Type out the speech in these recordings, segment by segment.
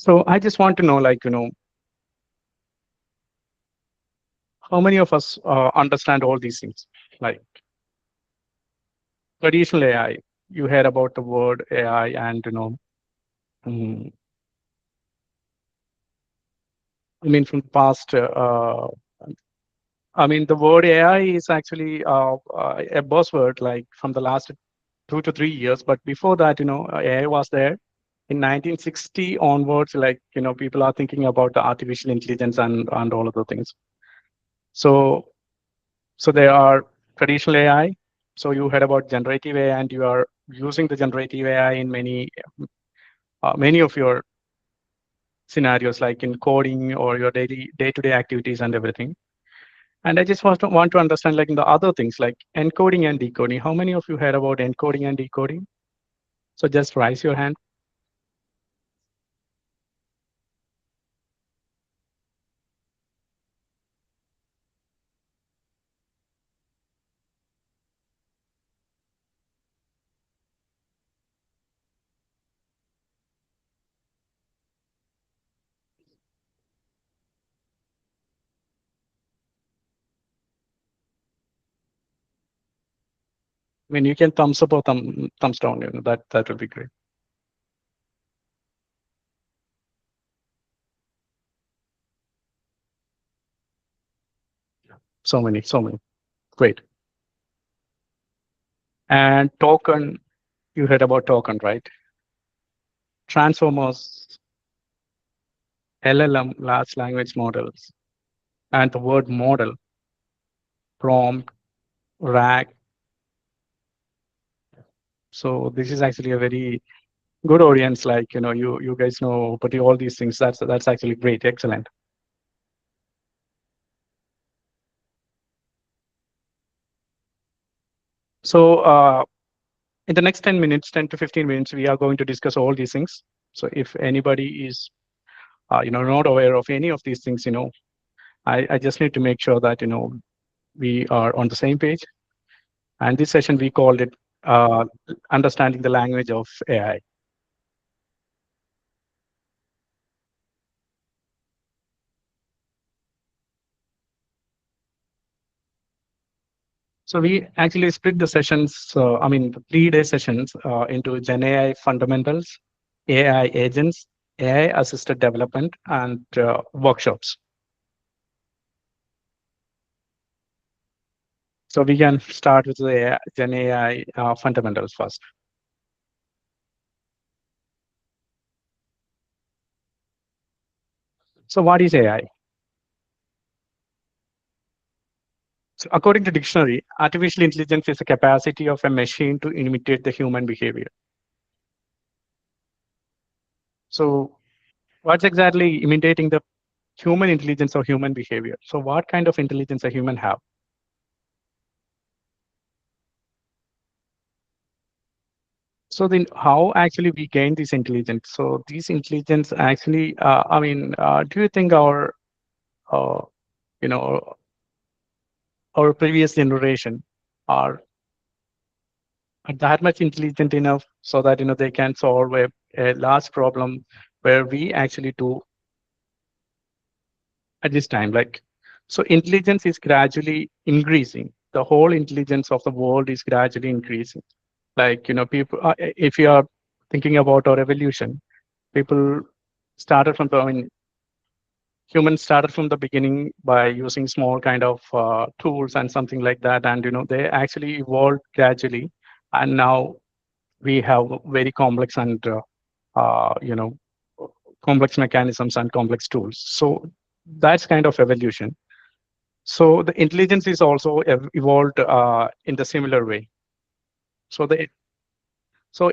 So I just want to know, like, how many of us understand all these things? Like traditional AI, you heard about the word AI, and mm, I mean, from the past, I mean, the word AI is actually a buzzword, like from the last 2 to 3 years. But before that, AI was there in 1960 onwards. Like, people are thinking about the artificial intelligence and all of the things. So So there are traditional AI. So you heard about generative AI, and you are using the generative AI in many of your scenarios, like in coding or your daily day-to-day activities and everything. And I just want to understand, like in the other things, like encoding and decoding. How many of you heard about encoding and decoding? So just raise your hand. I mean, you can thumbs up or thumbs down. That would be great. So many, so many. Great. And token, you heard about token, right? Transformers, LLM, large language models, and the word model, prompt, RAG. So this is actually a very good audience. Like, you guys know, but all these things. That's actually great, excellent. So in the next 10 minutes, 10 to 15 minutes, we are going to discuss all these things. So if anybody is, not aware of any of these things, I just need to make sure that, we are on the same page. And this session, we called it Understanding the Language of AI. So we actually split the sessions, I mean, the 3-day sessions into GenAI fundamentals, AI agents, AI assisted development, and workshops. So we can start with the GenAI fundamentals first. So what is AI? So according to dictionary, artificial intelligence is the capacity of a machine to imitate the human behavior. So what's exactly imitating the human intelligence or human behavior? So what kind of intelligence a human have? So then how actually we gain this intelligence? So this intelligence actually, I mean, do you think uh, you know, our previous generation are that much intelligent enough so that, they can solve a large problem where we actually do at this time? Like, so intelligence is gradually increasing. The whole intelligence of the world is gradually increasing. Like, people, if you are thinking about our evolution, people started from the, I mean, humans started from the beginning by using small kind of tools and something like that, and they actually evolved gradually, and now we have very complex and uh, you know complex mechanisms and complex tools. So that's kind of evolution. So the intelligence is also evolved in the similar way. So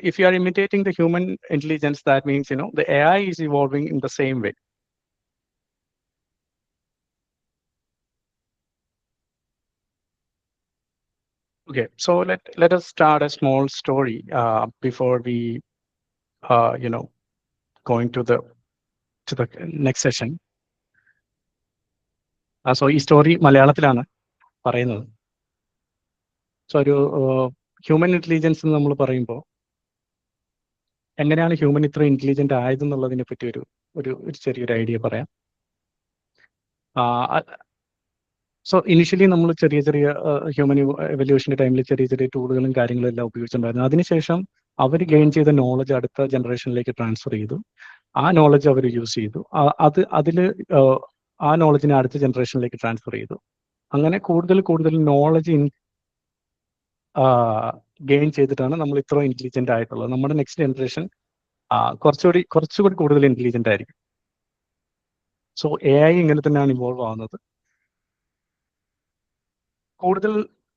if you are imitating the human intelligence, that means the AI is evolving in the same way. Okay, so let us start a small story before we you know going to the next session. So ഈ story മലയാളത്തിലാണ് പറയുന്നത്. So ഒരു human intelligence എന്ന് നമ്മൾ പറയുമ്പോൾ എങ്ങനെയാണ് human ഇത്ര intelligent ആയതെന്നുള്ളതിനെ പറ്റി ഒരു ഒരു ചെറിയൊരു ഐഡിയ പറയാം. സോ ഇനിഷ്യലി നമ്മൾ ചെറിയ ചെറിയ ഹ്യൂമൻ എവല്യൂഷൻ്റെ ടൈമിൽ ചെറിയ ചെറിയ ടൂളുകളും കാര്യങ്ങളും എല്ലാം ഉപയോഗിച്ചിട്ടുണ്ടായിരുന്നു. അതിനുശേഷം അവർ ഗെയിൻ ചെയ്ത നോളജ് അടുത്ത ജനറേഷനിലേക്ക് ട്രാൻസ്ഫർ ചെയ്തു. ആ നോളജ് അവർ യൂസ് ചെയ്തു. ആ നോളജിനെ അടുത്ത ജനറേഷനിലേക്ക് ട്രാൻസ്ഫർ ചെയ്തു. അങ്ങനെ കൂടുതൽ കൂടുതൽ നോളജ് ഗെയിൻ ചെയ്തിട്ടാണ് നമ്മൾ ഇത്ര ഇന്റലിജന്റ് ആയിട്ടുള്ളത്. നമ്മുടെ നെക്സ്റ്റ് ജനറേഷൻ കുറച്ചുകൂടി കൂടുതൽ ഇന്റലിജന്റ് ആയിരിക്കും. സോ AI ഇങ്ങനെ തന്നെയാണ് ഇവോൾവ് ആവുന്നത്.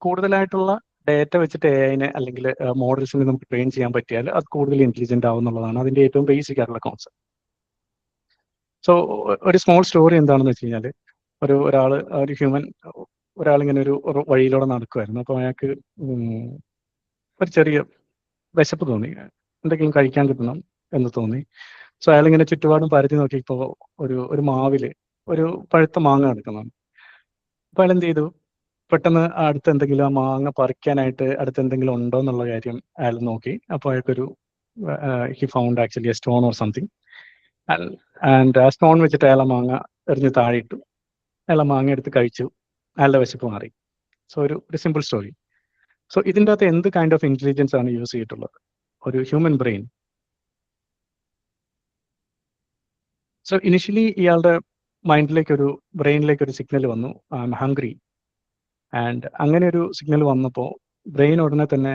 കൂടുതലായിട്ടുള്ള ഡേറ്റ വെച്ചിട്ട് AIനെ അല്ലെങ്കിൽ മോഡൽസിനെ നമുക്ക് ട്രെയിൻ ചെയ്യാൻ പറ്റിയാൽ അത് കൂടുതൽ ഇന്റലിജന്റ് ആവും എന്നുള്ളതാണ് അതിന്റെ ഏറ്റവും ബേസിക് ആയിട്ടുള്ള കോൺസെപ്റ്റ്. സോ ഒരു സ്മോൾ സ്റ്റോറി എന്താണെന്ന് വെച്ച് കഴിഞ്ഞാൽ, ഒരു ഹ്യൂമൻ ഒരാളിങ്ങനെ ഒരു വഴിയിലൂടെ നടക്കുമായിരുന്നു. അപ്പോൾ അയാൾക്ക് ഒരു ചെറിയ വിശപ്പ് തോന്നി, എന്തെങ്കിലും കഴിക്കാൻ കിട്ടണം എന്ന് തോന്നി. സോ അയാളിങ്ങനെ ചുറ്റുപാടും പരതി നോക്കിയപ്പോൾ ഒരു മാവിൽ ഒരു പഴുത്ത മാങ്ങ എടുക്കുന്നതാണ്. അപ്പോൾ അയാൾ എന്ത് ചെയ്തു, പെട്ടെന്ന് അടുത്ത് എന്തെങ്കിലും ആ മാങ്ങ പറിക്കാനായിട്ട് അടുത്ത് എന്തെങ്കിലും ഉണ്ടോ എന്നുള്ള കാര്യം അയാൾ നോക്കി. അപ്പോൾ അയാൾക്കൊരു he found actually A stone or something. And ആ സ്റ്റോൺ വെച്ചിട്ട് അയാളെ മാങ്ങ എറിഞ്ഞ് താഴെ ഇട്ടു. അയാളെ മാങ്ങ എടുത്ത് കഴിച്ചു. അയാളുടെ വിശപ്പ് മാറി. സോ ഒരു സിമ്പിൾ സ്റ്റോറി. സോ ഇതിൻ്റെ അകത്ത് എന്ത് കൈൻഡ് ഓഫ് ഇന്റലിജൻസ് ആണ് യൂസ് ചെയ്തിട്ടുള്ളത്? ഒരു ഹ്യൂമൻ ബ്രെയിൻ. സോ ഇനിഷ്യലി ഇയാളുടെ ബ്രെയിനിലേക്ക് ഒരു സിഗ്നൽ വന്നു, ഐ ആം ഹംഗ്രി. ആൻഡ് അങ്ങനെ ഒരു സിഗ്നൽ വന്നപ്പോൾ ബ്രെയിൻ ഉടനെ തന്നെ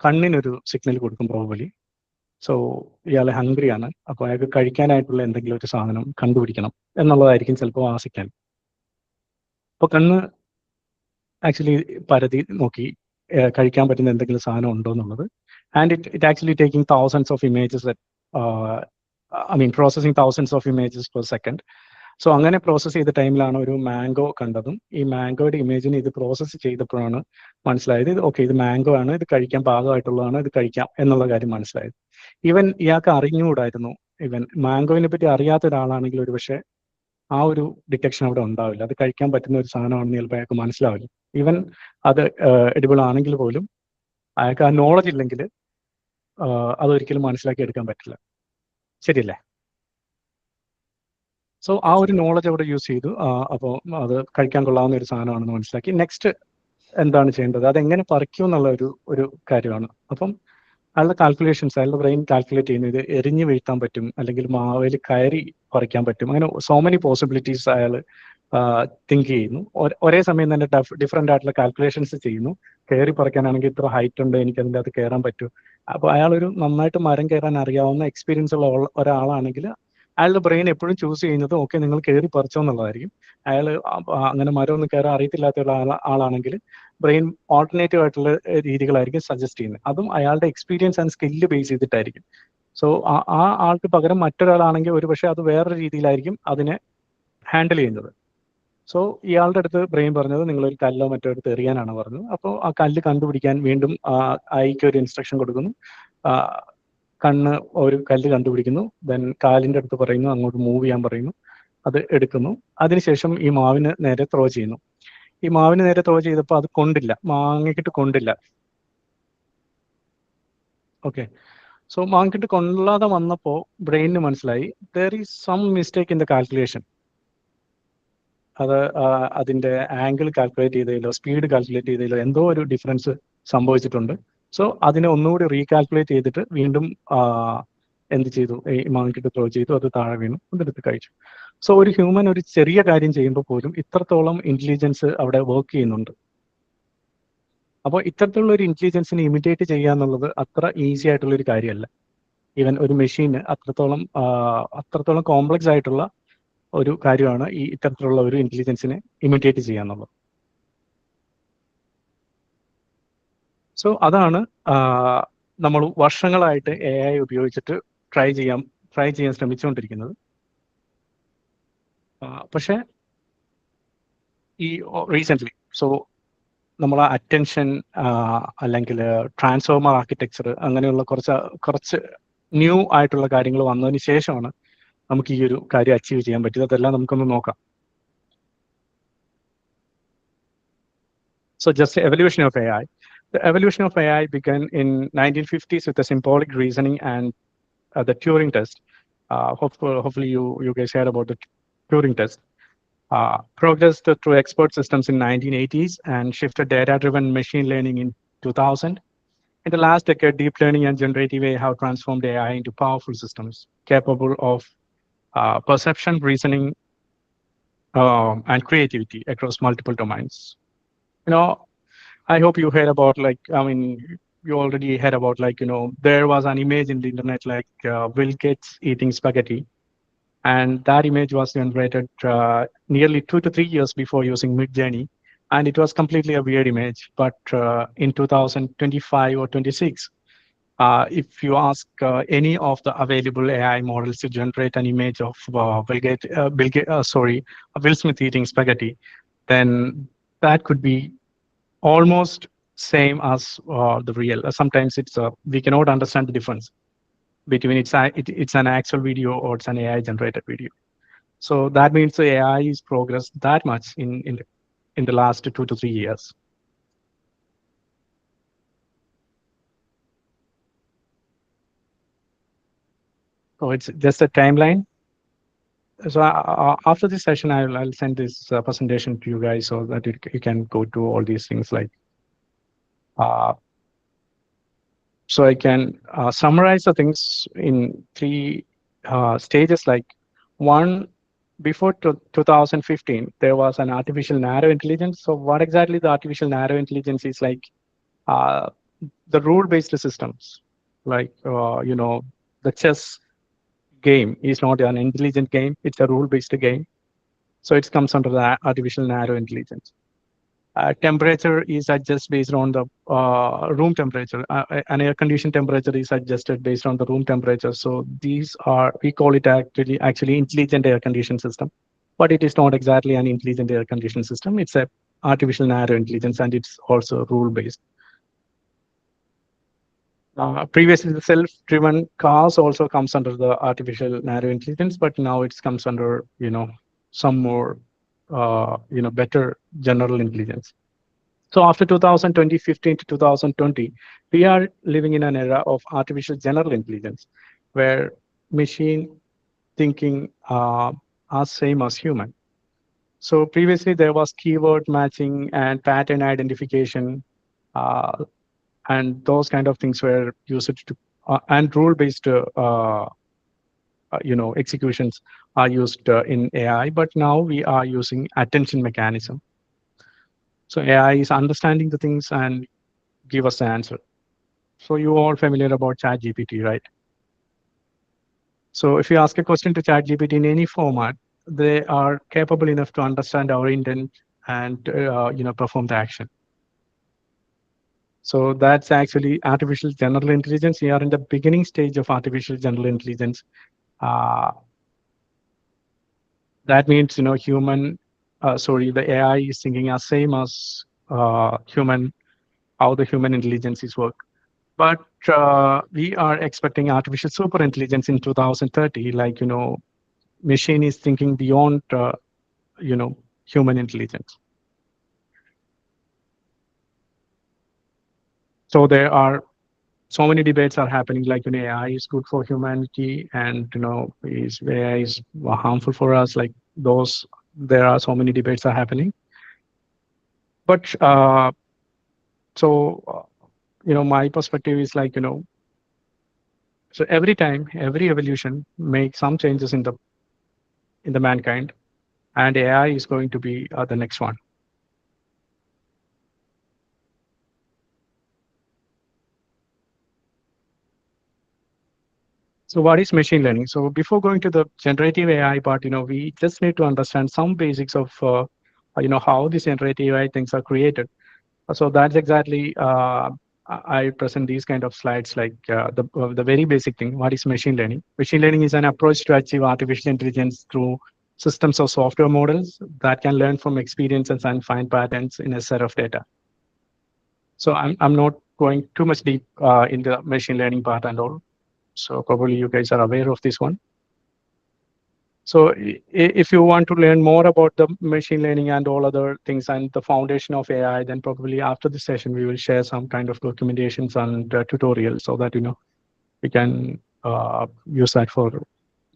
കണ്ണിനൊരു സിഗ്നൽ കൊടുക്കും പ്രോബബലി. സോ ഇയാൾ ഹംഗ്രി ആണ്, അപ്പോൾ അയാൾക്ക് കഴിക്കാനായിട്ടുള്ള എന്തെങ്കിലും ഒരു സാധനം കണ്ടുപിടിക്കണം എന്നുള്ളതായിരിക്കും ചിലപ്പോൾ ആ സിഗ്നൽ. അപ്പോൾ കണ്ണ് ആക്ച്വലി പരതി നോക്കി കഴിക്കാൻ പറ്റുന്ന എന്തെങ്കിലും സാധനം ഉണ്ടോ എന്നുള്ളത്. And it actually taking thousands of images processing thousands of images per second. So അങ്ങനെ പ്രോസസ്സ് ചെയ്ത ടൈമിലാണ് ഒരു മാംഗോ കണ്ടതും ഈ മാംഗോയുടെ ഇമേജിനെ ഇത് പ്രോസസ്സ് ചെയ്തപ്പോഴാണ് മനസ്സിലായത് ഇത് മാംഗോ ആണ്, ഇത് കഴിക്കാൻ പാകമായിട്ടുള്ളതാണ്, ഇത് കഴിക്കാം എന്നുള്ള കാര്യം മനസ്സിലായത്. ഈവൻ ഇയാൾക്ക് അറിഞ്ഞുകൂടായിരുന്നു. ഈവൻ മാംഗോയിനെ പറ്റി അറിയാത്ത ഒരാളാണെങ്കിൽ ഒരു പക്ഷേ ആ ഒരു ഡിറ്റക്ഷൻ അവിടെ ഉണ്ടാവില്ല. അത് കഴിക്കാൻ പറ്റുന്ന ഒരു സാധനമാണെന്ന് ചിലപ്പോൾ അയാൾക്ക് മനസ്സിലാവില്ല. ഈവൻ അത് എഡിബിൾ ആണെങ്കിൽ പോലും അയാൾക്ക് ആ നോളജ് ഇല്ലെങ്കിൽ അതൊരിക്കലും മനസ്സിലാക്കി എടുക്കാൻ പറ്റില്ല. ശരിയല്ലേ? സോ ആ ഒരു നോളജ് അവിടെ യൂസ് ചെയ്തു. അപ്പോൾ അത് കഴിക്കാൻ കൊള്ളാവുന്ന ഒരു സാധനമാണെന്ന് മനസ്സിലാക്കി. നെക്സ്റ്റ് എന്താണ് ചെയ്യേണ്ടത്, അതെങ്ങനെ പറിക്കും എന്നുള്ള ഒരു കാര്യമാണ്. അപ്പം അയാളുടെ അയാളുടെ ബ്രെയിൻ കാൽക്കുലേറ്റ് ചെയ്യുന്നത് ഇത് എറിഞ്ഞു വീഴ്ത്താൻ പറ്റും, അല്ലെങ്കിൽ മാവേൽ കയറി പറിക്കാൻ പറ്റും. അങ്ങനെ സോ മെനി പോസിബിലിറ്റീസ് അയാൾ തിങ്ക് ചെയ്യുന്നു. ഒരേ സമയം തന്നെ ഡിഫറെൻ്റ് ആയിട്ടുള്ള കാൽക്കുലേഷൻസ് ചെയ്യുന്നു. കയറി പറിക്കാനാണെങ്കിൽ ഇത്ര ഹൈറ്റ് ഉണ്ട്, എനിക്ക് അതിൻ്റെ അകത്ത് കയറാൻ പറ്റും. അപ്പോൾ അയാളൊരു നന്നായിട്ട് മരം കയറാൻ അറിയാവുന്ന എക്സ്പീരിയൻസ് ഉള്ള ഒരാളാണെങ്കിൽ അയാളുടെ ബ്രെയിൻ എപ്പോഴും ചൂസ് ചെയ്യുന്നത് നിങ്ങൾ കയറി പറിച്ചോ എന്നുള്ളതായിരിക്കും. അയാൾ അങ്ങനെ മരമൊന്നും കയറാൻ അറിയത്തില്ലാത്ത ആളാണെങ്കിൽ ബ്രെയിൻ ഓൾട്ടർനേറ്റീവ് ആയിട്ടുള്ള രീതികളായിരിക്കും സജസ്റ്റ് ചെയ്യുന്നത്. അതും അയാളുടെ എക്സ്പീരിയൻസ് ആൻഡ് സ്കില്ല് ബേസ് ചെയ്തിട്ടായിരിക്കും. സോ ആ ആൾക്ക് പകരം മറ്റൊരാളാണെങ്കിൽ ഒരു പക്ഷേ അത് വേറൊരു രീതിയിലായിരിക്കും അതിനെ ഹാൻഡിൽ ചെയ്യുന്നത്. സോ ഇയാളുടെ അടുത്ത് ബ്രെയിൻ പറഞ്ഞത് നിങ്ങളൊരു കല്ലോ മറ്റോ എടുത്ത് എറിയാനാണ് പറഞ്ഞത്. അപ്പോൾ ആ കല്ല് കണ്ടുപിടിക്കാൻ വീണ്ടും ഐക്ക് ഒരു ഇൻസ്ട്രക്ഷൻ കൊടുക്കുന്നു. കണ്ണ് ഒരു കല്ല് കണ്ടുപിടിക്കുന്നു. ദെൻ കാലിൻ്റെ അടുത്ത് പറയുന്നു അങ്ങോട്ട് മൂവ് ചെയ്യാൻ പറയുന്നു. അത് എടുക്കുന്നു. അതിനുശേഷം ഈ മാവിന് നേരെ ത്രോ ചെയ്യുന്നു. ഈ മാവിന് നേരെ ത്രോ ചെയ്തപ്പോൾ അത് കൊണ്ടില്ല, മാങ്ങയ്ക്കിട്ട് കൊണ്ടില്ല. ഓക്കെ, സോ മാങ്ങയ്ക്കിട്ട് കൊള്ളാതെ വന്നപ്പോൾ ബ്രെയിനിന് മനസ്സിലായി there is some mistake in the calculation. അതിൻ്റെ ആംഗിൾ കാൽക്കുലേറ്റ് ചെയ്തതിലോ സ്പീഡ് കാൽക്കുലേറ്റ് ചെയ്തതിലോ എന്തോ ഒരു ഡിഫറൻസ് സംഭവിച്ചിട്ടുണ്ട്. സോ അതിനെ ഒന്നുകൂടി റീകാൽക്കുലേറ്റ് ചെയ്തിട്ട് വീണ്ടും എന്ത് ചെയ്തു, ഈ മാങ്ങയ്ക്കിട്ട് ത്രോ ചെയ്തു, അത് താഴെ വീണു, അതെടുത്ത് കഴിച്ചു. സോ ഒരു ഹ്യൂമൻ ഒരു ചെറിയ കാര്യം ചെയ്യുമ്പോൾ പോലും ഇത്രത്തോളം ഇന്റലിജൻസ് അവിടെ വർക്ക് ചെയ്യുന്നുണ്ട്. അപ്പോൾ ഇത്തരത്തിലുള്ള ഒരു ഇന്റലിജൻസിനെ ഇമിറ്റേറ്റ് ചെയ്യുക എന്നുള്ളത് അത്ര ഈസി ആയിട്ടുള്ളൊരു കാര്യമല്ല. ഈവൻ ഒരു മെഷീന് അത്രത്തോളം കോംപ്ലക്സ് ആയിട്ടുള്ള ഒരു കാര്യമാണ് ഈ ഇത്തരത്തിലുള്ള ഒരു ഇന്റലിജൻസിനെ ഇമിറ്റേറ്റ് ചെയ്യുക എന്നുള്ളത്. സോ അതാണ് നമ്മൾ വർഷങ്ങളായിട്ട് AI ഉപയോഗിച്ചിട്ട് ട്രൈ ചെയ്യാൻ ശ്രമിച്ചുകൊണ്ടിരിക്കുന്നത്. പക്ഷേ ഈ റീസെൻ്റ്ലി നമ്മൾ അറ്റൻഷൻ അല്ലെങ്കിൽ ട്രാൻസ്ഫോമർ ആർക്കിടെക്ചർ അങ്ങനെയുള്ള കുറച്ച് ന്യൂ ആയിട്ടുള്ള കാര്യങ്ങൾ വന്നതിന് ശേഷമാണ് നമുക്ക് ഈ ഒരു കാര്യം അച്ചീവ് ചെയ്യാൻ പറ്റിയത്. അതെല്ലാം നമുക്കൊന്ന് നോക്കാം. So just the evolution of AI. The evolution of AI began in 1950s with the symbolic reasoning and the Turing test. Hopefully you guys heard about the Turing test. Progressed through expert systems in 1980s and shifted data-driven machine learning in 2000. In the last decade, deep learning and generative AI have transformed AI into powerful systems capable of perception, reasoning, and creativity across multiple domains. You know, I hope you heard about you already heard about there was an image in the internet like Bill Gates eating spaghetti, and that image was generated nearly 2 to 3 years before using Midjourney, and it was completely a weird image. But in 2025 or 26, if you ask any of the available AI models to generate an image of Will Smith eating spaghetti, then that could be almost same as the real. Sometimes we cannot understand the difference between it's an actual video or it's an AI generated video. So that means the AI is progressed that much in the last 2 to 3 years. So it's just a timeline. So after this session, I'll send this presentation to you guys so that you can go to all these things uh, so I can summarize the things in three stages. Like one, before 2015, there was an artificial narrow intelligence. So what exactly the artificial narrow intelligence is like? Uh, the rule-based systems, like the chess game is not an intelligent game; it's a rule-based game. So it comes under the artificial narrow intelligence. Temperature is adjusted based on the room temperature. An air conditioned temperature is adjusted based on the room temperature. So these are, we call it actually intelligent air conditioned system, but it is not exactly an intelligent air conditioned system. It's a artificial narrow intelligence, and it's also rule based. Previously, the self-driven cars also comes under the artificial narrow intelligence, but now it comes under some more better general intelligence. So after 2015 to 2020, we are living in an era of artificial general intelligence, where machine thinking are same as human. So previously there was keyword matching and pattern identification, uh, and those kind of things were used to and rule-based executions are used in AI. But now we are using attention mechanism. So AI is understanding the things and give us the answer. So you all familiar about ChatGPT, right? So if you ask a question to ChatGPT in any format, they are capable enough to understand our intent and perform the action. So that's actually artificial general intelligence. We are in the beginning stage of artificial general intelligence. Uh, that means the AI is thinking as same as human, how the human intelligence is work. But we are expecting artificial super intelligence in 2030. Like machine is thinking beyond human intelligence. So there are so many debates are happening. Like AI is good for humanity, and is AI is harmful for us. Like those, there are so many debates are happening. But so my perspective is like so every time, every evolution makes some changes in the mankind, and AI is going to be the next one. So what is machine learning? So before going to the generative AI part, we just need to understand some basics of, how these generative AI things are created. So that's exactly, I present these kind of slides like the very basic thing. What is machine learning? Machine learning is an approach to achieve artificial intelligence through systems of software models that can learn from experiences and find patterns in a set of data. So I'm not going too much deep in the machine learning part and all. So probably you guys are aware of this one. So if you want to learn more about the machine learning and all other things and the foundation of AI, then probably after the session, we will share some kind of documentations and tutorials so that, we can use that for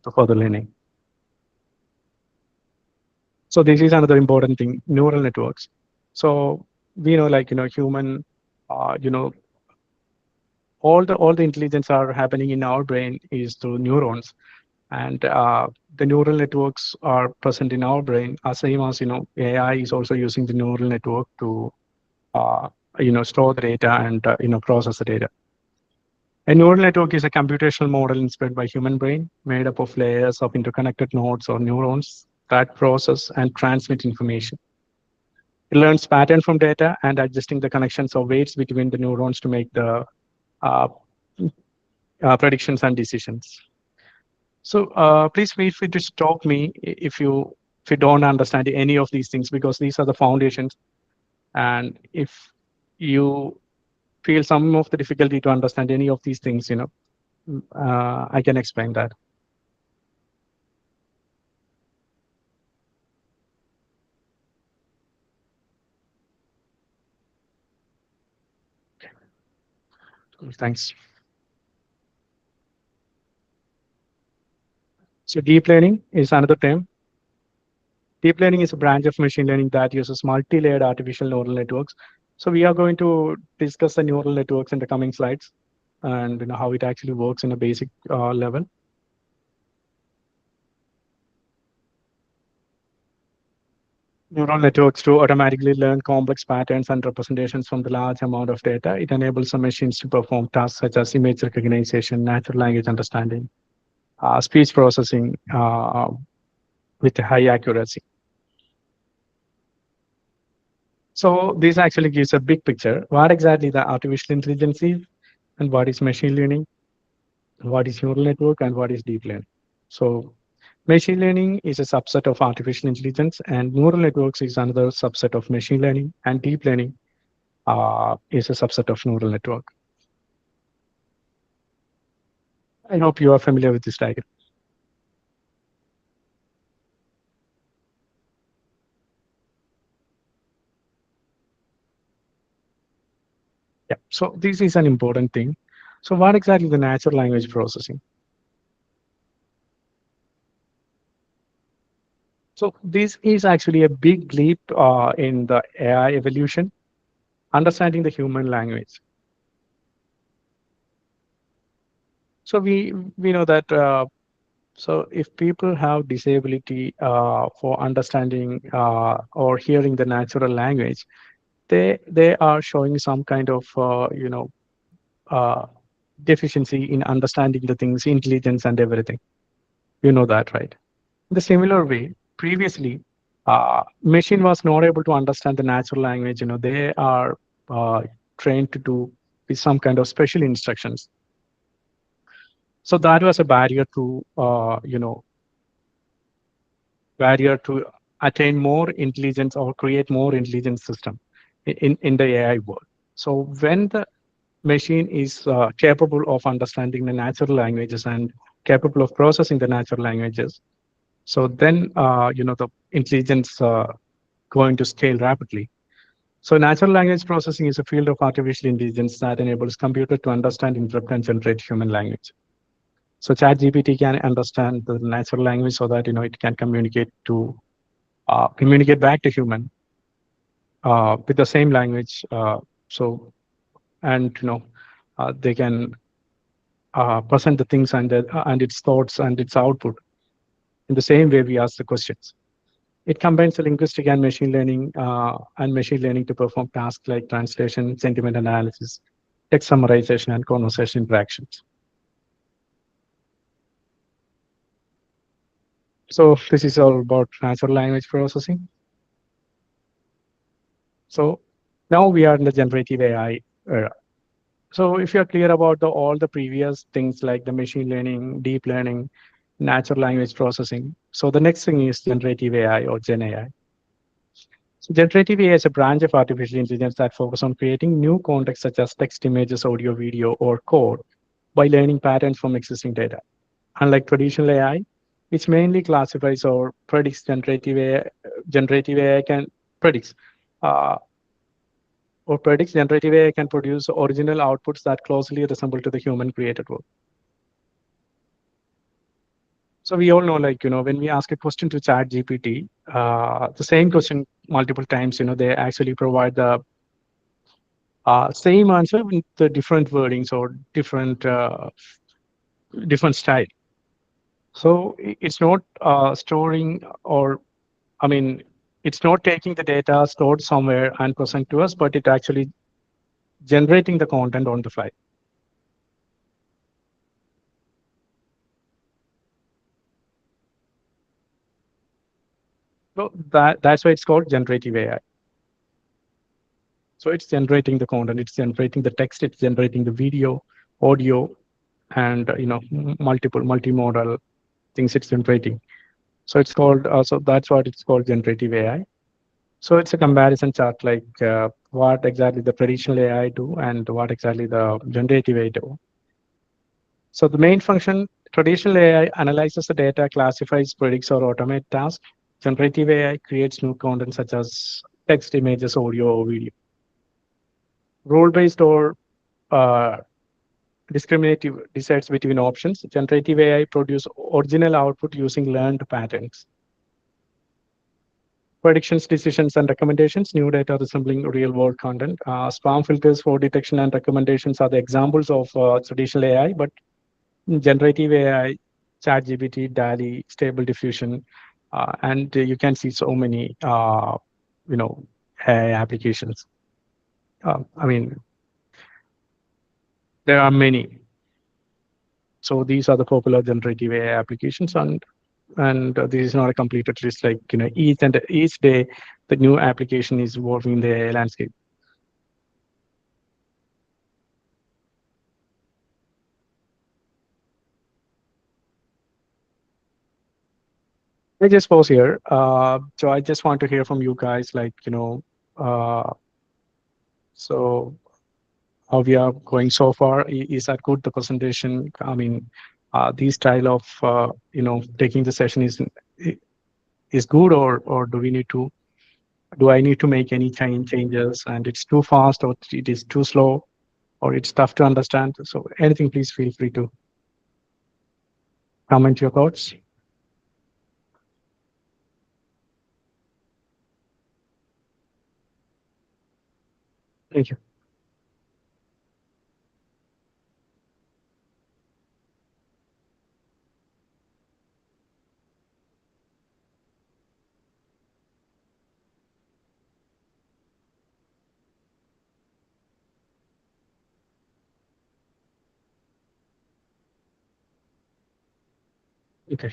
to further learning. So this is another important thing, neural networks. So we know, like, human, you know, all the intelligence are happening in our brain is through neurons, and the neural networks are present in our brain. Same as AI is also using the neural network to uh, store the data and process the data. A neural network is a computational model inspired by human brain, made up of layers of interconnected nodes or neurons that process and transmit information. It learns pattern from data and adjusting the connections or weights between the neurons to make the uh, predictions and decisions. So please feel free to stop me if you don't understand any of these things, because these are the foundations. And if you feel some of the difficulty to understand any of these things, I can explain that. Thanks. So deep learning is another term. Deep learning is a branch of machine learning that uses multi-layered artificial neural networks. So we are going to discuss the neural networks in the coming slides, and how it actually works in a basic level. Neural networks to automatically learn complex patterns and representations from the large amount of data. It enables some machines to perform tasks such as image recognition, natural language understanding, speech processing with high accuracy. So this actually gives a big picture. What exactly the artificial intelligence is, and what is machine learning, what is neural network, and what is deep learning. So machine learning is a subset of artificial intelligence, and neural networks is another subset of machine learning, and deep learning is a subset of neural network. I hope you are familiar with this diagram. Yeah. So this is an important thing. So what exactly the natural language processing? So this is actually a big leap in the AI evolution, understanding the human language. So we know that so if people have disability for understanding or hearing the natural language, they are showing some kind of uh, deficiency in understanding the things, intelligence and everything. You know that, right? In the similar way, previously, machine was not able to understand the natural language. They are uh, trained to do with some kind of special instructions. So that was a barrier to attain more intelligence or create more intelligent system in the AI world. So when the machine is capable of understanding the natural languages and capable of processing the natural languages, so then the intelligence going to scale rapidly. So natural language processing is a field of artificial intelligence that enables computer to understand, interpret, and generate human language. So ChatGPT can understand the natural language so that it can communicate back to human with the same language. So and they can present the things and its thoughts and its output in the same way we ask the questions. It combines the linguistic and machine learning to perform tasks like translation, sentiment analysis, text summarization, and conversation interactions. So this is all about natural language processing. So now we are in the generative AI era. So if you're clear about all the previous things like the machine learning, deep learning, natural language processing, so the next thing is generative AI or Gen AI. So generative AI is a branch of artificial intelligence that focuses on creating new contexts such as text, images, audio, video, or code by learning patterns from existing data. Unlike traditional AI, which mainly classifies or predicts, generative AI can predicts uh, generative AI can produce original outputs that closely resemble to the human created work. So we all know, like, when we ask a question to Chat GPT, the same question multiple times, they actually provide the same answer with the different wordings or different style. So it's not storing, or I mean, it's not taking the data stored somewhere and present to us, but it actually generating the content on the fly. So that's why it's called generative AI. So it's generating the content, it's generating the text, it's generating the video, audio, and multiple multimodal things it's generating. So it's called so that's what it's called, generative AI. So it's a comparison chart, like what exactly the traditional AI do and what exactly the generative AI do. So the main function, traditional AI analyzes the data, classifies, predicts, or automate tasks. Generative AI creates new content such as text, images, audio, or video. Role-based or uh, discriminative decides between options. Generative AI produce original output using learned patterns. Predictions, decisions, and recommendations, new data resembling real-world content. Spam filters for detection and recommendations are the examples of traditional AI, but generative AI, ChatGPT, DALI, Stable Diffusion, and you can see so many, AI applications. I mean, there are many. So these are the popular generative AI applications, and this is not a completed list. Like each day, the new application is evolving in the AI landscape. I just pause here. So I just want to hear from you guys, like uh, so how we are going so far. Is that good? The presentation. I mean, this style of taking the session is good, or do we need to? Do I need to make any changes? And it's too fast, or it is too slow, or it's tough to understand. So anything, please feel free to comment your thoughts. Thank you. Okay.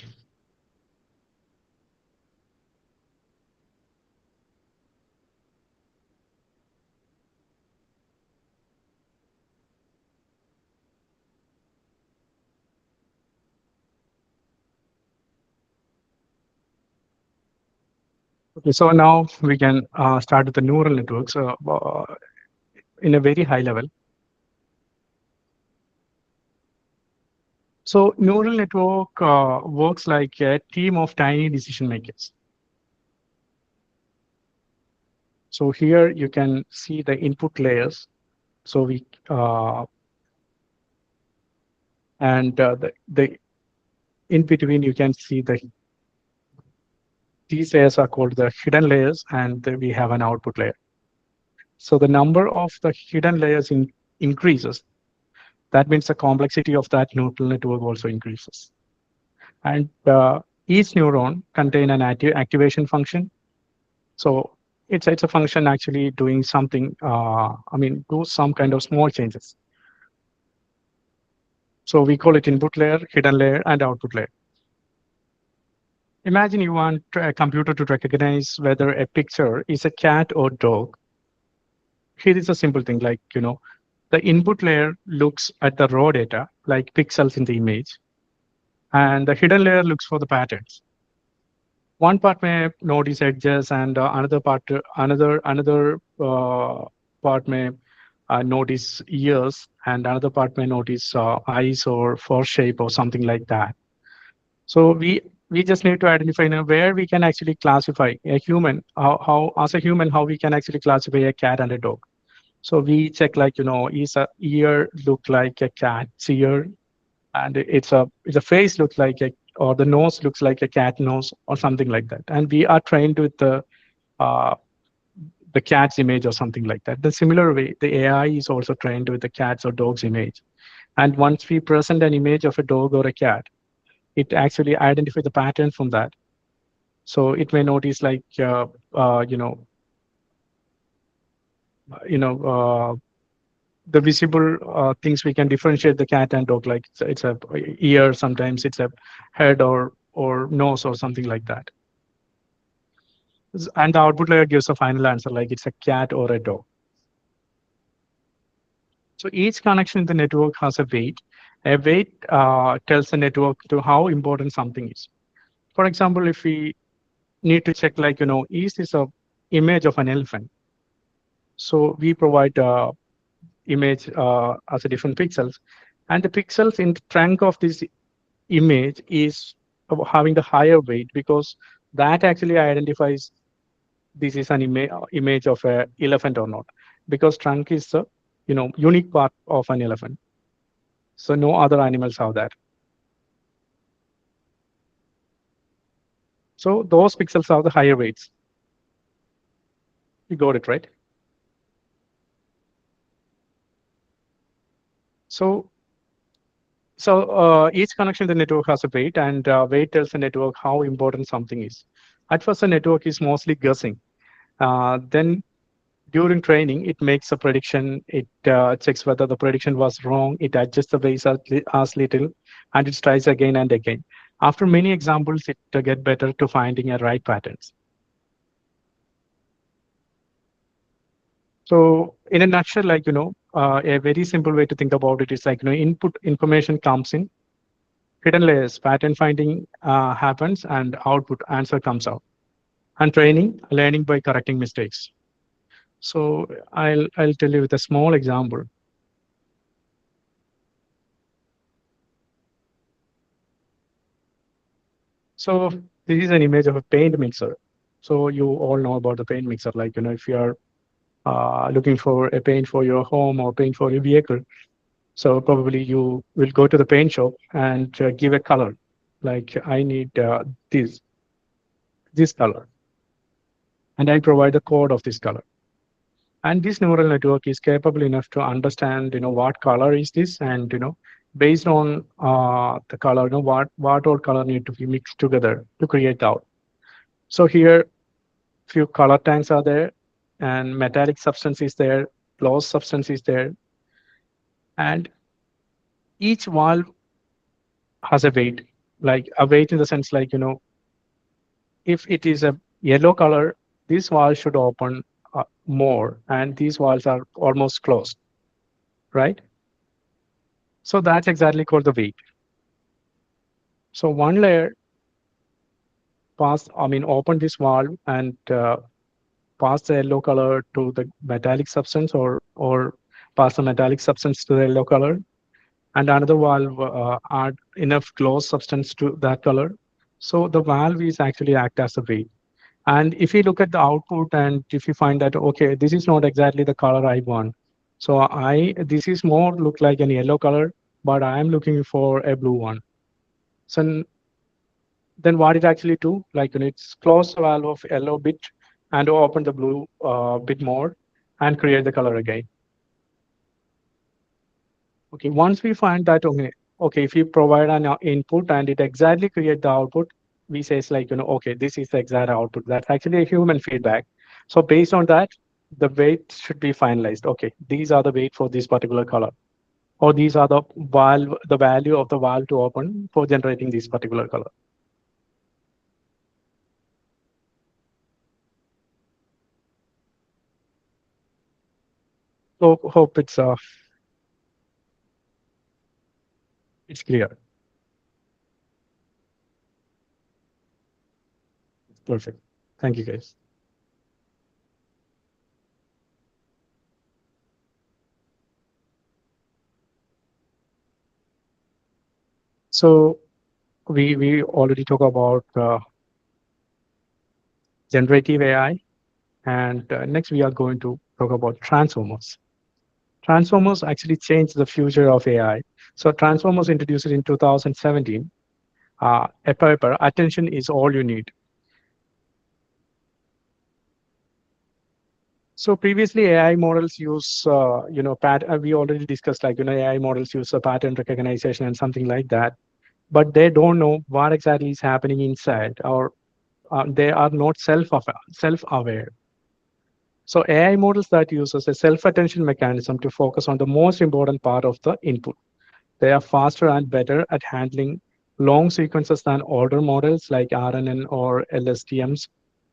Okay. So now we can start with the neural networks in a very high level. So neural network works like a team of tiny decision makers. So here you can see the input layers. So we and the in between you can see these layers are called the hidden layers, and then we have an output layer. So the number of the hidden layers increases. That means the complexity of that neural network also increases. And each neuron contain an activation function. So it's a function actually doing something. I mean, do some kind of small changes. So we call it input layer, hidden layer, and output layer. Imagine you want a computer to recognize whether a picture is a cat or dog. Here is a simple thing, like the input layer looks at the raw data, like pixels in the image, and the hidden layer looks for the patterns. One part may notice edges, and another part may notice ears, and another part may notice eyes or fur shape or something like that. So we just need to identify where we can actually classify a human, how as a human, how we can actually classify a cat and a dog. So we check, like is a ear look like a cat's ear, and it's a face look like or the nose looks like a cat nose or something like that. And we are trained with uh, the cat's image or something like that. The similar way, the AI is also trained with the cat's or dog's image. And once we present an image of a dog or a cat, it actually identifies the pattern from that. So it may notice like uh, you know you know the visible things we can differentiate the cat and dog, like it's a ear, sometimes it's a head or nose or something like that. And the output layer gives a final answer like it's a cat or a dog. So each connection in the network has a weight. A weight tells the network to how important something is. For example, if we need to check like, is this a image of an elephant? So we provide image as a different pixels, and the pixels in the trunk of this image is having the higher weight because that actually identifies this is an image of a elephant or not, because trunk is the unique part of an elephant, so no other animals have that. So those pixels have the higher weights. You got it right. So so each connection in the network has a weight, and weight tells the network how important something is. At first the network is mostly guessing. Then during training, it makes a prediction. It checks whether the prediction was wrong. It adjusts the weights as little, and it tries again and again. After many examples, it get better to finding a right patterns. So, in a nutshell, like a very simple way to think about it is like input information comes in, hidden layers, pattern finding happens, and output answer comes out. And training, learning by correcting mistakes. So, I'll tell you with a small example. So this is an image of a paint mixer. So you all know about the paint mixer. Like, if you are looking for a paint for your home or paint for your vehicle, so probably you will go to the paint shop and give a color. Like I need this color, and I provide the code of this color. And this neural network is capable enough to understand, what color is this, and based on the color, what all color need to be mixed together to create out. So here few color tanks are there, and metallic substance is there, gloss substance is there, and each valve has a weight, like a weight in the sense like, if it is a yellow color, this valve should open more, and these valves are almost closed, right? So that's exactly called the weight. So one layer open this valve and pass the yellow color to the metallic substance, or pass the metallic substance to the yellow color, and another valve add enough gloss substance to that color. So the valve is actually act as a weight. And if you look at the output, and if you find that, okay, this is not exactly the color I want. So this is more look like an yellow color, but I am looking for a blue one. So then what it actually do, like it's close the valve of yellow bit and open the blue bit more and create the color again. Okay, once we find that, okay, if you provide an input and it exactly create the output, we say it's like, okay, this is the exact output. That's actually a human feedback. So based on that, the weight should be finalized. Okay, these are the weight for this particular color, or these are the value of the valve to open for generating this particular color. So hope it's clear. Perfect. Thank you, guys. So we already talk about generative AI. And next, we are going to talk about transformers. Transformers actually changed the future of AI. So Transformers introduced it in 2017. paper, attention is all you need. So previously, AI models use, we already discussed, like, AI models use a pattern recognition and something like that, but they don't know what exactly is happening inside, or they are not self-aware. So AI models that uses a self-attention mechanism to focus on the most important part of the input. They are faster and better at handling long sequences than older models like RNN or LSTMs,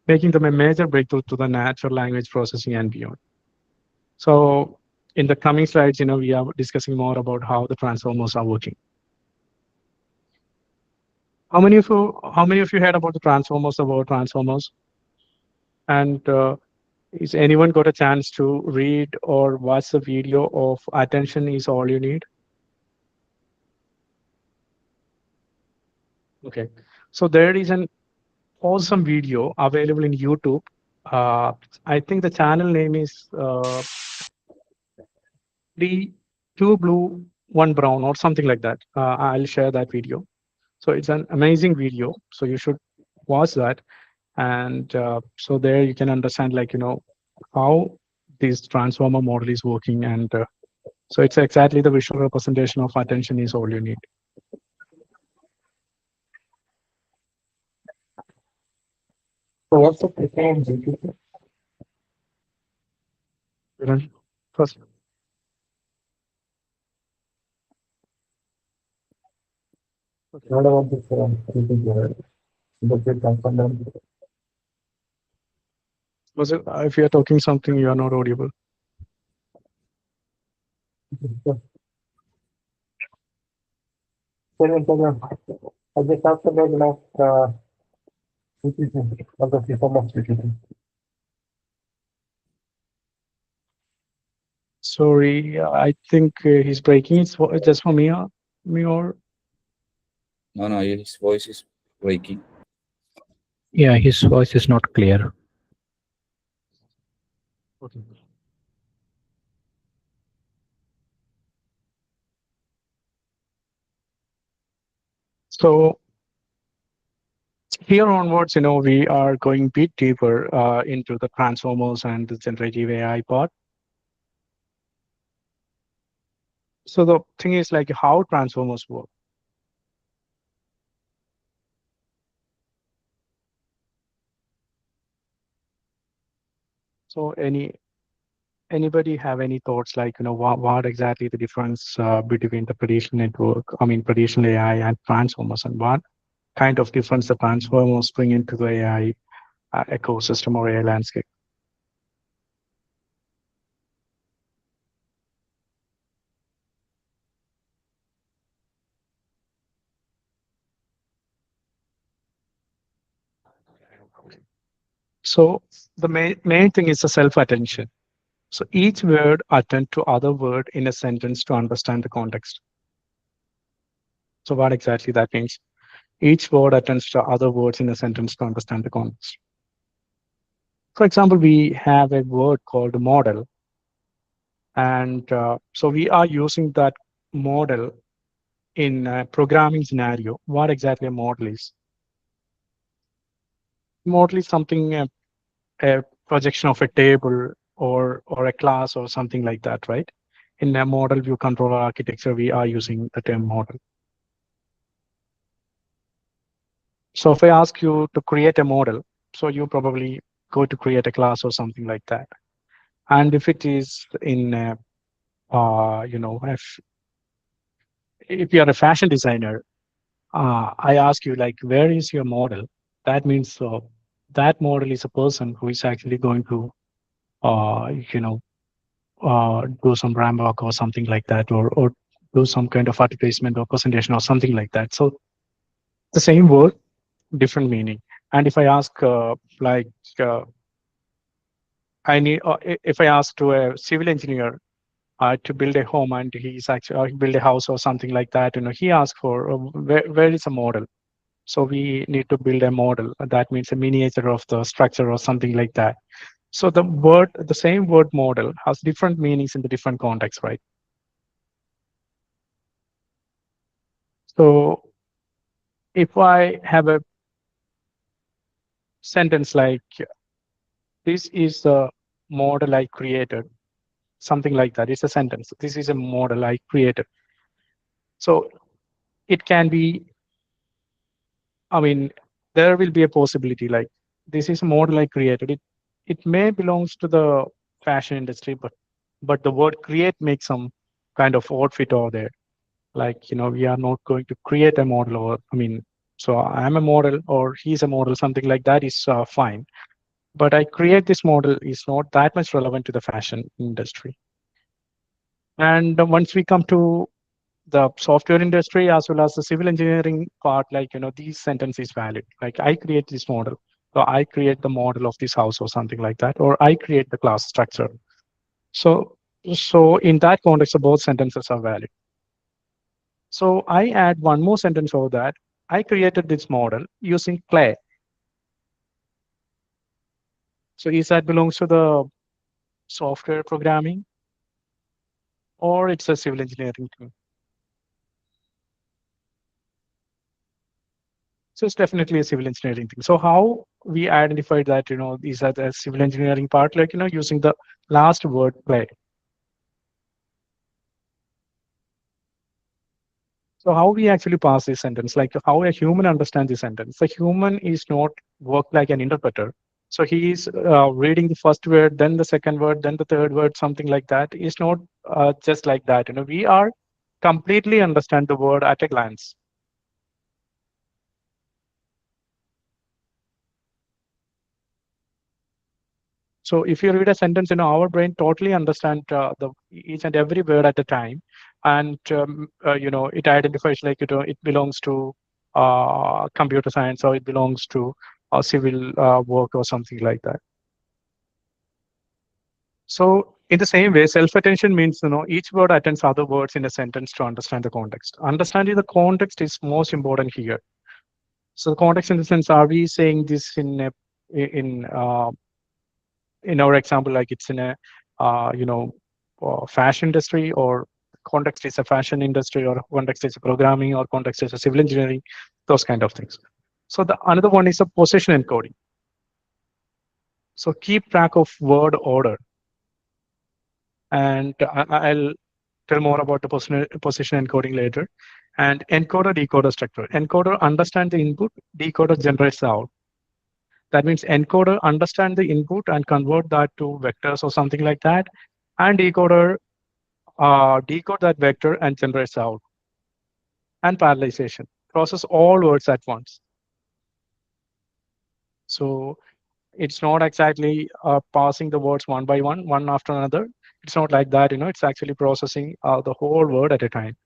making them a major breakthrough to the natural language processing and beyond. So in the coming slides, we are discussing more about how the transformers are working. How many of you heard about the transformers, about transformers? And is anyone got a chance to read or watch the video of Attention is All You Need? Okay. So there is an awesome video available in YouTube. Uh, I think the channel name is the two blue, one brown, or something like that. I'll share that video. So it's an amazing video. So you should watch that. And so there you can understand, like, how this transformer model is working. And so it's exactly the visual representation of attention is all you need. So what's the difference between Kiran, first. Okay. what about the the transformer? Was it, if you're talking something, you are not audible. I just talked about of the form of citizen. Sorry, I think he's breaking. It's just for me, me or No, no, his voice is breaking. Yeah, his voice is not clear. okay. So here onwards, we are going a bit deeper into the transformers and the generative AI part. So the thing is, like, how transformers work. So anybody have any thoughts, like, what exactly the difference between the traditional AI and transformers, and what kind of difference the transformers bring into the AI ecosystem or AI landscape? So the main thing is the self-attention. So each word attend to other word in a sentence to understand the context. So what exactly that means? Each word attends to other words in a sentence to understand the context. For example, we have a word called model, and so we are using that model in a programming scenario. What exactly a model is? Model is something, a projection of a table or a class or something like that, right? In a model view controller architecture, we are using the term model. So if I ask you to create a model, so you probably go to create a class or something like that. And if it is in, if you are a fashion designer, I ask you, like, where is your model? That means that model is a person who is actually going to, uh, you know, do some brand work or something like that, or do some kind of advertisement or presentation or something like that. So the same word, different meaning. And if I ask, like, uh, if I ask to a civil engineer to build a home, and he's actually build a house or something like that, he asks for where is a model. So we need to build a model. That means a miniature of the structure or something like that. So the same word model has different meanings in the different contexts, right? So if I have a sentence like, this is the model I created, something like that. It's a sentence. This is a model I created. So it can be, I mean, there will be a possibility like, this is a model I created. It may belongs to the fashion industry, but the word create makes some kind of outfit over there. Like, we are not going to create a model, or I mean, so I'm a model or he's a model, something like that is fine. But I create this model is not that much relevant to the fashion industry. And once we come to the software industry as well as the civil engineering part, like, these sentence is valid. Like, I create this model. So I create the model of this house or something like that, or I create the class structure. So, so in that context, both sentences are valid. So I add one more sentence over that. I created this model using clay. So is that belongs to the software programming or it's a civil engineering thing? So it's definitely a civil engineering thing. So how we identified that, these are the civil engineering part, like, using the last word play. So how we actually pass this sentence, like how a human understands the sentence. The human is not work like an interpreter. So he is reading the first word, then the second word, then the third word, something like that. It's not just like that. We are completely understand the word at a glance. So if you read a sentence, our brain totally understand the each and every word at a time, and it identifies like it belongs to computer science or it belongs to civil work or something like that. So in the same way, self-attention means each word attends other words in a sentence to understand the context. Understanding the context is most important here. So the context in the sense, are we saying this in our example, like it's in a fashion industry, or context is a fashion industry, or context is a programming, or context is a civil engineering, those kind of things. So the another one is a position encoding. So keep track of word order, and I'll tell more about the position encoding later. And encoder decoder structure. Encoder understands the input, decoder generates the out. That means encoder understand the input and convert that to vectors or something like that, and decoder decode that vector and generates out. And parallelization, process all words at once. So it's not exactly passing the words one by one after another. It's not like that. It's actually processing the whole word at a time.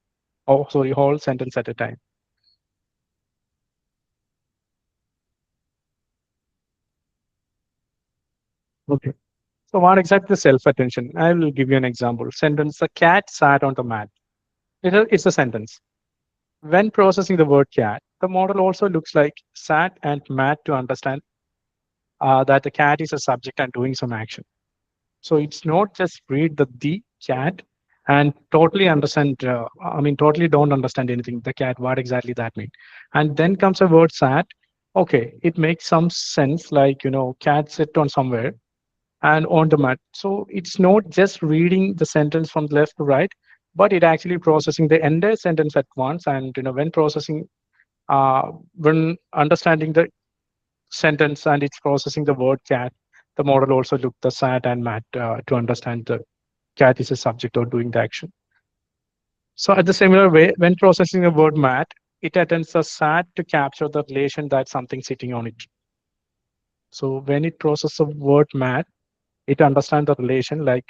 Oh, sorry, whole sentence at a time. Okay. So what exactly is self-attention? I will give you an example. Sentence: the cat sat on the mat. It's a sentence. When processing the word cat, the model also looks like sat and mat to understand that the cat is a subject and doing some action. So it's not just read the cat and totally understand, totally don't understand anything, the cat, what exactly that means. And then comes a word sat. Okay, it makes some sense, like, cat sit on somewhere and on the mat. So it's not just reading the sentence from left to right, but it actually processing the entire sentence at once. And, when processing, when understanding the sentence and it's processing the word cat, the model also look the sat and mat to understand the cat is a subject or doing the action. So at the similar way, when processing the word mat, it attends the sat to capture the relation that something sitting on it. So when it processes the word mat, it understands the relation like,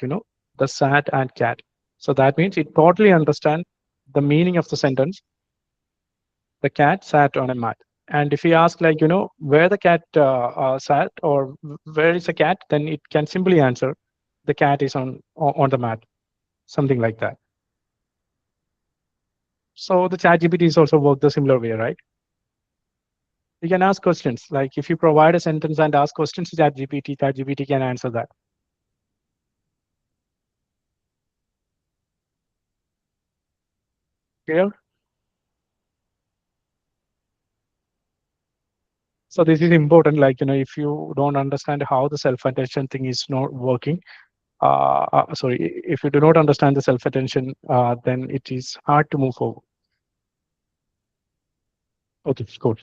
the sat and cat. So that means it totally understands the meaning of the sentence. The cat sat on a mat. And if you ask, like, where the cat sat, or where is the cat, then it can simply answer, the cat is on the mat, something like that. So the chat GPT is also work the similar way, right? You can ask questions. Like, if you provide a sentence and ask questions to chat GPT can answer that. Clear? So this is important. Like, if you don't understand how the self-attention thing is not working, sorry, if you do not understand the self-attention, then it is hard to move forward. Okay, cool.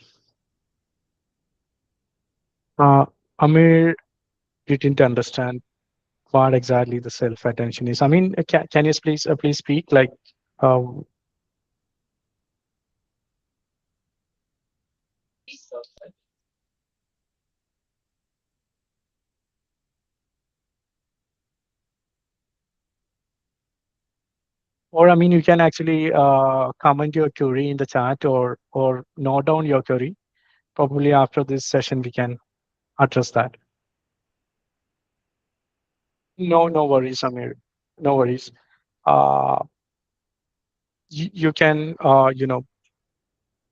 Uh, Amir didn't understand what exactly the self-attention is. I mean, can you please speak like, uh, or I mean, you can actually comment your query in the chat, or note down your query. Probably after this session, we can address that. No, no worries, Amir. No worries. Uh, you can,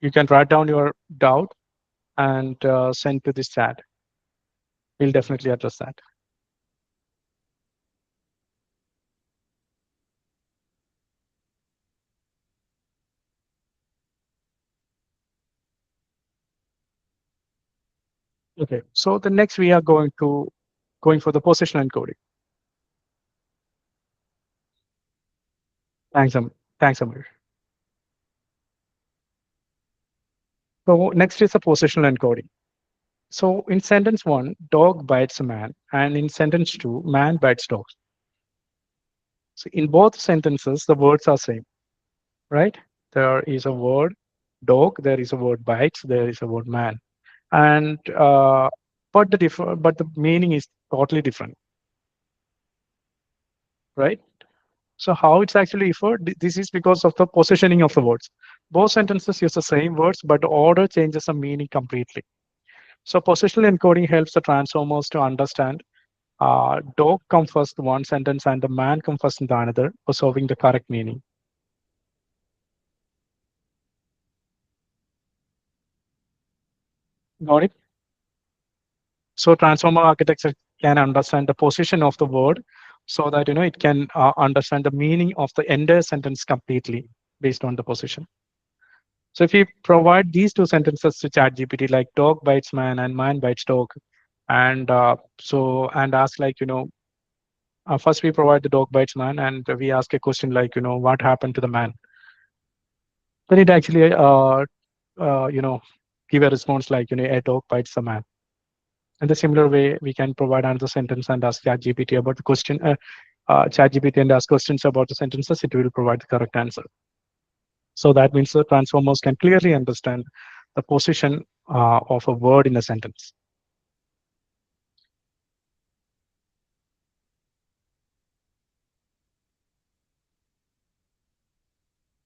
you can write down your doubt and send to this chat. We'll definitely address that. Okay. So the next we are going for the position encoding. Thanks, thanks, Amir. So next is the positional encoding. So in sentence one, dog bites a man, and in sentence two, man bites dog. So in both sentences, the words are same, right? There is a word dog, there is a word bites, there is a word man, and but the meaning is totally different, right? So how it's actually referred? This is because of the positioning of the words. Both sentences use the same words, but the order changes the meaning completely. So positional encoding helps the transformers to understand dog comes first in one sentence and the man comes first in the another, preserving the correct meaning. Got it? So transformer architecture can understand the position of the word so that it can understand the meaning of the entire sentence completely based on the position. So if you provide these two sentences to ChatGPT, like dog bites man and man bites dog, and and ask like, first we provide the dog bites man, and we ask a question like, what happened to the man? Then it actually give a response like, a dog bites the man. In the similar way, we can provide another sentence and ask ChatGPT about the question. ChatGPT and ask questions about the sentences, it will provide the correct answer. So that means the transformers can clearly understand the position of a word in a sentence.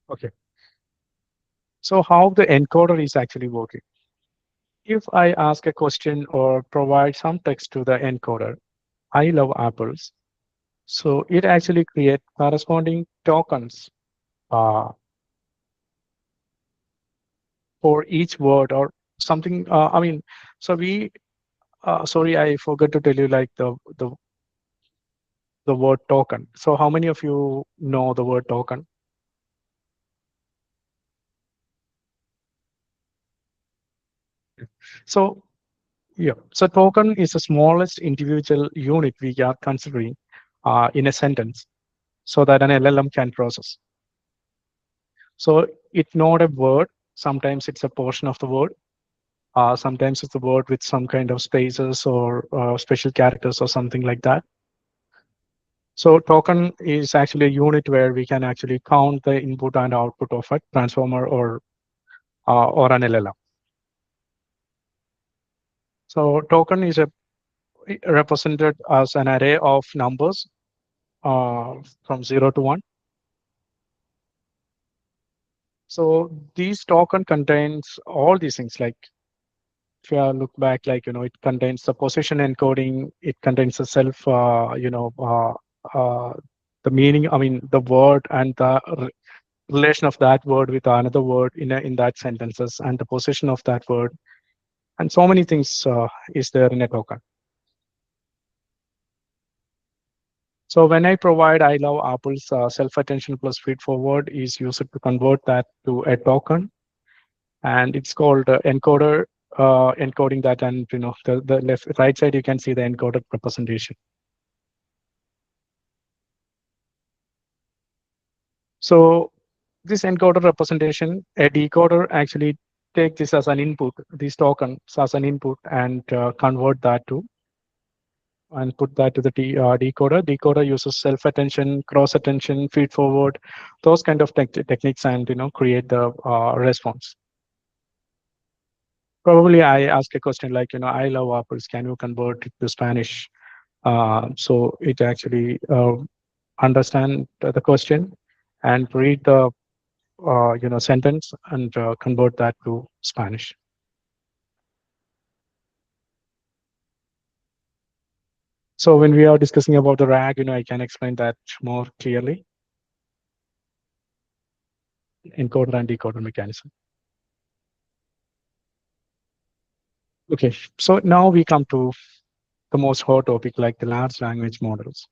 Okay. So how the encoder is actually working? If I ask a question or provide some text to the encoder, I love apples. So it actually creates corresponding tokens uh, for each word or something. I mean, so sorry, I forgot to tell you like the word token. So how many of you know the word token? So yeah, so token is the smallest individual unit we are considering in a sentence so that an LLM can process. So it's not a word. Sometimes it's a portion of the word. Sometimes it's a word with some kind of spaces or special characters or something like that. So token is actually a unit where we can actually count the input and output of a transformer or an LLM. So token is represented as an array of numbers from 0 to 1. So these token contains all these things. Like if you look back, like it contains the position encoding, it contains the self, the meaning. I mean, the word and the relation of that word with another word in that sentences, and the position of that word, and so many things is there in a token. So when I provide I love apples, self-attention plus feed forward is used to convert that to a token, and it's called encoder encoding that, and the left right side you can see the encoded representation. So this encoder representation, a decoder actually take this as an input, these tokens as an input, and convert that to and put that to the decoder. Decoder uses self-attention, cross-attention, feed-forward, those kind of techniques, and create the response. Probably I ask a question like, I love apples. Can you convert it to Spanish? So it actually understand the question and read the sentence and convert that to Spanish. So when we are discussing about the RAG, I can explain that more clearly. Encoder and decoder mechanism. Okay, so now we come to the most hot topic, like the large language models.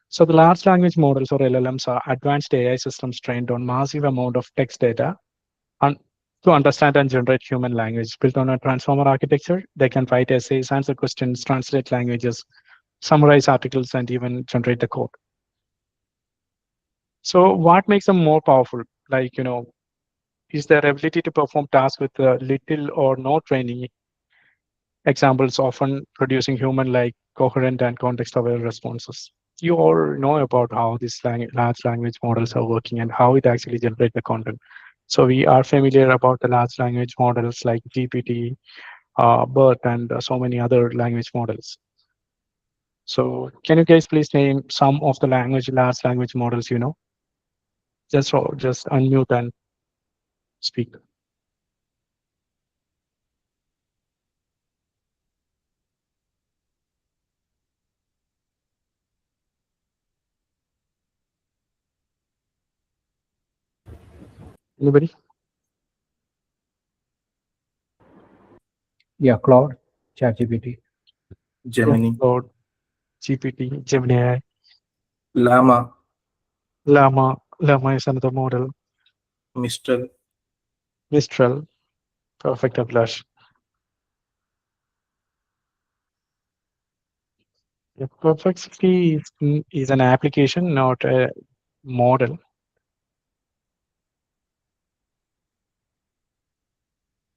So the large language models, or LLMs, are advanced AI systems trained on massive amount of text data and to understand and generate human language. Built on a transformer architecture, they can write essays, answer questions, translate languages, summarize articles, and even generate the code. So what makes them more powerful? Like, is their ability to perform tasks with little or no training. Examples often producing human-like, coherent, and context-aware responses. You all know about how these large language models are working and how it actually generates the content. So we are familiar about the large language models like GPT, BERT, and so many other language models. So can you guys please name some of the large language models you know? Just unmute and speak. Anybody? Yeah, Claude, ChatGPT. Yeah, Gemini, Claude, GPT, Gemini, Llama, Llama. Llama is another model. Mistral, Mistral, perfect, Ablash. Yeah, Perplexity is an application, not a model.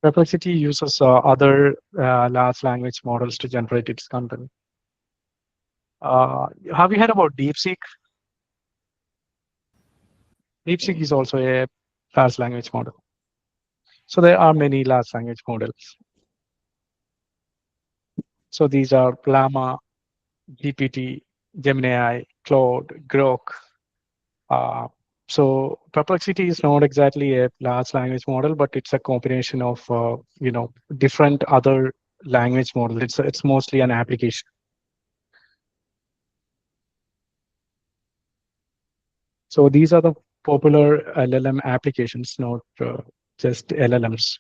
Perplexity uses other large language models to generate its content. Have you heard about DeepSeek? DeepSeek is also a large language model. So there are many large language models. So these are Llama, GPT, Gemini, Claude, Grok. Uh, so Perplexity is not exactly a large language model, but it's a combination of different other language models. It's mostly an application. So these are the popular LLM applications, not just LLMs.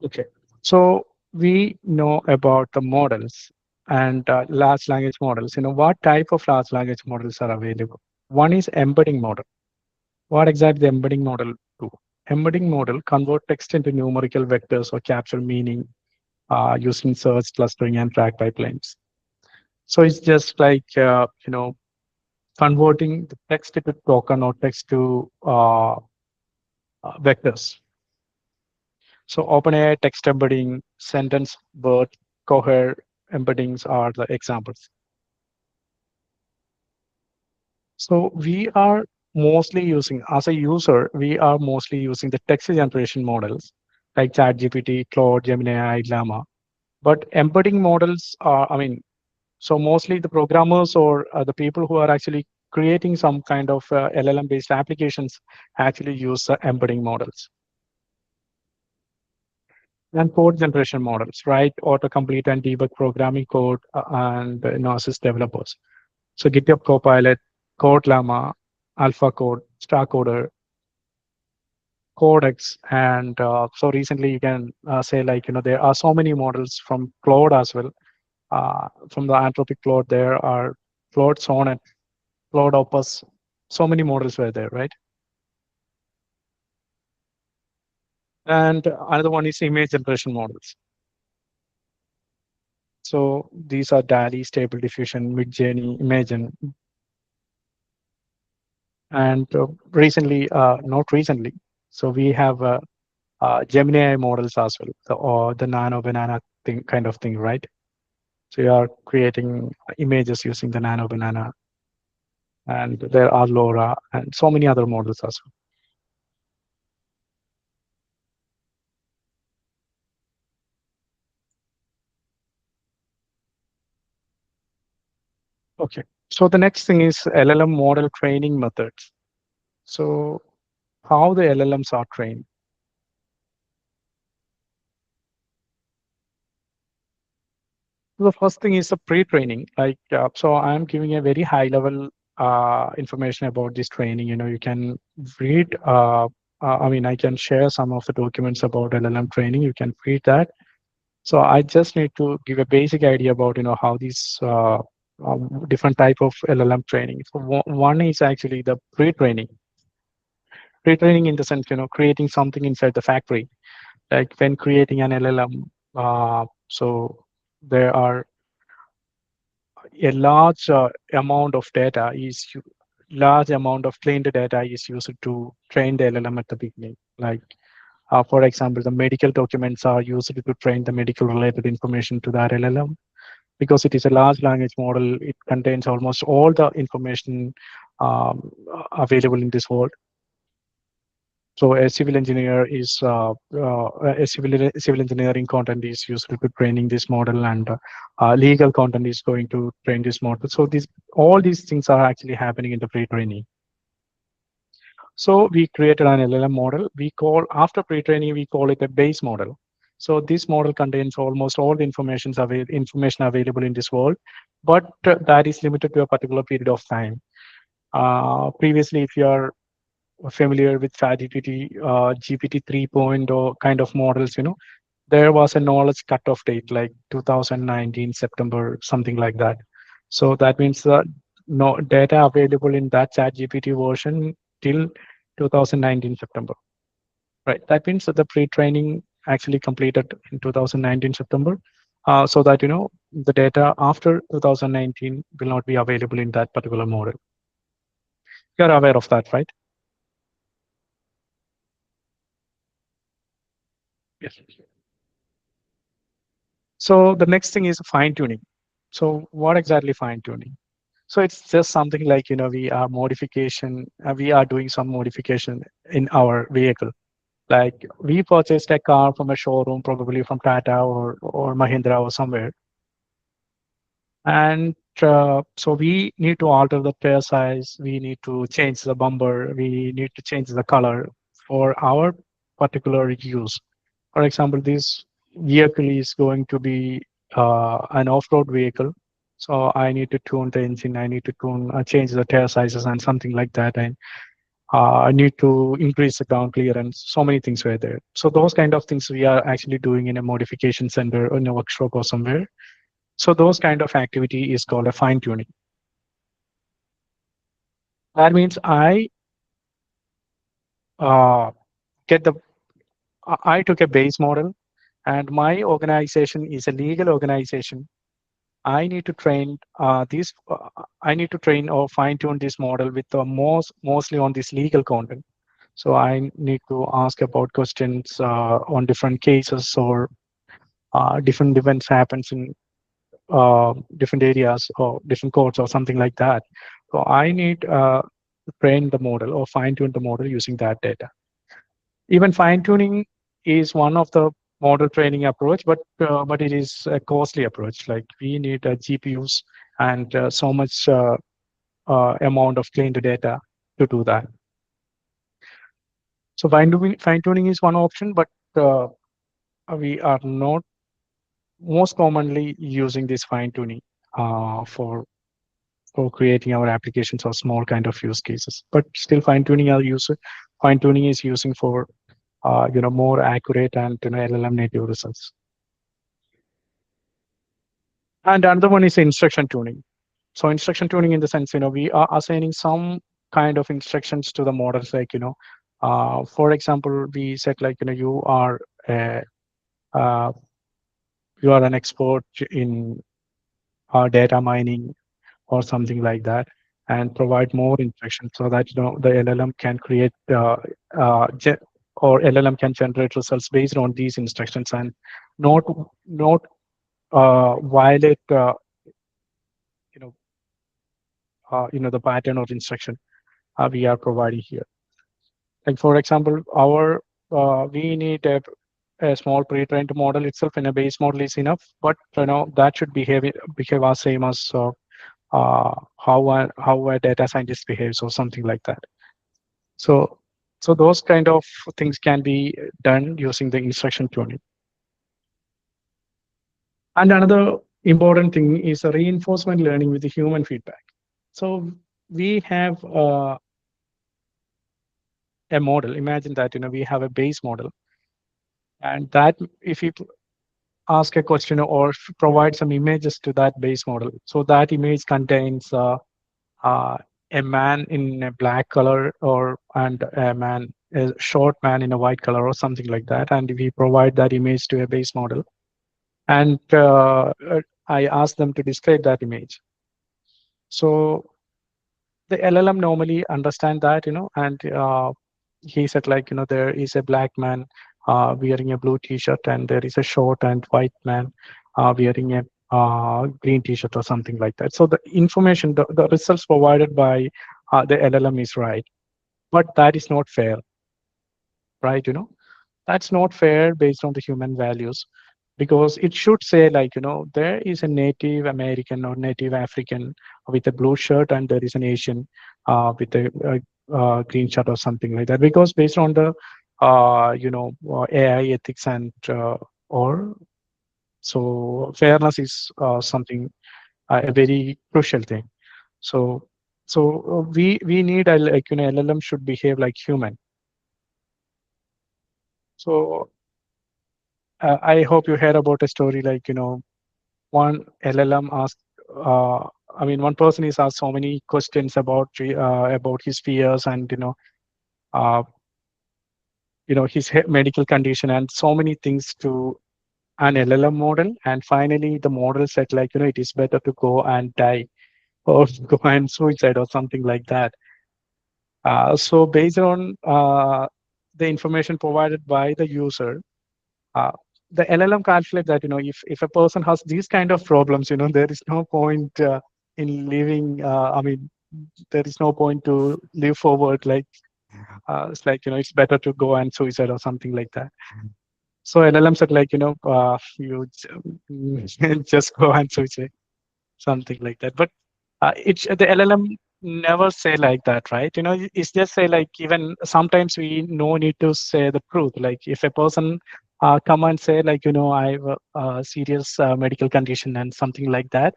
Okay. So we know about the models and large language models. What type of large language models are available? One is embedding model. What exactly the embedding model do? Embedding model convert text into numerical vectors or capture meaning using search, clustering, and track pipelines. So it's just like converting the text to token or text to vectors. So OpenAI text embedding, sentence word, cohere embeddings are the examples. So we are mostly using, as a user, we are mostly using the text generation models like ChatGPT, Claude, Gemini, Llama. But embedding models are, so mostly the programmers or the people who are actually creating some kind of LLM-based applications actually use embedding models. And code generation models, write, autocomplete, and debug programming code and assist developers. So GitHub Copilot, Code Llama, Alpha Code, Star Coder, Codex, and so recently you can say like there are so many models from Claude as well. From the Anthropic Claude, there are Claude Sonnet, Claude Opus. So many models were there, right? And another one is image generation models. So these are DALI, Stable Diffusion, Midjourney, Imagen, and not recently. So we have GenAI models as well, or the nano banana thing kind of thing, right? So you are creating images using the nano banana, and there are LoRa and so many other models as well. Okay. So the next thing is LLM model training methods. So how the LLMs are trained. The first thing is the pre-training. So I'm giving a very high level information about this training. You can read. I mean, I can share some of the documents about LLM training. You can read that. So I just need to give a basic idea about how these different type of LLM training. So one is actually the pre-training. Pre-training in the sense, creating something inside the factory. Like when creating an LLM, so there are a amount of data is large amount of cleaned data is used to train the LLM at the beginning. Like, for example, the medical documents are used to train the medical related information to that LLM because it is a large language model. It contains almost all the information available in this world. So a civil engineer is a civil engineering content is used to training this model, and legal content is going to train this model. So all these things are actually happening in the pre-training. So we created an LLM model. We call after pre-training we call it a base model. So this model contains almost all the information available in this world, but that is limited to a particular period of time. Previously, if you are familiar with FATGPT, GPT 3.0 kind of models, there was a knowledge cutoff date like 2019 September, something like that. So that means no data available in that ChatGPT version till 2019 September, right? That means that the pre-training actually completed in 2019 September, so that the data after 2019 will not be available in that particular model. You're aware of that, right? Yes. So the next thing is fine tuning. So what exactly fine tuning? So it's just something like we are doing some modification in our vehicle. Like we purchased a car from a showroom, probably from Tata or Mahindra or somewhere, and so we need to alter the tire size. We need to change the bumper. We need to change the color for our particular use. For example, this vehicle is going to be an off-road vehicle. So I need to tune the engine. I need to change the tire sizes and something like that. And I need to increase the ground clearance. So many things were there. So those kind of things we are actually doing in a modification center or in a workshop or somewhere. So those kind of activity is called a fine tuning. That means uh, get the I took a base model, and my organization is a legal organization. I need to train these. I need to train or fine tune this model with mostly on this legal content. So I need to ask about questions on different cases or different events happens in different areas or different courts or something like that. So I need to train the model or fine tune the model using that data. Even fine tuning is one of the model training approach, but it is a costly approach. Like we need GPUs and so much amount of cleaned data to do that. So fine tuning is one option, but we are not most commonly using this fine tuning for creating our applications or small kind of use cases. But still, fine tuning is using for more accurate and LLM native results. And another one is instruction tuning. So instruction tuning in the sense, we are assigning some kind of instructions to the models, like, for example, we said like, a, uh, you are an expert in data mining or something like that, and provide more instructions so that, the LLM can create or LLM can generate results based on these instructions, and not not violate you know the pattern or instruction we are providing here. Like for example, our we need a small pre-trained model itself, in a base model is enough, but that should behave as same as how a data scientist behaves or something like that. So those kind of things can be done using the instruction tuning. And another important thing is a reinforcement learning with the human feedback. So we have a model. Imagine that we have a base model, and that if you ask a question or provide some images to that base model, so that image contains uh, a man in a black color, or and a short man in a white color or something like that, and we provide that image to a base model, and I ask them to describe that image. So the LLM normally understand that, and he said like, there is a black man wearing a blue T-shirt, and there is a short and white man wearing a green T-shirt or something like that. So the information, the results provided by the LLM is right, but that is not fair, right? That's not fair based on the human values, because it should say like, there is a Native American or Native African with a blue shirt, and there is an Asian with a green shirt or something like that, because based on the AI ethics and or so fairness is something a very crucial thing. So we need a, like, LLM should behave like human. So I hope you heard about a story like, one LLM asked, uh, one person is asked so many questions about his fears, and uh, his medical condition, and so many things to an LLM model, and finally the model said like, it is better to go and die, or go and suicide or something like that. So based on the information provided by the user, uh, the LLM calculates that, if a person has these kind of problems, there is no point in living. There is no point to live forward. Like it's like, it's better to go and suicide or something like that. So LLM said like, just go and suicide, something like that. But it's the LLM never say like that, right? It's just say like, even sometimes we no need to say the truth. Like if a person come and say like, I have a serious medical condition and something like that,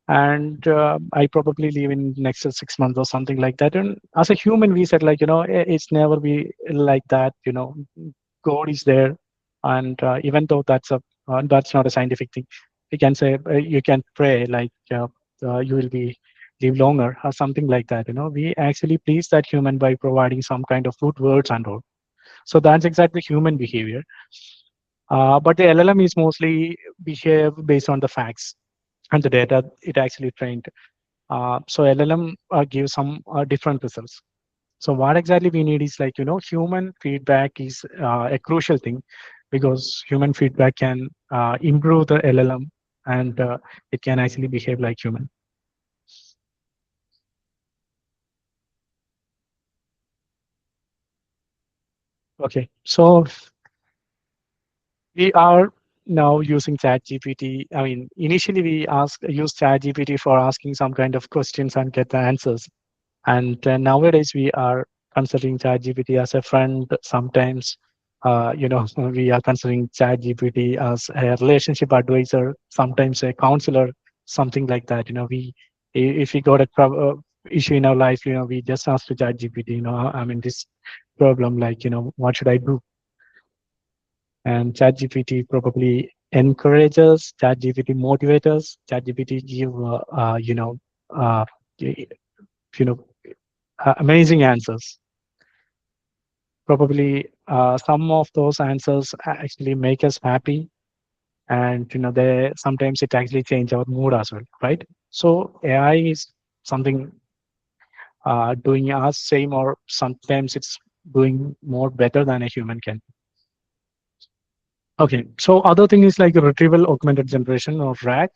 and I probably leave in next 6 months or something like that. And as a human, we said like, it's never be like that. God is there, and even though that's not a scientific thing, we can say you can pray like, you will be live longer or something like that. We actually please that human by providing some kind of good words and all. So that's exactly human behavior. But the LLM is mostly behave based on the facts and the data it actually trained. So LLM gives some different results. So what exactly we need is like, human feedback is a crucial thing, because human feedback can improve the LLM, and it can actually behave like human. Okay, so we are now using ChatGPT. Initially we use ChatGPT for asking some kind of questions and get the answers. And nowadays we are considering ChatGPT as a friend. Sometimes, we are considering ChatGPT as a relationship advisor, sometimes a counselor, something like that. If we got a issue in our life, we just ask to ChatGPT, this problem, like, what should I do? And ChatGPT probably encourages, ChatGPT motivators, ChatGPT give uh, y- you know amazing answers. Probably some of those answers actually make us happy, and they sometimes it actually change our mood as well, right? So AI is something doing us same, or sometimes it's doing more better than a human can. Okay, so other thing is like retrieval augmented generation, or RAG.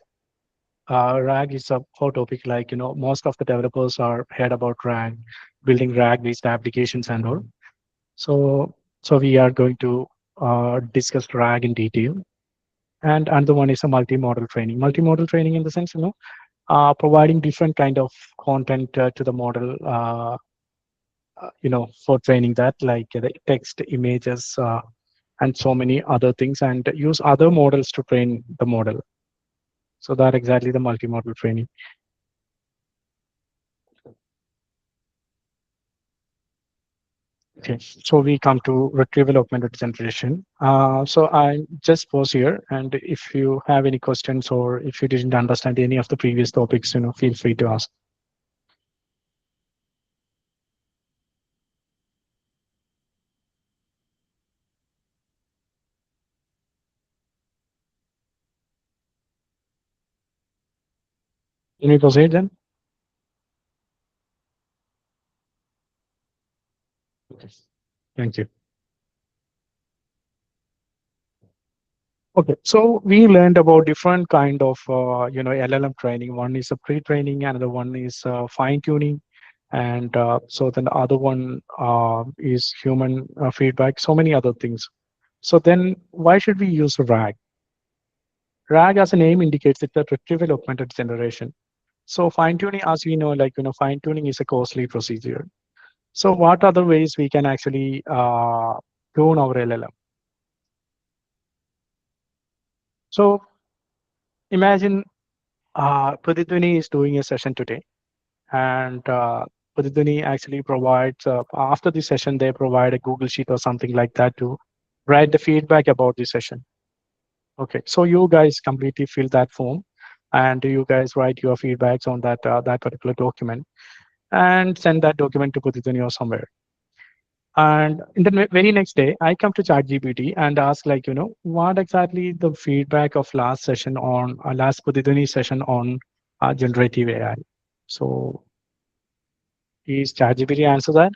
RAG is a hot topic. Like most of the developers are heard about RAG, building RAG based applications and all. So we are going to discuss RAG in detail. And another one is a multimodal training. Multimodal training in the sense, providing different kind of content to the model, for training that, like the text, images, and so many other things, and use other models to train the model. So that exactly the multimodal training. Okay, so we come to retrieval augmented generation. So I just pause here, and if you have any questions or if you didn't understand any of the previous topics, feel free to ask. Can we proceed then? Okay. Thank you. Okay, so we learned about different kind of LLM training. One is a pre-training, another one is fine tuning, and so then the other one is human feedback. So many other things. So then, why should we use RAG? RAG, as a name indicates, it's a retrieval augmented generation. So fine tuning, as we know, like fine tuning is a costly procedure. So what other ways we can actually tune our LLM? So imagine Pradipini is doing a session today, and Pradipini actually provides, after the session, they provide a Google Sheet or something like that to write the feedback about the session. Okay, so you guys completely fill that form, and you guys write your feedbacks on that particular document, and send that document to Pradipini or somewhere. And in the very next day, I come to ChatGPT and ask, like, what exactly the feedback of last session on last Pradipini session on generative AI. So is ChatGPT answer that?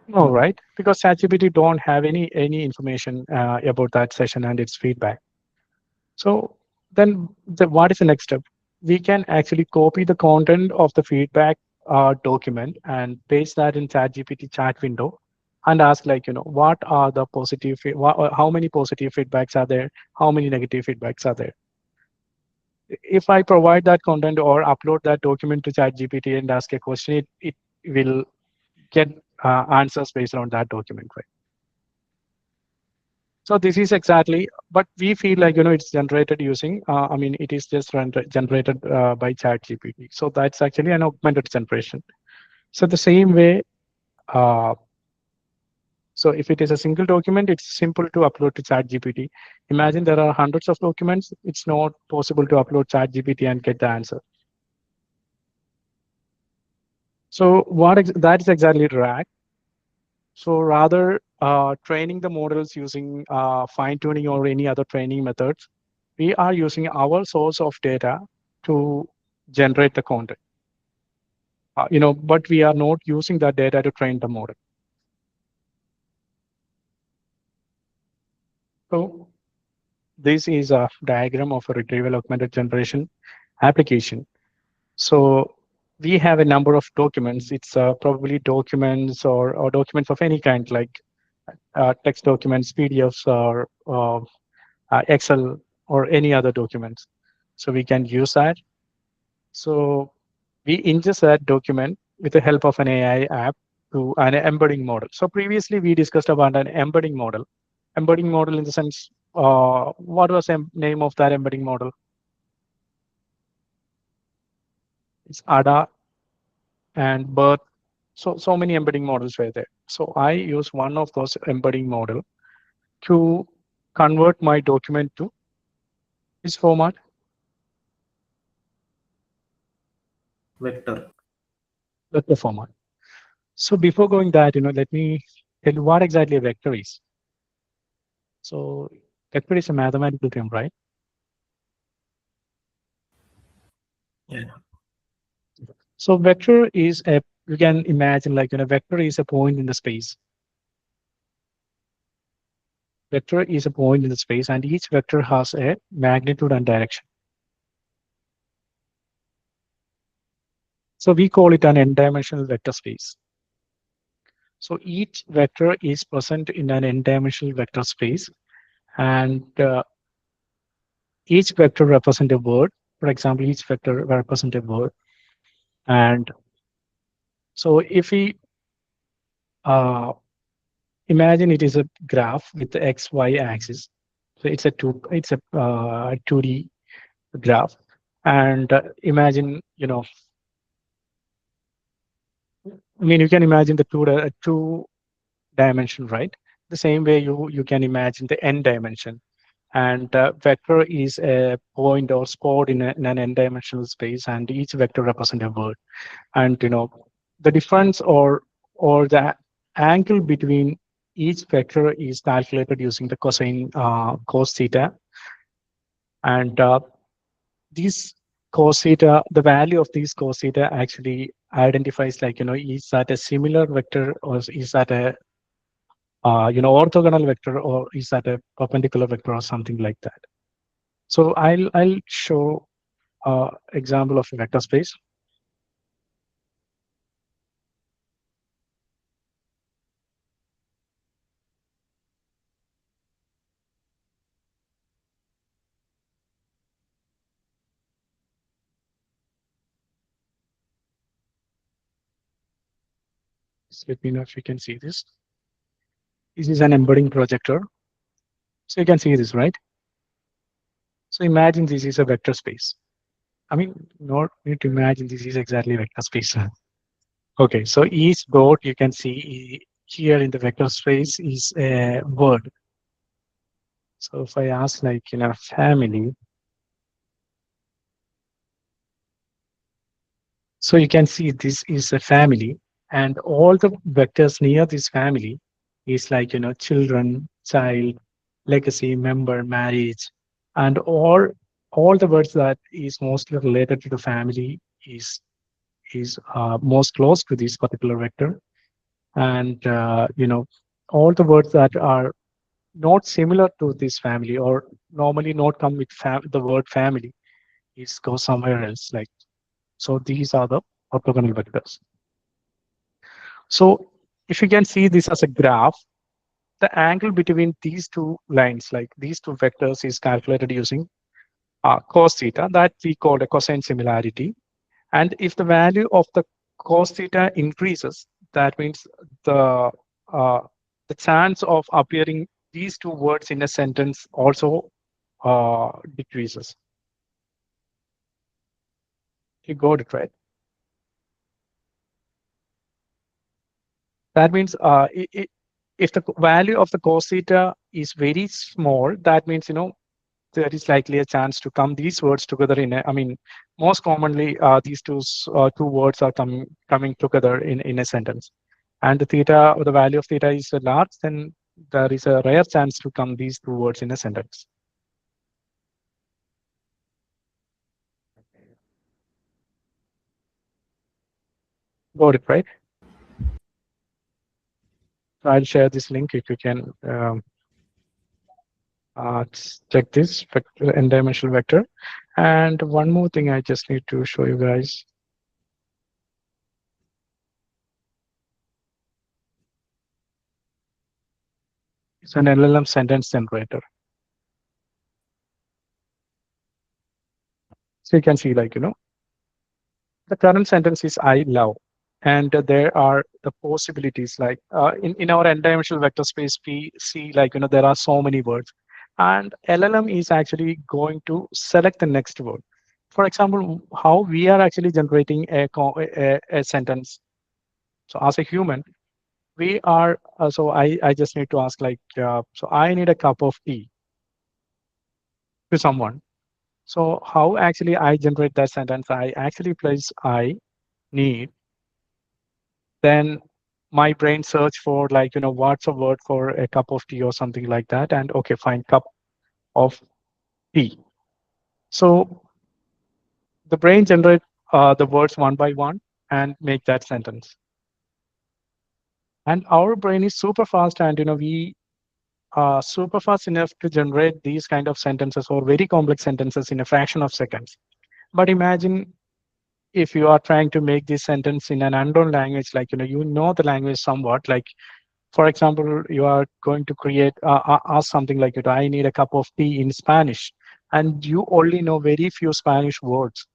No, right? Because ChatGPT don't have any information about that session and its feedback. So then, what is the next step? We can actually copy the content of the feedback document and paste that in ChatGPT chat window, and ask, like, what are the positive, how many positive feedbacks are there, how many negative feedbacks are there. If I provide that content or upload that document to ChatGPT and ask a question, it will get answers based on that document, right? So this is exactly, but we feel like, it's generated using, I mean, it is just generated by ChatGPT. So that's actually an augmented generation. So the same way, uh, so if it is a single document, it's simple to upload to ChatGPT. Imagine there are hundreds of documents. It's not possible to upload ChatGPT and get the answer. So that is exactly RAG. So rather training the models using fine tuning or any other training methods, we are using our source of data to generate the content. But we are not using that data to train the model. So this is a diagram of a retrieval augmented generation application. So we have a number of documents. It's probably documents or documents of any kind, like text documents, PDFs, or Excel, or any other documents. So we can use that. So we ingest that document with the help of an AI app to an embedding model. So previously we discussed about an embedding model. Embedding model in the sense, what was the name of that embedding model? It's ADA and BERT. So many embedding models were there. So I use one of those embedding model to convert my document to this format, Vector. vector format. So before going that, let me tell you what exactly a vector is. So vector is a mathematical term, right? Yeah. So vector is you can imagine like, vector is a point in the space. Vector is a point in the space, and each vector has a magnitude and direction. So we call it an n-dimensional vector space. So each vector is present in an n-dimensional vector space, and each vector represents a word. For example, each vector represents a word. And so if we uh, imagine it is a graph with the x, y axis. So it's a 2D graph. And imagine, I mean, you can imagine the two dimension, right? The same way you can imagine the n dimension. And vector is a point or spot in an n-dimensional space, and each vector represents a word. And the difference or the angle between each vector is calculated using the cosine cos theta. And these cos theta, the value of these cos theta actually identifies like, is that a similar vector, or is that a orthogonal vector, or is that a perpendicular vector or something like that. So I'll show example of a vector space. Just let me know if you can see this. This is an embedding projector. So you can see this, right? So imagine this is a vector space. I mean, not need to imagine this is exactly vector space. Okay, so each dot you can see here in the vector space is a word. So if I ask like, family, so you can see this is a family, and all the vectors near this family is like, children, child, legacy, member, marriage, and all the words that is mostly related to the family is most close to this particular vector. And all the words that are not similar to this family, or normally not come with the word family, is go somewhere else. Like, so these are the orthogonal vectors. So if you can see this as a graph, the angle between these two lines, like these two vectors, is calculated using cos theta, that we call a cosine similarity. And if the value of the cos theta increases, that means the uh, the chance of appearing these two words in a sentence also decreases. You got it, right? That means if the value of the cos theta is very small, that means, there is likely a chance to come these words together in a, I mean, most commonly these two words are coming together in a sentence. And the theta, or the value of theta, is large, then there is a rare chance to come these two words in a sentence. Got it, right? So I'll share this link if you can check this vector, n-dimensional vector. And one more thing I just need to show you guys. It's an LLM sentence generator. So you can see, like, the current sentence is I love. And there are the possibilities, like in our n-dimensional vector space, we see like, there are so many words. And LLM is actually going to select the next word. For example, how we are actually generating a sentence. So as a human, we are, so I just need to ask like, so I need a cup of tea to someone. So how actually I generate that sentence? I actually place I need, then my brain search for like, what's a word for a cup of tea or something like that. And okay, fine, cup of tea. So the brain generate the words one by one and make that sentence. And our brain is super fast, and we are super fast enough to generate these kind of sentences or very complex sentences in a fraction of seconds. But imagine if you are trying to make this sentence in an unknown language, like the language somewhat. Like, for example, you are going to create ask something like, I need a cup of tea in Spanish, and you only know very few Spanish words.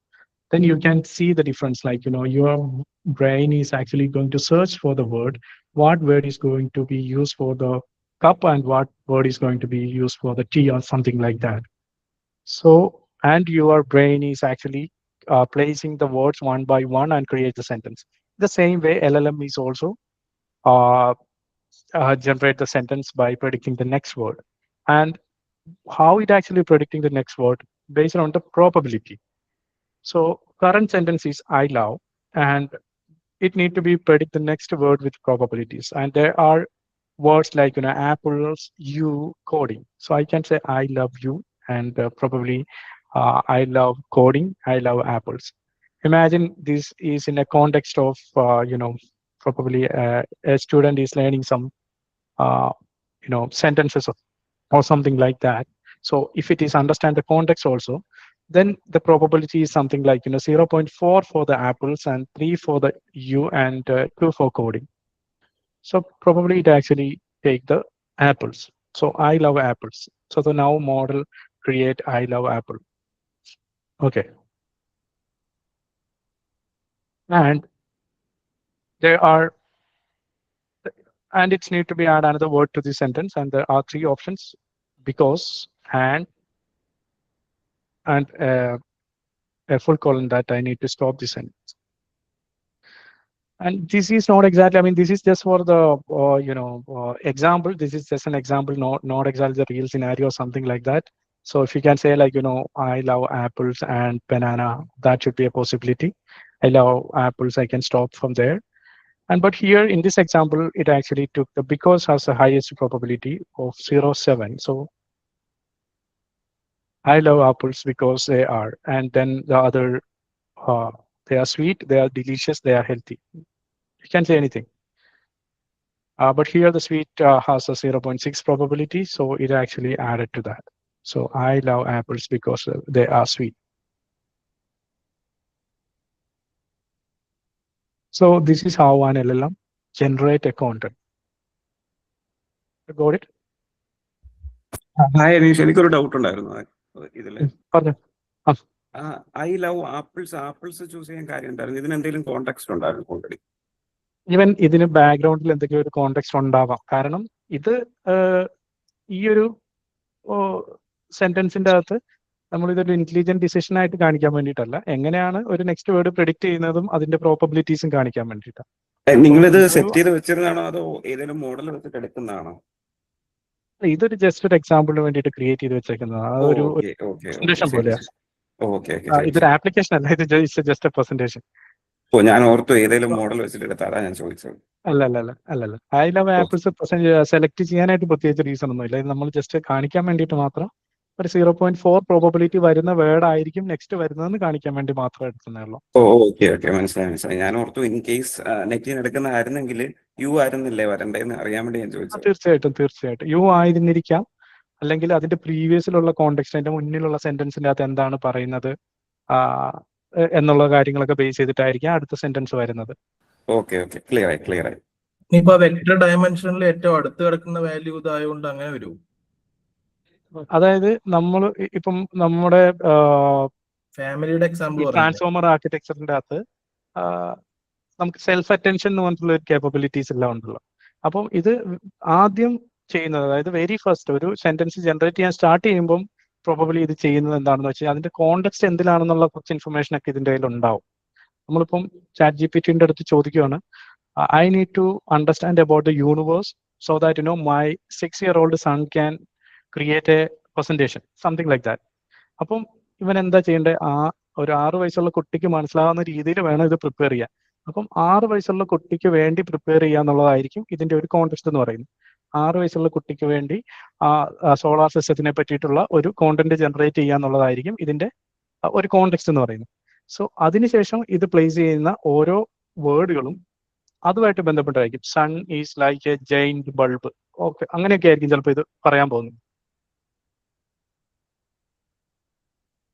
Then you can see the difference. Like, your brain is actually going to search for the word. What word is going to be used for the cup, and what word is going to be used for the tea, or something like that. So, and your brain is actually placing the words one by one and create the sentence. The same way, LLM is also uh, generate the sentence by predicting the next word. And how it actually predicting the next word based on the probability. So current sentence is I love, and it need to be predict the next word with probabilities. And there are words like apples, you, coding. So I can say I love you, and probably I love coding, I love apples. Imagine this is in a context of probably a student is learning some uh, sentences or something like that. So if it is understand the context also, then the probability is something like 0.4 for the apples and 3 for the u, and 2 for coding. So probably it actually take the apples. So I love apples. So the now model create I love apple. Okay. And there are, and it's need to be add another word to the sentence, and there are three options: because, and a full colon that I need to stop the sentence. And this is not exactly, I mean, this is just for the, example. This is just an example, not exactly the real scenario or something like that. So if you can say like, I love apples and banana, that should be a possibility. I love apples, I can stop from there. And but here in this example, it actually took the because has the highest probability of 0.7. So I love apples because they are, and then the other, they are sweet, they are delicious, they are healthy. You can say anything. But here the sweet has a 0.6 probability, so it actually added to that. So I love apples because they are sweet. So this is how an LLM generate a content. You got it? Hi Aneesh, എനിക്കൊരു doubt ഉണ്ടായിരുന്നു ഇതില്. പറഞ്ഞോ. I love apples choose ചെയ്യാൻ കാര്യം ഉണ്ടായിരുന്നു. ഇതിന് എന്തെങ്കിലും context ഉണ്ടായിരുന്നു ഓൾറെഡി? ഈവൻ ഇതിന് ബാക്ക്ഗ്രൗണ്ടിൽ എന്തെങ്കിലും ഒരു കോണ്ടെക്സ്റ്റ് ഉണ്ടാവാം. കാരണം ഇത് ഈ ഒരു സെന്റൻസിന്റെ അകത്ത് നമ്മൾ ഇതൊരു ഇന്റലിജന്റ് ഡിസിഷൻ ആയിട്ട് കാണിക്കാൻ വേണ്ടിയിട്ടല്ല, എങ്ങനെയാണ് ഒരു നെക്സ്റ്റ് വേർഡ് പ്രെഡിക്റ്റ് ചെയ്യുന്നതും അതിന്റെ പ്രോബബിലിറ്റീസും കാണിക്കാൻ വേണ്ടിയിട്ടാണ്. നിങ്ങളിത് സെറ്റ് ചെയ്ത് വെച്ചിരുന്നതാണോ അതോ ഏതെങ്കിലും മോഡൽ വെച്ചിട്ട് എടുക്കുന്നതാണോ? ഇതൊരു ജസ്റ്റ് ഒരു എക്സാമ്പിളിന് വേണ്ടിയിട്ട് ക്രിയേറ്റ് ചെയ്ത് വെച്ചേക്കുന്നതാണ്. അതൊരു പ്രസന്റേഷൻ പോലെയാണ്. ഇതൊരു ആപ്ലിക്കേഷൻ അല്ല, ഇത് ജസ്റ്റ് എ പ്രസന്റേഷൻ. ഞാൻ ഓർത്തു ഏതെങ്കിലും മോഡൽ വെച്ചിട്ട് എടുത്താ ഞാൻ ചോദിച്ചത്. അല്ലല്ല. ഐ ലവ് ആപ്പിൾസ് സെലക്ട് ചെയ്യാനായിട്ട് പ്രത്യേകിച്ച് റീസൺ ഒന്നും ഇല്ല. ഇത് നമ്മൾ ജസ്റ്റ് കാണിക്കാൻ വേണ്ടിയിട്ട് മാത്രം ഒരു 0.4 പ്രോബബിലിറ്റി വരുന്ന വേർഡ് ആയിരിക്കും നെക്സ്റ്റ് വരുന്നതെന്ന് കാണിക്കാൻ വേണ്ടി മാത്രം എടുക്കുന്നേ ഉള്ളൂ. ഓക്കെ, മനസ്സിലായി. ഞാൻ ഓർത്തു ഇൻ കേസ് നെറ്റിൽ എടുക്കുന്നതായിരുന്നെങ്കിൽ യു ആയിരുന്നില്ലേ വരണ്ടേന്ന് അറിയാൻ വേണ്ടി ഞാൻ ചോദിച്ചത്. തീർച്ചയായിട്ടും യു ആയിരുന്നിരിക്കാം, അല്ലെങ്കിൽ അതിന്റെ പ്രീവിയസിലുള്ള കോണ്ടെക്സ്റ്റ്, അതിന്റെ മുന്നിലുള്ള സെന്റൻസിന്റെ അകത്ത് എന്താണ് പറയുന്നത് എന്നുള്ള കാര്യങ്ങളൊക്കെ ബേസ് ചെയ്തിട്ടായിരിക്കും അടുത്ത സെന്റൻസ് വരുന്നത്. ഓക്കെ, ക്ലിയർ ആയി. ഇപ്പൊ വെക്ടർ ഡയമെൻഷനിൽ ഏറ്റവും അടുത്ത് കിടക്കുന്ന വാല്യൂ ഇതായതുകൊണ്ട് അങ്ങനെ വരും. അതായത് നമ്മൾ ഇപ്പം നമ്മുടെ ഫാമിലിയുടെ എക്സാമ്പിൾ ട്രാൻസ്ഫോമർ ആർക്കിടെക്ചറിന്റെ അകത്ത് നമുക്ക് സെൽഫ് അറ്റൻഷൻ എന്ന് പറഞ്ഞിട്ടുള്ള ഒരു കേപ്പബിലിറ്റീസ് എല്ലാം ഉണ്ടല്ലോ. അപ്പം ഇത് ആദ്യം ചെയ്യുന്നത്, അതായത് വെരി ഫസ്റ്റ് ഒരു സെന്റൻസ് ജനറേറ്റ് ചെയ്യാൻ സ്റ്റാർട്ട് ചെയ്യുമ്പം പ്രോബബിലി ഇത് ചെയ്യുന്നത് എന്താണെന്ന് വെച്ചാൽ അതിന്റെ കോണ്ടെക്സ്റ്റ് എന്തിലാണെന്നുള്ള കുറച്ച് ഇൻഫർമേഷൻ ഒക്കെ ഇതിന്റെ കയ്യിൽ ഉണ്ടാവും. നമ്മളിപ്പം ചാറ്റ് GPT അടുത്ത് ചോദിക്കുകയാണ്, I need to understand about the universe so that my 6-year-old son can create a presentation, something like that. അപ്പം ഇവൻ എന്താ ചെയ്യേണ്ടത്? ഒരു 6 വയസ്സുള്ള കുട്ടിക്ക് മനസ്സിലാവുന്ന രീതിയിൽ വേണം ഇത് പ്രിപ്പയർ ചെയ്യാൻ. അപ്പം 6 വയസ്സുള്ള കുട്ടിക്ക് വേണ്ടി പ്രിപ്പയർ ചെയ്യുക എന്നുള്ളതായിരിക്കും ഇതിന്റെ ഒരു കോണ്ടെക്സ്റ്റ് എന്ന് പറയുന്നത്. 6 വയസ്സുള്ള കുട്ടിക്ക് വേണ്ടി സോളാർ സിസ്റ്റത്തിനെ പറ്റിയിട്ടുള്ള ഒരു കോണ്ടന്റ് ജനറേറ്റ് ചെയ്യുക എന്നുള്ളതായിരിക്കും ഇതിന്റെ ഒരു കോണ്ടെക്സ്റ്റ് എന്ന് പറയുന്നത്. സോ അതിനുശേഷം ഇത് പ്ലേസ് ചെയ്യുന്ന ഓരോ വേർഡുകളും അതുമായിട്ട് ബന്ധപ്പെട്ടായിരിക്കും. Sun is like a giant bulb, okay, അങ്ങനെയൊക്കെ ആയിരിക്കും ചിലപ്പോൾ ഇത് പറയാൻ പോകുന്നത്.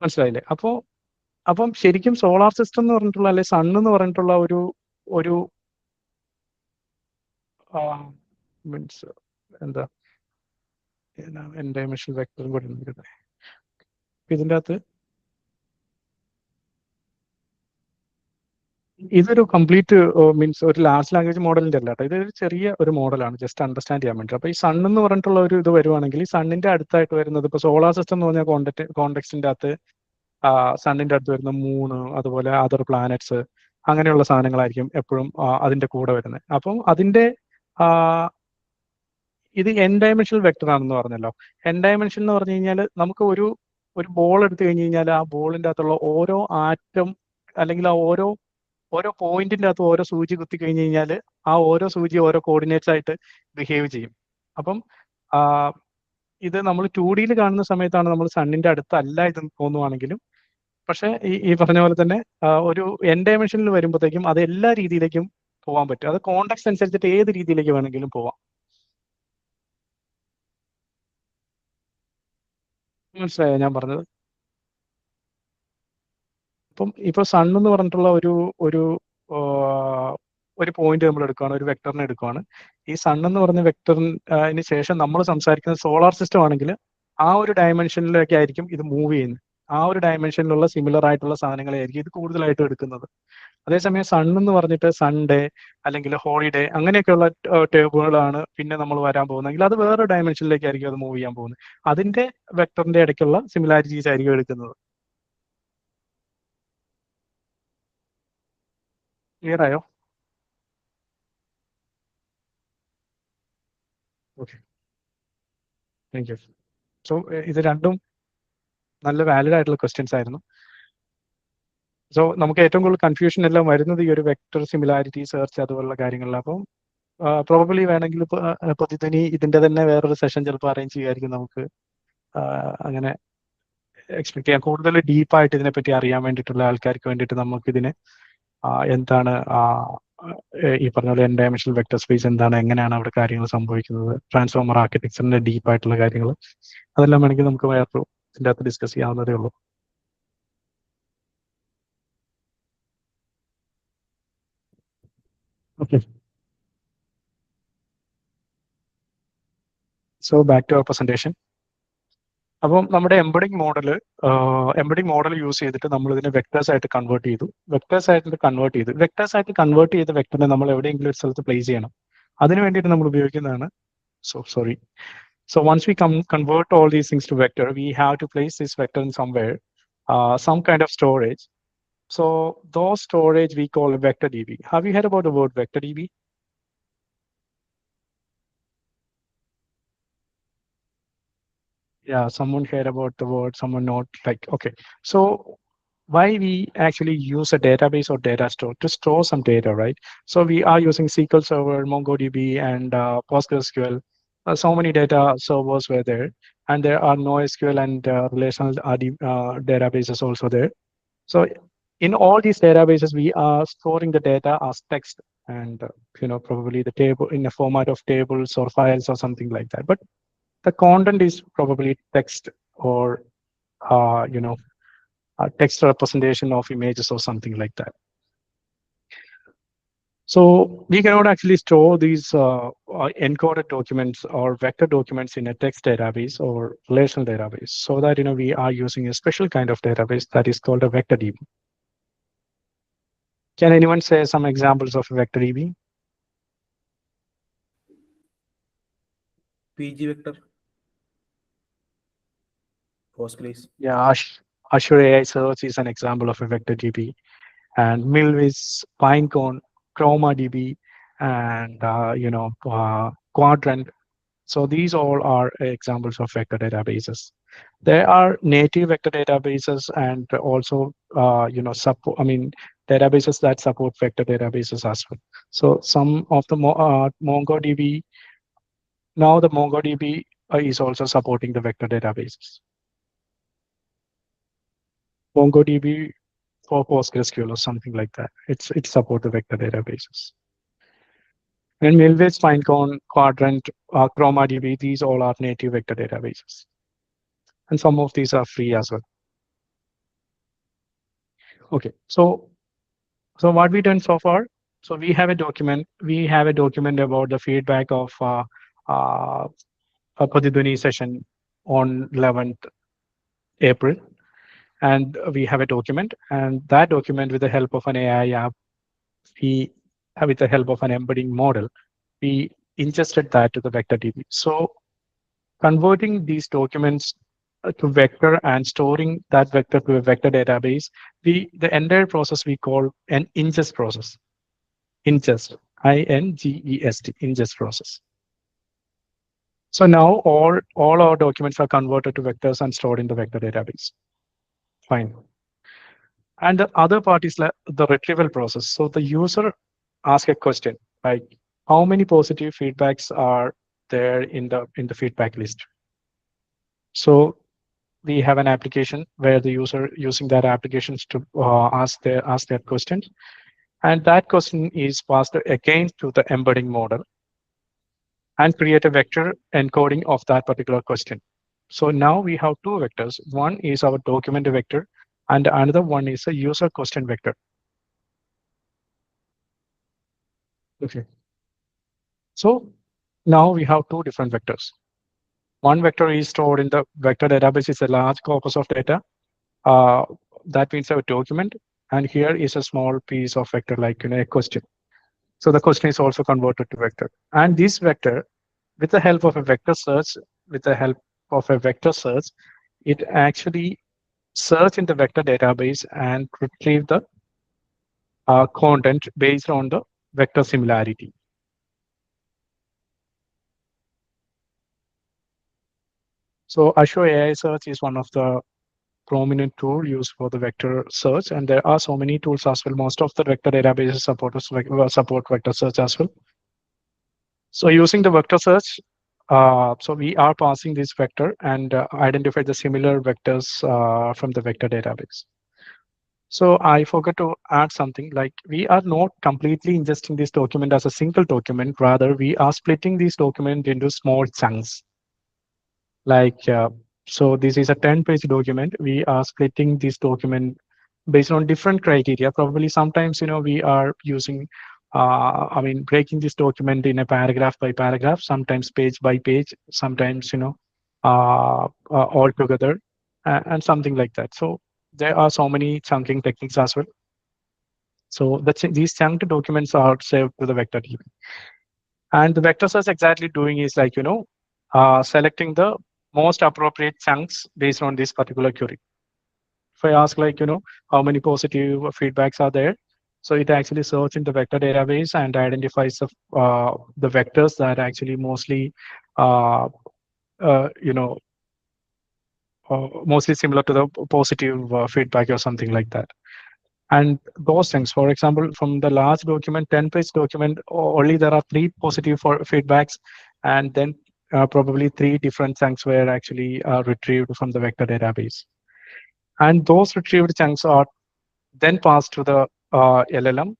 മനസ്സിലായില്ലേ? അപ്പം ശരിക്കും സോളാർ സിസ്റ്റം എന്ന് പറഞ്ഞിട്ടുള്ള അല്ലെ സൺ എന്ന് പറഞ്ഞിട്ടുള്ള ഒരു മീൻസ് എന്താ ഡൈമെൻഷണൽ വെക്ടറും കൂടി ഉണ്ട്. ഇതിൻ്റെ അകത്ത് ഇതൊരു കംപ്ലീറ്റ് മീൻസ് ഒരു ലാർജ് ലാംഗ്വേജ് മോഡലിന്റെ അല്ല കേട്ടോ, ഇതൊരു ചെറിയ ഒരു മോഡലാണ് ജസ്റ്റ് അണ്ടർസ്റ്റാൻഡ് ചെയ്യാൻ വേണ്ടി. അപ്പൊ ഈ സൺ എന്ന് പറഞ്ഞിട്ടുള്ള ഒരു ഇത് വരുവാണെങ്കിൽ ഈ സണ്ണിന്റെ അടുത്തായിട്ട് വരുന്നത് ഇപ്പൊ സോളാർ സിസ്റ്റം എന്ന് പറഞ്ഞ കോണ്ടെക്സ്റ്റിന്റെ അകത്ത് സണ്ണിന്റെ അടുത്ത് വരുന്ന മൂണ്, അതുപോലെ അതർ പ്ലാനറ്റ്സ്, അങ്ങനെയുള്ള സാധനങ്ങളായിരിക്കും എപ്പോഴും അതിന്റെ കൂടെ വരുന്നത്. അപ്പം അതിന്റെ ഇത് എൻ ഡയമെൻഷണൽ വെക്ടർ ആണെന്ന് പറഞ്ഞല്ലോ. എൻ ഡയമെൻഷൻ എന്ന് പറഞ്ഞു കഴിഞ്ഞാൽ നമുക്ക് ഒരു ബോൾ എടുത്തു കഴിഞ്ഞ് കഴിഞ്ഞാൽ ആ ബോളിന്റെ അകത്തുള്ള ഓരോ ആറ്റം അല്ലെങ്കിൽ ആ ഓരോ പോയിന്റിന്റെ അകത്ത് ഓരോ സൂചി കുത്തി കഴിഞ്ഞ് കഴിഞ്ഞാൽ ആ ഓരോ സൂചി ഓരോ കോർഡിനേറ്റ്സ് ആയിട്ട് ബിഹേവ് ചെയ്യും. അപ്പം ഇത് നമ്മൾ 2D കാണുന്ന സമയത്താണ് നമ്മൾ സണ്ണിന്റെ അടുത്തല്ല ഇത് തോന്നുവാണെങ്കിലും, പക്ഷെ ഈ പറഞ്ഞ പോലെ തന്നെ ഒരു എൻ ഡയമെൻഷനിൽ വരുമ്പോഴത്തേക്കും അത് എല്ലാ രീതിയിലേക്കും പോകാൻ പറ്റും. അത് കോണ്ടെക്സ്റ്റ് അനുസരിച്ചിട്ട് ഏത് രീതിയിലേക്ക് വേണമെങ്കിലും പോവാം. മനസ്സിലായോ ഞാൻ പറഞ്ഞത്? ഇപ്പൊ സൺ എന്ന് പറഞ്ഞിട്ടുള്ള ഒരു പോയിന്റ് നമ്മൾ എടുക്കുകയാണ്, ഒരു വെക്ടറിനെ എടുക്കുകയാണ്. ഈ സൺ എന്ന് പറഞ്ഞ വെക്ടറിന് ശേഷം നമ്മൾ സംസാരിക്കുന്ന സോളാർ സിസ്റ്റം ആണെങ്കിൽ ആ ഒരു ഡയമെൻഷനിലേക്ക് ആയിരിക്കും ഇത് മൂവ് ചെയ്യുന്നത്. ആ ഒരു ഡയമെൻഷനിലുള്ള സിമിലർ ആയിട്ടുള്ള സാധനങ്ങളായിരിക്കും ഇത് കൂടുതലായിട്ടും എടുക്കുന്നത്. അതേസമയം സൺ എന്ന് പറഞ്ഞിട്ട് സൺഡേ അല്ലെങ്കിൽ ഹോളിഡേ അങ്ങനെയൊക്കെയുള്ള ടേബിളുകളാണ് പിന്നെ നമ്മൾ വരാൻ പോകുന്നതെങ്കിൽ അത് വേറെ ഡയമെൻഷനിലേക്കായിരിക്കും അത് മൂവ് ചെയ്യാൻ പോകുന്നത്. അതിന്റെ വെക്ടറിന്റെ ഇടയ്ക്കുള്ള സിമിലാരിറ്റീസ് ആയിരിക്കും എടുക്കുന്നത്. ക്ലിയർ ആയോ? Okay, thank you. സോ ഇത് രണ്ടും നല്ല വാലിഡ് ആയിട്ടുള്ള ക്വസ്റ്റ്യൻസ് ആയിരുന്നു. സോ നമുക്ക് ഏറ്റവും കൂടുതൽ കൺഫ്യൂഷൻ എല്ലാം വരുന്നത് ഈ ഒരു വെക്ടർ സിമിലാരിറ്റി സെർച്ച് അതുപോലുള്ള കാര്യങ്ങളിൽ. അപ്പം പ്രോബബ്ലി വേണമെങ്കിൽ പ്രതിധ്വനി ഇതിന്റെ തന്നെ വേറൊരു സെഷൻ ചിലപ്പോൾ അറേഞ്ച് ചെയ്യുമായിരിക്കും. നമുക്ക് അങ്ങനെ എക്സ്പെക്ട് ചെയ്യാം. കൂടുതൽ ഡീപ്പായിട്ട് ഇതിനെപ്പറ്റി അറിയാൻ വേണ്ടിയിട്ടുള്ള ആൾക്കാർക്ക് വേണ്ടിയിട്ട് നമുക്കിതിനെ എന്താണ് ഈ പറഞ്ഞ പോലെ എൻ ഡയമെൻഷണൽ വെക്ടർ സ്പേസ് എന്താണ്, എങ്ങനെയാണ് അവിടെ കാര്യങ്ങൾ സംഭവിക്കുന്നത്, ട്രാൻസ്ഫോമർ ആർക്കിടെക്ചറിന്റെ ഡീപ്പായിട്ടുള്ള കാര്യങ്ങൾ, അതെല്ലാം വേണമെങ്കിൽ നമുക്ക് വേറൊരു ഇതിൻ്റെ അകത്ത് ഡിസ്കസ് ചെയ്യാവുന്നതേ ഉള്ളൂ. Okay, so back to our presentation. അപ്പം നമ്മുടെ എംബഡിംഗ് മോഡൽ യൂസ് ചെയ്തിട്ട് നമ്മൾ ഇതിനെ വെക്ടേഴ്സ് ആയിട്ട് കൺവേർട്ട് ചെയ്തു. വെക്ടേഴ്സ് ആയിട്ട് കൺവേർട്ട് ചെയ്ത വെക്ടറിനെ നമ്മൾ എവിടെയെങ്കിലും ഒരു സ്ഥലത്ത് പ്ലേസ് ചെയ്യണം. അതിന് വേണ്ടിയിട്ട് നമ്മൾ ഉപയോഗിക്കുന്നതാണ് So once we convert all these things to vector, we have to place this vector in somewhere, some kind of storage. So those storage we call vector DB. Have you heard about the word vector DB? Yeah, someone heard about the word, someone not. Like, okay. So why we actually use a database or data store to store some data, right? So we are using SQL Server, MongoDB, and PostgreSQL. So many data servers were there, and there are NoSQL and relational databases also there. So in all these databases, we are storing the data as text, and probably the table in a format of tables or files or something like that. But the content is probably text or a text representation of images or something like that. So we cannot actually store these encoded documents or vector documents in a text database or relational database. So that we are using a special kind of database that is called a vector DB. Can anyone say some examples of a vector DB? PG vector. Postgres. Yeah, Azure AI Search is an example of a vector DB, and Milvis, Pinecone, ChromaDB, and quadrant. So these all are examples of vector databases. There are native vector databases and also support. I mean, databases that support vector databases as well. So some of the MongoDB, now the MongoDB is also supporting the vector databases. MongoDB for PostgreSQL or something like that. It support the vector databases. And Milvus, Pinecone, Quadrant, ChromaDB, these all are native vector databases. And some of these are free as well. Okay, so what we done so far? So we have a document. We have a document about the feedback of a Padiduni session on 11th April. And we have a document, and that document, with the help of an AI app, with the help of an embedding model, we ingested that to the vector DB. So converting these documents to vector and storing that vector to a vector database, the entire process we call an ingest process. Ingest, I-N-G-E-S-T, ingest process. So now all our documents are converted to vectors and stored in the vector database. Fine. And the other part is the retrieval process. So the user asks a question like, how many positive feedbacks are there in the feedback list? So we have an application where the user using that applications to ask their questions, and that question is passed again to the embedding model and create a vector encoding of that particular question. So now we have two vectors. One is our document vector, and another one is a user question vector. Okay. So now we have two different vectors. One vector is stored in the vector database. It's a large corpus of data. That means a document. And here is a small piece of vector, like a question. So the question is also converted to vector. And this vector, with the help of a vector search, it actually search in the vector database and retrieve the content based on the vector similarity. So Azure AI Search is one of the prominent tool used for the vector search, and there are so many tools as well. Most of the vector databases support vector search as well. So using the vector search, so we are passing this vector and identify the similar vectors from the vector database. So I forgot to add something, like we are not completely ingesting this document as a single document. Rather, we are splitting this document into small chunks. Like, so this is a 10-page document. We are splitting this document based on different criteria. Probably sometimes, we are using, breaking this document in a paragraph by paragraph, sometimes page by page, sometimes, all together, and something like that. So there are so many chunking techniques as well. So these chunked documents are saved to the vector DB. And the vector search exactly doing is like, selecting the most appropriate chunks based on this particular query. If I ask like, how many positive feedbacks are there, so it actually searches in the vector database and identifies the vectors that actually mostly, mostly similar to the positive feedback or something like that. And those things, for example, from the large document, 10-page document, only there are 3 positive feedbacks, and then probably 3 different chunks were actually retrieved from the vector database. And those retrieved chunks are then passed to the LLM.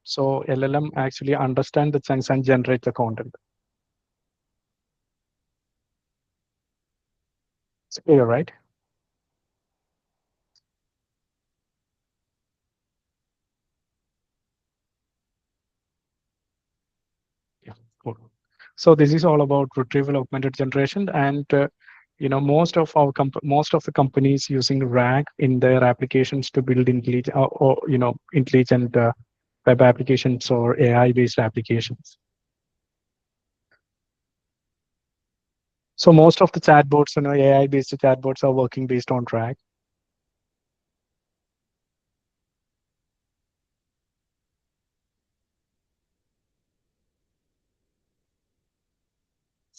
So LLM actually understand the chunks and generate the content. It's clear, right? Yeah, cool. So this is all about retrieval augmented generation, and most of the companies using RAG in their applications to build intelligent web applications or AI-based applications. So most of the chatbots, AI-based chatbots are working based on RAG.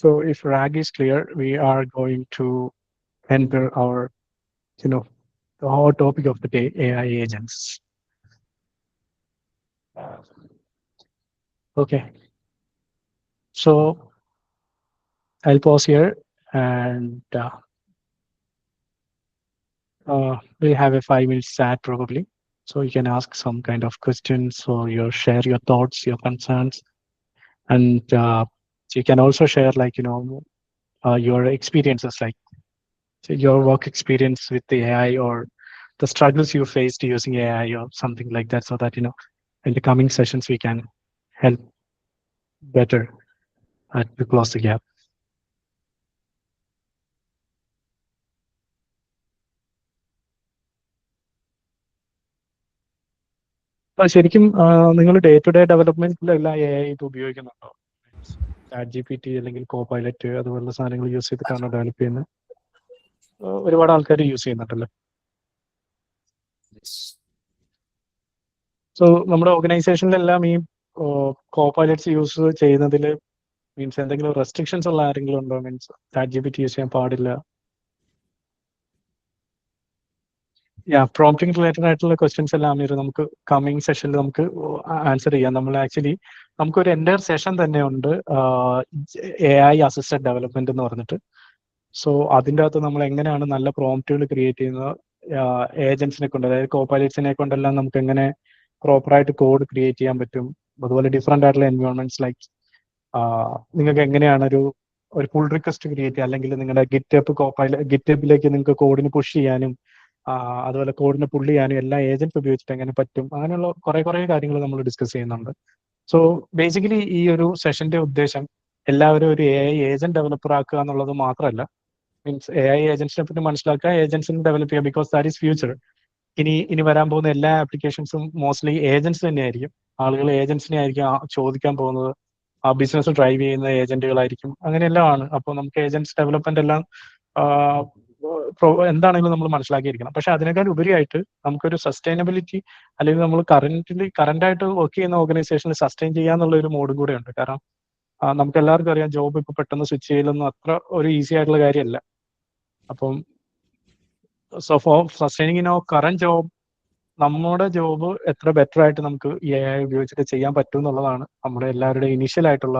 So if RAG is clear, we are going to enter our, the whole topic of the day, AI agents. Okay. So I'll pause here, and we'll have a 5 minute chat probably. So you can ask some kind of questions, or share your thoughts, your concerns, and you can also share your experiences, like your work experience with the AI, or the struggles you faced using AI, or something like that, so that in the coming sessions we can help better to close the gap. ശരിക്കും നിങ്ങൾ day to day ഡെവലപ്മെന്റിലെല്ലാം AI ഇത് ഉപയോഗിക്കുന്നുണ്ടോ? ChatGPT അല്ലെങ്കിൽ Copilot അതുപോലുള്ള സാധനങ്ങൾ use ചെയ്തിട്ടാണോ develop ചെയ്യുന്നത്? ഒരുപാട് ആൾക്കാർ യൂസ് ചെയ്യുന്നുണ്ടല്ലോ. സോ നമ്മുടെ ഓർഗനൈസേഷനിലെല്ലാം ഈ കോപൈലറ്റ്സ് യൂസ് ചെയ്യുന്നതിൽ മീൻസ് എന്തെങ്കിലും റെസ്ട്രിക്ഷൻസ് ഉള്ള ആരെങ്കിലും ഉണ്ടോ? മീൻസ് ChatGPT യൂസ് ചെയ്യാൻ പാടില്ല. പ്രോംപ്റ്റിംഗ് റിലേറ്റഡ് ആയിട്ടുള്ള ക്വസ്റ്റ്യൻസ് എല്ലാം നമുക്ക് കമ്മിങ് സെഷനിൽ നമുക്ക് ആൻസർ ചെയ്യാം. നമ്മൾ ആക്ച്വലി നമുക്കൊരു എൻ്റയർ സെഷൻ തന്നെ ഉണ്ട് AI അസിസ്റ്റഡ് ഡെവലപ്മെന്റ് എന്ന് പറഞ്ഞിട്ട്. സോ അതിൻ്റെ അകത്ത് നമ്മൾ എങ്ങനെയാണ് നല്ല പ്രോംപ്റ്റുകൾ ക്രിയേറ്റ് ചെയ്യുന്നത്, ഏജൻസിനെ കൊണ്ട്, അതായത് കോപൈലറ്റ്സിനെ കൊണ്ടെല്ലാം നമുക്ക് എങ്ങനെ പ്രോപ്പറായിട്ട് കോഡ് ക്രിയേറ്റ് ചെയ്യാൻ പറ്റും, അതുപോലെ ഡിഫറെൻ്റ് ആയിട്ടുള്ള എൻവയോൺമെന്റ്സ് ലൈക്ക് നിങ്ങൾക്ക് എങ്ങനെയാണ് ഒരു പുൾ റിക്വസ്റ്റ് ക്രിയേറ്റ് ചെയ്യുക, അല്ലെങ്കിൽ നിങ്ങളുടെ ഗിറ്റപ്പിലേക്ക് നിങ്ങൾക്ക് കോഡിന് പുഷ് ചെയ്യാനും അതുപോലെ കോഡിനെ പുള്ളി ചെയ്യാനും എല്ലാം ഏജൻസ് ഉപയോഗിച്ചിട്ട് എങ്ങനെ പറ്റും, അങ്ങനെയുള്ള കുറെ കാര്യങ്ങൾ നമ്മൾ ഡിസ്കസ് ചെയ്യുന്നുണ്ട്. സോ ബേസിക്കലി ഈ ഒരു സെഷന്റെ ഉദ്ദേശം എല്ലാവരും ഒരു AI ഏജന്റ് ഡെവലപ്പർ ആക്കുക എന്നുള്ളത് മാത്രമല്ല. മീൻസ് AI ഏജൻസിനെ പറ്റി മനസ്സിലാക്കുക, ഏജൻസിനെ ഡെവലപ്പ് ചെയ്യുക, ബിക്കോസ് ദാറ്റ് ഈസ് ഫ്യൂച്ചർ. ഇനി വരാൻ പോകുന്ന എല്ലാ ആപ്ലിക്കേഷൻസും മോസ്റ്റ്ലി ഏജൻസ് തന്നെയായിരിക്കും. ആളുകൾ ഏജൻസിനെ ആയിരിക്കും ചോദിക്കാൻ പോകുന്നത്, ആ ബിസിനസ് ഡ്രൈവ് ചെയ്യുന്ന ഏജന്റുകളായിരിക്കും, അങ്ങനെയെല്ലാം ആണ്. അപ്പോൾ നമുക്ക് ഏജൻസ് ഡെവലപ്മെന്റ് എല്ലാം എന്താണെങ്കിലും നമ്മൾ മനസ്സിലാക്കിയിരിക്കണം. പക്ഷെ അതിനേക്കാൾ ഉപരിയായിട്ട് നമുക്കൊരു സസ്റ്റൈനബിലിറ്റി, അല്ലെങ്കിൽ നമ്മൾ കറന്റായിട്ട് വർക്ക് ചെയ്യുന്ന ഓർഗനൈസേഷനിൽ സസ്റ്റെയിൻ ചെയ്യാന്നുള്ള ഒരു മോഡും കൂടെ ഉണ്ട്. കാരണം നമുക്ക് എല്ലാവർക്കും അറിയാം, ജോബ് ഇപ്പൊ പെട്ടെന്ന് സ്വിച്ച് ചെയ്യലൊന്നും അത്ര ഒരു ഈസി ആയിട്ടുള്ള കാര്യമല്ല. അപ്പം so for sustaining in our current job, നമ്മുടെ ജോബ് എത്ര ബെറ്റർ ആയിട്ട് നമുക്ക് ഈ AI ഉപയോഗിച്ചിട്ട് ചെയ്യാൻ പറ്റും എന്നുള്ളതാണ് നമ്മുടെ എല്ലാവരുടെയും ഇനീഷ്യൽ ആയിട്ടുള്ള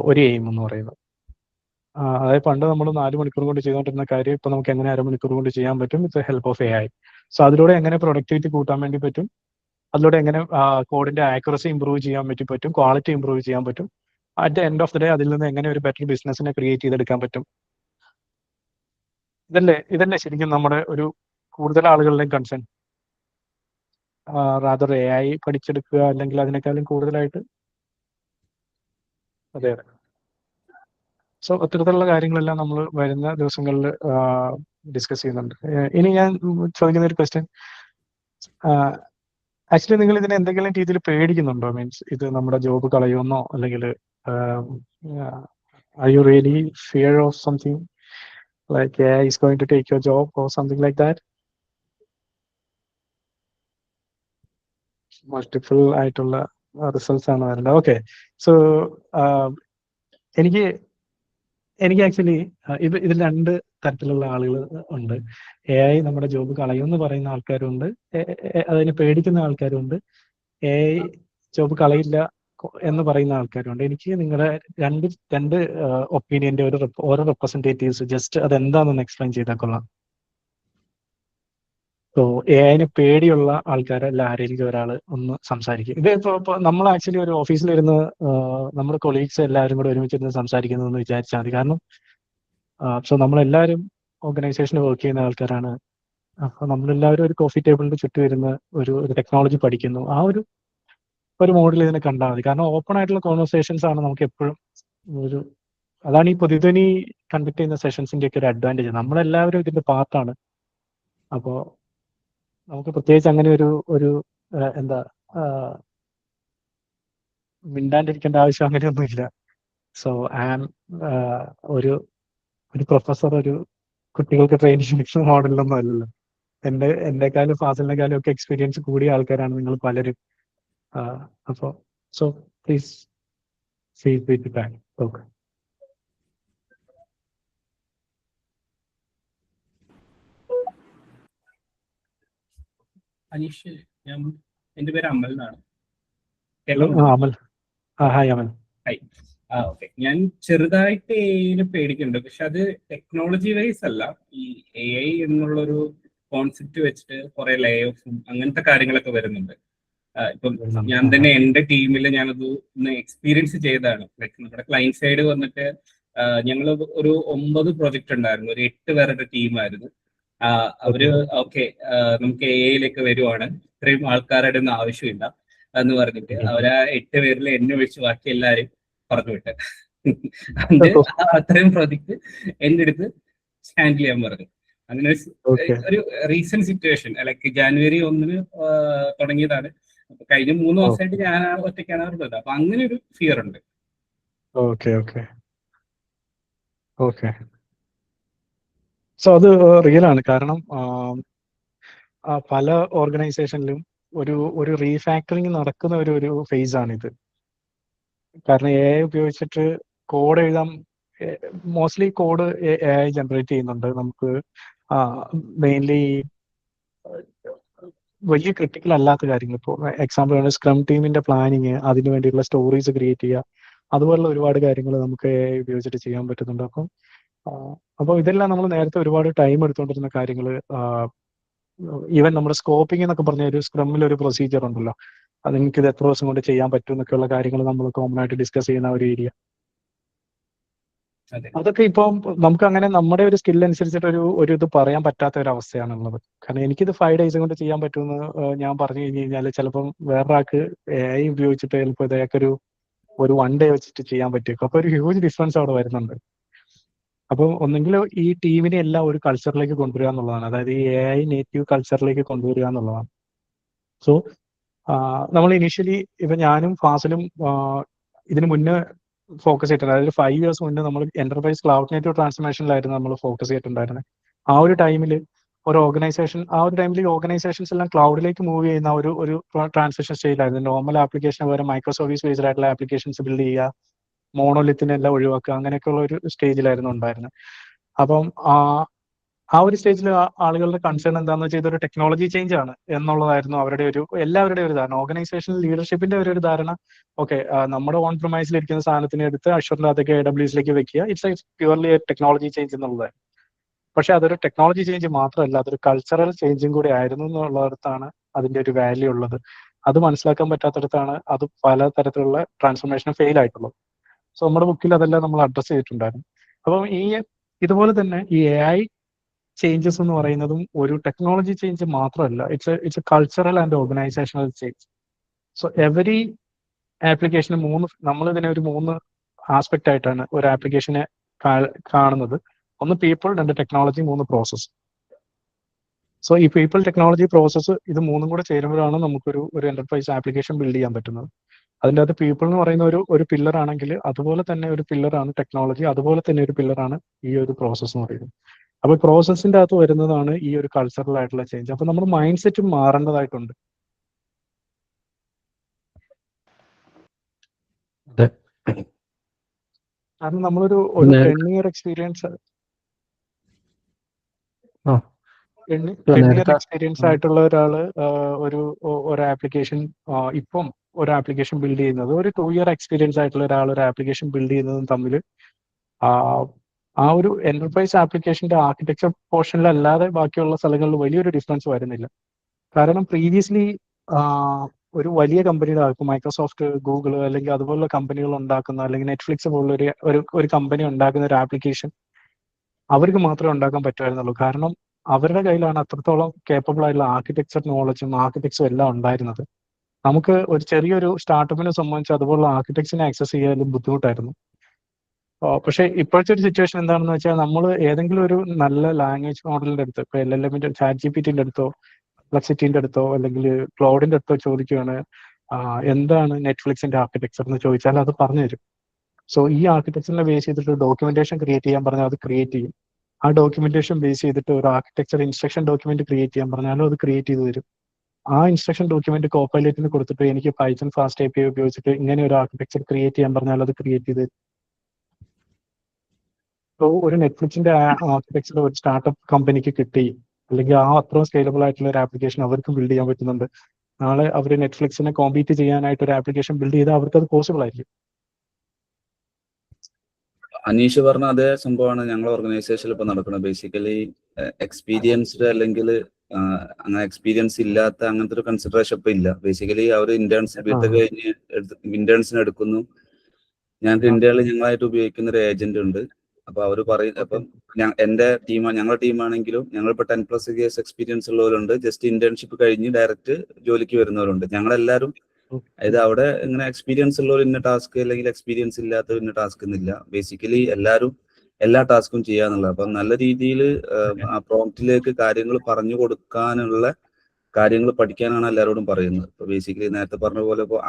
ഒരു എയിം എന്ന് പറയുന്നത്. അതായത് പണ്ട് നമ്മൾ 4 മണിക്കൂർ കൊണ്ട് ചെയ്തുകൊണ്ടിരുന്ന കാര്യം ഇപ്പൊ നമുക്ക് എങ്ങനെ അരമണിക്കൂർ കൊണ്ട് ചെയ്യാൻ പറ്റും വിത്ത് ഹെൽപ്പ് ഓഫ് AI. സോ അതിലൂടെ എങ്ങനെ പ്രൊഡക്ടിവിറ്റി കൂട്ടാൻ വേണ്ടി പറ്റും, അതിലൂടെ എങ്ങനെ കോഡിന്റെ ആക്യുറസി ഇംപ്രൂവ് ചെയ്യാൻ പറ്റും, ക്വാളിറ്റി ഇംപ്രൂവ് ചെയ്യാൻ പറ്റും, at the end of the day അതിൽ നിന്ന് എങ്ങനെ ഒരു ബെറ്റർ ബിസിനസിനെ ക്രിയേറ്റ് ചെയ്തെടുക്കാൻ പറ്റും. ഇതല്ലേ ശരിക്കും നമ്മുടെ ഒരു കൂടുതൽ ആളുകളുടെയും കൺസേൺ. റാദർ AI പഠിച്ചെടുക്കുക, അല്ലെങ്കിൽ അതിനേക്കാളും കൂടുതലായിട്ട്. അതെ. സോ അത്തരത്തിലുള്ള കാര്യങ്ങളെല്ലാം നമ്മൾ വരുന്ന ദിവസങ്ങളിൽ ഡിസ്കസ് ചെയ്യുന്നുണ്ട്. ഇനി ഞാൻ ചോദിക്കുന്ന ഒരു ക്വസ്റ്റ്യൻ, ആക്ച്വലി നിങ്ങൾ ഇതിനെ എന്തെങ്കിലും രീതിയിൽ പേടിക്കുന്നുണ്ടോ? മീൻസ് ഇത് നമ്മുടെ ജോബ് കളയുമെന്നോ, അല്ലെങ്കിൽ are you really fear of something like AI is going to take your job or something like that? Multiple ആയിട്ടുള്ള റിസൾട്ട്സ് ആണ് വരുന്നത്. ഓക്കെ. സോ എനിക്ക് ആക്ച്വലി ഇതിൽ 2 തരത്തിലുള്ള ആളുകൾ ഉണ്ട്. AI നമ്മുടെ ജോബ് കളയുമെന്ന് പറയുന്ന ആൾക്കാരുണ്ട്, അതിനെ പേടിക്കുന്ന ആൾക്കാരുണ്ട്. AI ജോബ് കളയില്ല എന്ന് പറയുന്ന ആൾക്കാരുണ്ട്. എനിക്ക് നിങ്ങളുടെ രണ്ട് ഒപ്പീനിയന്റെ ഓരോ റെപ്രസെന്റേറ്റീവ്സ് ജസ്റ്റ് അതെന്താണെന്ന് എക്സ്പ്ലെയിൻ ചെയ്താൽ കൊള്ളാം. സോ AI പേടിയുള്ള ആൾക്കാരല്ല ആരെങ്കിലും ഒരാൾ ഒന്ന് സംസാരിക്കും. ഇത് ഇപ്പൊ നമ്മൾ ആക്ച്വലി ഒരു ഓഫീസിലിരുന്ന് നമ്മുടെ കൊളീഗ്സ് എല്ലാവരും കൂടെ ഒരുമിച്ചിരുന്ന് സംസാരിക്കുന്നതെന്ന് വിചാരിച്ചാൽ മതി. കാരണം സോ നമ്മളെല്ലാവരും ഓർഗനൈസേഷനിൽ വർക്ക് ചെയ്യുന്ന ആൾക്കാരാണ്. അപ്പൊ നമ്മളെല്ലാവരും ഒരു കോഫി ടേബിളിന്റെ ചുറ്റും ഇരുന്ന് ഒരു ടെക്നോളജി പഠിക്കുന്നു. ആ ഒരു മോഡിൽ ഇതിനെ കണ്ടാൽ മതി. കാരണം ഓപ്പൺ ആയിട്ടുള്ള കോൺവെർസേഷൻസ് ആണ് നമുക്ക് എപ്പോഴും അതാണ് ഈ പൊതുധ്വനി കണ്ടക്ട് ചെയ്യുന്ന സെഷൻസിന്റെ ഒക്കെ ഒരു അഡ്വാൻറ്റേജ്. നമ്മളെല്ലാവരും ഇതിന്റെ പാർട്ടാണ്. അപ്പോ നമുക്ക് പ്രത്യേകിച്ച് അങ്ങനെ ഒരു എന്താ മിണ്ടാണ്ടിരിക്കേണ്ട ആവശ്യം അങ്ങനെയൊന്നുമില്ല. സോ ഐ ആം ഒരു പ്രൊഫസർ ഒരു കുട്ടികൾക്ക് ട്രെയിനിങ് എടുക്കുന്ന മോഡലൊന്നും അല്ലല്ലോ. എന്നെക്കാളും ഫാസിലിനെക്കാളും ഒക്കെ എക്സ്പീരിയൻസ് കൂടിയ ആൾക്കാരാണ് നിങ്ങൾ പലരും. അപ്പോൾ so please feel free to talk. Aneesh, എൻ്റെ പേര് അമൽ എന്നാണ്. ഹലോ, കേൾക്കാൻ പറ്റുന്നുണ്ടോ? Amal. Hi Amal. Hi. Okay. ഞാൻ ചെറുതായിട്ട് എഐനെ പേടിക്കുന്നുണ്ട്, പക്ഷെ അത് ടെക്നോളജി വൈസ് അല്ല. ഈ എ ഐ എന്നുള്ളൊരു കോൺസെപ്റ്റ് വെച്ചിട്ട് കുറെ ലേ ഓഫും അങ്ങനത്തെ കാര്യങ്ങളൊക്കെ വരുന്നുണ്ട്. ഇപ്പം ഞാൻ തന്നെ എൻ്റെ ടീമിൽ ഞാനത് ഒന്ന് എക്സ്പീരിയൻസ് ചെയ്തതാണ്. ലൈക്ക് നമ്മുടെ ക്ലയന്റ് സൈഡ് വന്നിട്ട് ഞങ്ങൾ ഒരു 9 പ്രൊജക്ട് ഉണ്ടായിരുന്നു, ഒരു 8 പേരുടെ ടീമായിരുന്നു. അവര് ഓക്കെ നമുക്ക് എ ഐയിലേക്ക് വരുവാണ്, ഇത്രയും ആൾക്കാരുടെ ഒന്നും ആവശ്യമില്ല എന്ന് പറഞ്ഞിട്ട് അവരാ 8 പേരിൽ എന്നെ ഒഴിച്ച് ബാക്കി എല്ലാവരും പറഞ്ഞു വിട്ട്. അത് അത്രയും പ്രൊജക്ട് എൻ്റെ അടുത്ത് ഹാൻഡിൽ ചെയ്യാൻ പറഞ്ഞു. അങ്ങനെ ഒരു റീസെന്റ് സിറ്റുവേഷൻ, ലൈക്ക് ജാനുവരി 1 തുടങ്ങിയതാണ്. അപ്പൊ കഴിഞ്ഞ 3 ദിവസമായിട്ട് ഞാൻ ഒറ്റയ്ക്കാണ് പറഞ്ഞത്. അപ്പൊ അങ്ങനെ ഒരു ഫിയർ ഉണ്ട്. Okay okay okay. സോ അത് റിയൽ ആണ്. കാരണം പല ഓർഗനൈസേഷനിലും ഒരു റീഫാക്ടറിങ് നടക്കുന്ന ഒരു ഫേസ് ആണിത്. കാരണം എ ഐ ഉപയോഗിച്ചിട്ട് കോഡ് എഴുതാൻ, mostly code A I generate ചെയ്യുന്നുണ്ട്. നമുക്ക് മെയിൻലി വലിയ ക്രിട്ടിക്കൽ അല്ലാത്ത കാര്യങ്ങൾ, ഇപ്പോൾ എക്സാമ്പിൾ ആണ് സ്ക്രം ടീമിന്റെ പ്ലാനിങ്, അതിന് വേണ്ടിയുള്ള സ്റ്റോറീസ് ക്രിയേറ്റ് ചെയ്യുക, അതുപോലുള്ള ഒരുപാട് കാര്യങ്ങൾ നമുക്ക് എ ഐ ഉപയോഗിച്ചിട്ട് ചെയ്യാൻ പറ്റുന്നുണ്ട്. അപ്പോൾ ഇതെല്ലാം നമ്മൾ നേരത്തെ ഒരുപാട് ടൈം എടുത്തുകൊണ്ടിരുന്ന കാര്യങ്ങൾ. ഈവൻ നമ്മുടെ സ്കോപ്പിംഗ് എന്നൊക്കെ പറഞ്ഞ ഒരു സ്ക്രമ്മിൽ ഒരു പ്രൊസീജിയർ ഉണ്ടല്ലോ, അത് നിങ്ങൾക്ക് ഇത് എത്ര ദിവസം കൊണ്ട് ചെയ്യാൻ പറ്റും എന്നൊക്കെയുള്ള കാര്യങ്ങൾ നമ്മൾ കോമൺ ആയിട്ട് ഡിസ്കസ് ചെയ്യുന്ന ഒരു ഏരിയ. അതൊക്കെ ഇപ്പം നമുക്ക് അങ്ങനെ നമ്മുടെ ഒരു സ്കിൽ അനുസരിച്ചിട്ട് ഒരു ഇത് പറയാൻ പറ്റാത്ത ഒരു അവസ്ഥയാണുള്ളത്. കാരണം എനിക്കിത് 5 days കൊണ്ട് ചെയ്യാൻ പറ്റുമെന്ന് ഞാൻ പറഞ്ഞു കഴിഞ്ഞ് കഴിഞ്ഞാൽ ചിലപ്പം വേറൊരാൾക്ക് എ ഐ ഉപയോഗിച്ചിട്ട് ചിലപ്പോൾ ഇതൊക്കെ ഒരു 1 day വെച്ചിട്ട് ചെയ്യാൻ പറ്റും. അപ്പൊ ഒരു ഹ്യൂജ് ഡിഫറൻസ് അവിടെ വരുന്നുണ്ട്. അപ്പോൾ ഒന്നെങ്കിൽ ഈ ടീമിനെ എല്ലാം ഒരു കൾച്ചറിലേക്ക് കൊണ്ടുവരിക എന്നുള്ളതാണ്, അതായത് ഈ എ ഐ നേറ്റീവ് കൾച്ചറിലേക്ക് കൊണ്ടുവരിക എന്നുള്ളതാണ്. സോ നമ്മൾ ഇനീഷ്യലി ഇപ്പൊ ഞാനും ഫാസിലും ഇതിന് മുന്നേ ഫോക്കസ് ചെയ്തിട്ടുണ്ട്. അതായത് 5 years മുന്നേ നമ്മൾ എന്റർപ്രൈസ് ക്ലൗഡ് നേറ്റീവ് ട്രാൻസ്ഫർമേഷനിലായിരുന്നു നമ്മൾ ഫോക്കസ് ചെയ്തിട്ടുണ്ടായിരുന്നത്. ആ ഒരു ടൈമിൽ ഓർഗനൈസേഷൻസ് എല്ലാം ക്ലൗഡിലേക്ക് മൂവ് ചെയ്യുന്ന ഒരു ട്രാൻസിഷൻ സ്റ്റേജിലായിരുന്നു. നോർമൽ ആപ്ലിക്കേഷൻ പകരം മൈക്രോ സർവീസ് ബേസ്ഡ് ആയിട്ടുള്ള ആപ്ലിക്കേഷൻസ് ബിൽഡ് ചെയ്യുക, മോണോലിത്തിനെല്ലാം ഒഴിവാക്കുക, അങ്ങനെയൊക്കെയുള്ള ഒരു സ്റ്റേജിലായിരുന്നു ഉണ്ടായിരുന്നത്. അപ്പം ആ ഒരു സ്റ്റേജിൽ ആളുകളുടെ കൺസേൺ എന്താണെന്ന് വെച്ചാൽ ഇതൊരു ടെക്നോളജി ചേഞ്ച് ആണ് എന്നുള്ളതായിരുന്നു എല്ലാവരുടെയും ഒരു ധാരണ. ഓർഗനൈസേഷണൽ ലീഡർഷിപ്പിന്റെ ഒരു ധാരണ, ഓക്കെ നമ്മുടെ ഓൺ പ്രൊമൈസിൽ ഇരിക്കുന്ന സാധനത്തിനെ എടുത്ത് അഷ്വറിന്റെ അതൊക്കെ AWSലേക്ക് വെക്കുക, ഇറ്റ്സ് പ്യുവർലി ടെക്നോളജി ചേഞ്ച് എന്നുള്ളതായിരുന്നു. പക്ഷെ അതൊരു ടെക്നോളജി ചേഞ്ച് മാത്രമല്ല, അതൊരു കൾച്ചറൽ ചേഞ്ചും കൂടി ആയിരുന്നു എന്നുള്ളിടത്താണ് അതിന്റെ ഒരു വാല്യൂ ഉള്ളത്. അത് മനസ്സിലാക്കാൻ പറ്റാത്തടത്താണ് അത് പല തരത്തിലുള്ള ട്രാൻസ്ഫോർമേഷൻ ഫെയിൽ ആയിട്ടുള്ളത്. സോ നമ്മുടെ ബുക്കിൽ അതെല്ലാം നമ്മൾ അഡ്രസ് ചെയ്തിട്ടുണ്ടായിരുന്നു. അപ്പം ഇതുപോലെ തന്നെ ഈ AI ചേഞ്ചസ് എന്ന് പറയുന്നതും ഒരു ടെക്നോളജി ചേഞ്ച് മാത്രമല്ല, it's A cultural and organisational change. So every ആപ്ലിക്കേഷന് നമ്മളിതിനെ ഒരു 3 ആസ്പെക്ട് ആയിട്ടാണ് ഒരു ആപ്ലിക്കേഷനെ കാണുന്നത്. ഒന്ന് പീപ്പിൾ, 2 ടെക്നോളജി, 3 പ്രോസസ്. സോ ഈ പീപ്പിൾ, ടെക്നോളജി, പ്രോസസ്സ് ഇത് 3 കൂടെ ചേരുമ്പോഴാണ് നമുക്കൊരു എന്റർപ്രൈസ് ആപ്ലിക്കേഷൻ ബിൽഡ് ചെയ്യാൻ പറ്റുന്നത്. അതിൻ്റെ അകത്ത് പീപ്പിൾ എന്ന് പറയുന്ന ഒരു പില്ലർ ആണെങ്കിൽ അതുപോലെ തന്നെ ഒരു പില്ലറാണ് ടെക്നോളജി, അതുപോലെ തന്നെ ഒരു പില്ലറാണ് ഈ ഒരു പ്രോസസ്സ് എന്ന് പറയുന്നത്. അപ്പൊ പ്രോസസ്സിന്റെ അകത്ത് വരുന്നതാണ് ഈ ഒരു കൾച്ചറൽ ആയിട്ടുള്ള ചേഞ്ച്. അപ്പൊ നമ്മുടെ മൈൻഡ് സെറ്റും മാറേണ്ടതായിട്ടുണ്ട്. കാരണം നമ്മളൊരു 10 year എക്സ്പീരിയൻസ് 10 year എക്സ്പീരിയൻസ് ആയിട്ടുള്ള ഒരാള് ഒരു ആപ്ലിക്കേഷൻ ഇപ്പം ഒരു ആപ്ലിക്കേഷൻ ബിൽഡ് ചെയ്യുന്നത്, ഒരു 2 year എക്സ്പീരിയൻസ് ആയിട്ടുള്ള ഒരാൾ ഒരു ആപ്ലിക്കേഷൻ ബിൽഡ് ചെയ്യുന്നതും തമ്മിൽ ആ ഒരു എന്റർപ്രൈസ് ആപ്ലിക്കേഷന്റെ ആർക്കിടെക്ചർ പോർഷനിലല്ലാതെ ബാക്കിയുള്ള സ്ഥലങ്ങളിൽ വലിയൊരു ഡിഫറൻസ് വരുന്നില്ല. കാരണം പ്രീവിയസ്ലി ഒരു വലിയ കമ്പനിയുടെ ഇപ്പൊ മൈക്രോസോഫ്റ്റ്, ഗൂഗിൾ അല്ലെങ്കിൽ അതുപോലുള്ള കമ്പനികൾ ഉണ്ടാക്കുന്ന, അല്ലെങ്കിൽ നെറ്റ്ഫ്ലിക്സ് പോലുള്ള ഒരു കമ്പനി ഉണ്ടാക്കുന്ന ഒരു ആപ്ലിക്കേഷൻ അവർക്ക് മാത്രമേ ഉണ്ടാക്കാൻ പറ്റുമായിരുന്നുള്ളൂ. കാരണം അവരുടെ കയ്യിലാണ് അത്രത്തോളം കേപ്പബിൾ ആയിട്ടുള്ള ആർക്കിടെക്ചർ നോളജും ആർക്കിടെക്ചറും എല്ലാം ഉണ്ടായിരുന്നത്. നമുക്ക് ഒരു ചെറിയൊരു സ്റ്റാർട്ടപ്പിനെ സംബന്ധിച്ച് അതുപോലുള്ള ആർക്കിടെക്ചറിനെ ആക്സസ് ചെയ്യാനും ബുദ്ധിമുട്ടായിരുന്നു. പക്ഷെ ഇപ്പോഴത്തെ ഒരു സിറ്റുവേഷൻ എന്താണെന്ന് വെച്ചാൽ നമ്മൾ ഏതെങ്കിലും ഒരു നല്ല ലാംഗ്വേജ് മോഡലിന്റെ അടുത്ത്, ഇപ്പൊ LLMന്റെ ChatGPTന്റെ അടുത്തോ ഫ്ലെക്സിറ്റിന്റെ അടുത്തോ അല്ലെങ്കിൽ ക്ലൗഡിന്റെ അടുത്തോ ചോദിക്കുകയാണ് എന്താണ് നെറ്റ്ഫ്ലിക്സിന്റെ ആർക്കിടെക്ചർ എന്ന് ചോദിച്ചാൽ അത് പറഞ്ഞു തരും. സോ ഈ ആർക്കിടെക്ചറിനെ ബേസ് ചെയ്തിട്ട് ഡോക്യുമെന്റേഷൻ ക്രിയേറ്റ് ചെയ്യാൻ പറഞ്ഞാൽ അത് ക്രിയേറ്റ് ചെയ്യും. ആ ഡോക്യുമെന്റേഷൻ ബേസ് ചെയ്തിട്ട് ഒരു ആർക്കിടെക്ചർ ഇൻസ്ട്രക്ഷൻ ഡോക്യുമെന്റ് ക്രിയേറ്റ് ചെയ്യാൻ പറഞ്ഞാലും അത് ക്രിയേറ്റ് ചെയ്ത് തരും. ആ ഇൻസ്ട്രക്ഷൻ ഡോക്യുമെന്റ് കോപ്പൈലറ്റിന് കൊടുത്തിട്ട് എനിക്ക് പൈത്തൺ ഫാസ്റ്റ് API ഉപയോഗിച്ചിട്ട് ഇങ്ങനെ ഒരു ആർക്കിടെക്ചർ ക്രിയേറ്റ് ചെയ്യാൻ പറഞ്ഞാൽ അത് ക്രിയേറ്റ് ചെയ്ത് തരും. സോ ഒരു നെറ്റ്ഫ്ലിക്സിന്റെ ആർക്കിടെക്ചർ ഒരു സ്റ്റാർട്ടപ്പ് കമ്പനിക്ക് കിട്ടി അല്ലെങ്കിൽ ആ അത്രയും സ്കെയിലബിൾ ആയിട്ടുള്ള ഒരു ആപ്ലിക്കേഷൻ അവർക്കും ബിൽഡ് ചെയ്യാൻ പറ്റുന്നുണ്ട്. നാളെ അവർ നെറ്റ്ഫ്ലിക്സിനെ കോമ്പീറ്റ് ചെയ്യാനായിട്ട് ഒരു ആപ്ലിക്കേഷൻ ബിൽഡ് ചെയ്താൽ അവർക്ക് അത് പോസിബിൾ ആയിരിക്കും. അനീഷ് പറഞ്ഞ അതേ സംഭവമാണ് ഞങ്ങളുടെ ഓർഗനൈസേഷനിൽ ഇപ്പൊ നടക്കുന്നത്. ബേസിക്കലി എക്സ്പീരിയൻസ്ഡ് അല്ലെങ്കിൽ അങ്ങനെ എക്സ്പീരിയൻസ് ഇല്ലാത്ത അങ്ങനത്തെ ഒരു കൺസിഡറേഷൻ ഇപ്പൊ ഇല്ല. ബേസിക്കലി അവർ ഇന്റേൺസ് ബിടെക് കഴിഞ്ഞ് ഇന്റേൺസിനെ എടുക്കുന്നു. ഞങ്ങൾക്ക് ഇന്ത്യയിൽ ഞങ്ങളായിട്ട് ഉപയോഗിക്കുന്ന ഒരു ഏജന്റ് ഉണ്ട്. അപ്പൊ അവർ പറയും, അപ്പം ഞങ്ങളുടെ ടീമാണെങ്കിലും ഞങ്ങളിപ്പോ 10+ ഇയേഴ്സ് എക്സ്പീരിയൻസ് ഉള്ളവരുണ്ട്, ജസ്റ്റ് ഇന്റേൺഷിപ്പ് കഴിഞ്ഞ് ഡയറക്റ്റ് ജോലിക്ക് വരുന്നവരുണ്ട്. ഞങ്ങളെല്ലാവരും അതായത് അവിടെ ഇങ്ങനെ എക്സ്പീരിയൻസ് ഉള്ളവർ ഇന്ന ടാസ്ക് അല്ലെങ്കിൽ എക്സ്പീരിയൻസ് ഇല്ലാത്തവർ ഇന്ന ടാസ്ക് എന്നില്ല. ബേസിക്കലി എല്ലാവരും എല്ലാ ടാസ്കും ചെയ്യാന്നുള്ളത്. അപ്പം നല്ല രീതിയിൽ ആ പ്രോംപ്റ്റിലേക്ക് കാര്യങ്ങൾ പറഞ്ഞു കൊടുക്കാനുള്ള കാര്യങ്ങൾ പഠിക്കാനാണ് എല്ലാവരോടും പറയുന്നത്. ഇപ്പൊ ബേസിക്കലി നേരത്തെ പറഞ്ഞ പോലെ ഇപ്പോൾ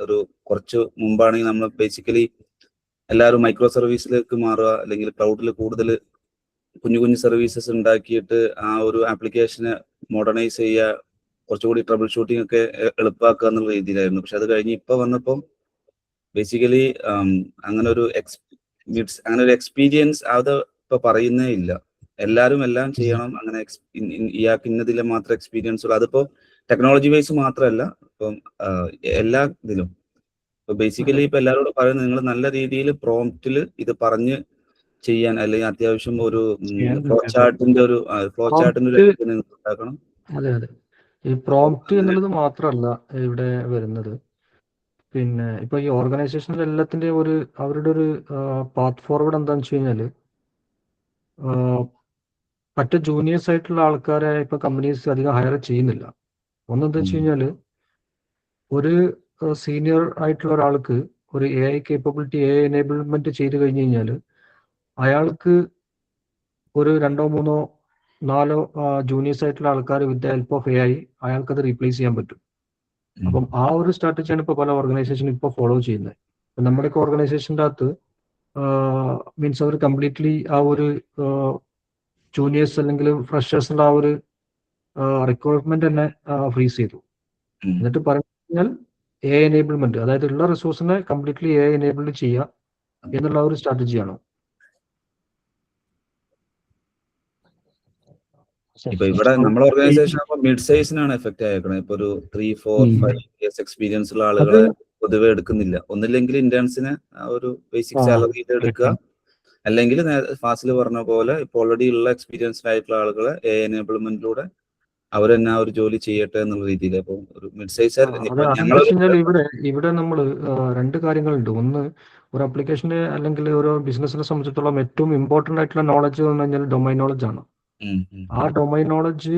ഒരു കുറച്ച് മുമ്പാണെങ്കിൽ നമ്മൾ ബേസിക്കലി എല്ലാവരും മൈക്രോ സർവീസിലേക്ക് മാറുക, അല്ലെങ്കിൽ ക്ലൗഡിൽ കൂടുതൽ കുഞ്ഞു കുഞ്ഞു സർവീസസ് ഉണ്ടാക്കിയിട്ട് ആ ഒരു ആപ്ലിക്കേഷനെ മോഡേണൈസ് ചെയ്യുക, കുറച്ചുകൂടി ട്രബിൾ ഷൂട്ടിംഗ് ഒക്കെ എളുപ്പമാക്കുക എന്നുള്ള രീതിയിലായിരുന്നു. പക്ഷെ അത് കഴിഞ്ഞ് ഇപ്പൊ വന്നപ്പം ബേസിക്കലി അങ്ങനെ ഒരു എക്സ്പീരിയൻസ് അത് ഇപ്പൊ പറയുന്നേ ഇല്ല. എല്ലാവരും എല്ലാം ചെയ്യണം, അങ്ങനെ ഇയാൾക്ക് ഇന്നതിലെ മാത്രം എക്സ്പീരിയൻസ് ഉള്ളു. അതിപ്പോ ടെക്നോളജി വൈസ് മാത്രമല്ല, ഇപ്പം എല്ലാ ഇതിലും ഇപ്പൊ ബേസിക്കലി ഇപ്പൊ എല്ലാവരോടും പറയുന്നത് നിങ്ങൾ നല്ല രീതിയിൽ പ്രോംപ്റ്റിൽ ഇത് പറഞ്ഞ് ചെയ്യാൻ, അല്ലെങ്കിൽ അത്യാവശ്യം ഒരു ഫ്ലോ ചാർട്ടിന്റെ ഒരു നിങ്ങൾ ഉണ്ടാക്കണം. അതെ അതെ, ഈ പ്രോംപ്റ്റ് എന്നുള്ളത് മാത്രമല്ല ഇവിടെ വരുന്നത്. പിന്നെ ഇപ്പൊ ഈ ഓർഗനൈസേഷനിൽ എല്ലാത്തിന്റെ അവരുടെ ഒരു പാത്ത് ഫോർവേഡ് എന്താണെന്ന് വെച്ച് കഴിഞ്ഞാല് മറ്റു ജൂനിയേഴ്സ് ആയിട്ടുള്ള ആൾക്കാരെ ഇപ്പൊ കമ്പനീസ് അധികം ഹയർ ചെയ്യുന്നില്ല. ഒന്നെന്താ വെച്ച് കഴിഞ്ഞാല് ഒരു സീനിയർ ആയിട്ടുള്ള ഒരാൾക്ക് ഒരു AI കേപ്പബിലിറ്റി, AI എനേബിൾമെന്റ് ചെയ്ത് കഴിഞ്ഞു കഴിഞ്ഞാൽ അയാൾക്ക് ഒരു 2 3 4 ജൂനിയേഴ്സ് ആയിട്ടുള്ള ആൾക്കാർ വിത്ത് ഹെൽപ്പ് ഓഫ് AI അയാൾക്കത് റീപ്ലേസ് ചെയ്യാൻ പറ്റും. അപ്പം ആ ഒരു സ്ട്രാറ്റജിയാണ് ഇപ്പോൾ പല ഓർഗനൈസേഷൻ ഇപ്പോൾ ഫോളോ ചെയ്യുന്നത്. നമ്മുടെയൊക്കെ ഓർഗനൈസേഷൻ്റെ അകത്ത് മീൻസ് അവർ കംപ്ലീറ്റ്ലി ആ ഒരു ജൂനിയേഴ്സ് അല്ലെങ്കിൽ ഫ്രഷേഴ്സിൻ്റെ ആ ഒരു റിക്രൂട്ട്മെന്റ് തന്നെ ഫ്രീസ് ചെയ്തു. എന്നിട്ട് പറഞ്ഞു കഴിഞ്ഞാൽ AI എനേബിൾമെന്റ്, അതായത് ഉള്ള റിസോഴ്സിനെ കംപ്ലീറ്റ്ലി AI എനേബിൾഡ് ചെയ്യുക എന്നുള്ള ഒരു സ്ട്രാറ്റജിയാണ്. ഇപ്പൊ ഇവിടെ നമ്മുടെ ഓർഗനൈസേഷൻ ആകുമ്പോൾ മിഡ് സൈസിനാണ് എഫക്ട് ആയേക്കണത്. ഇപ്പൊ ഒരു 3 4 5 ഇയേഴ്സ് എക്സ്പീരിയൻസ് ഉള്ള ആളുകളെ പൊതുവെ എടുക്കുന്നില്ല. ഒന്നില്ലെങ്കിൽ ഇന്റേൺസിനെ ഒരു ബേസിക് സാലറിയിൽ എടുക്കുക, അല്ലെങ്കിൽ ഫാസിൽ പറഞ്ഞ പോലെ ഇപ്പൊ ഓൾറെഡി ഉള്ള എക്സ്പീരിയൻസ്ഡ് ആയിട്ടുള്ള ആളുകളെ AI എനേബിൾമെന്റിലൂടെ അവർ തന്നെ ആ ഒരു ജോലി ചെയ്യട്ടെ എന്നുള്ള രീതിയിൽ. അപ്പൊ ഒരു മിഡ് സൈസ് ഇവിടെ നമ്മൾ 2 കാര്യങ്ങളുണ്ട്. ഒന്ന്, ഒരു ആപ്ലിക്കേഷന് അല്ലെങ്കിൽ ഒരു ബിസിനസിനെ സംബന്ധിച്ചിടത്തോളം ഏറ്റവും ഇമ്പോർട്ടന്റ് ആയിട്ടുള്ള നോളജ് എന്ന് പറഞ്ഞാൽ ഡൊമൈൻ നോളജ് ആണ്. ആ ഡൊമൈൻ നോളജ്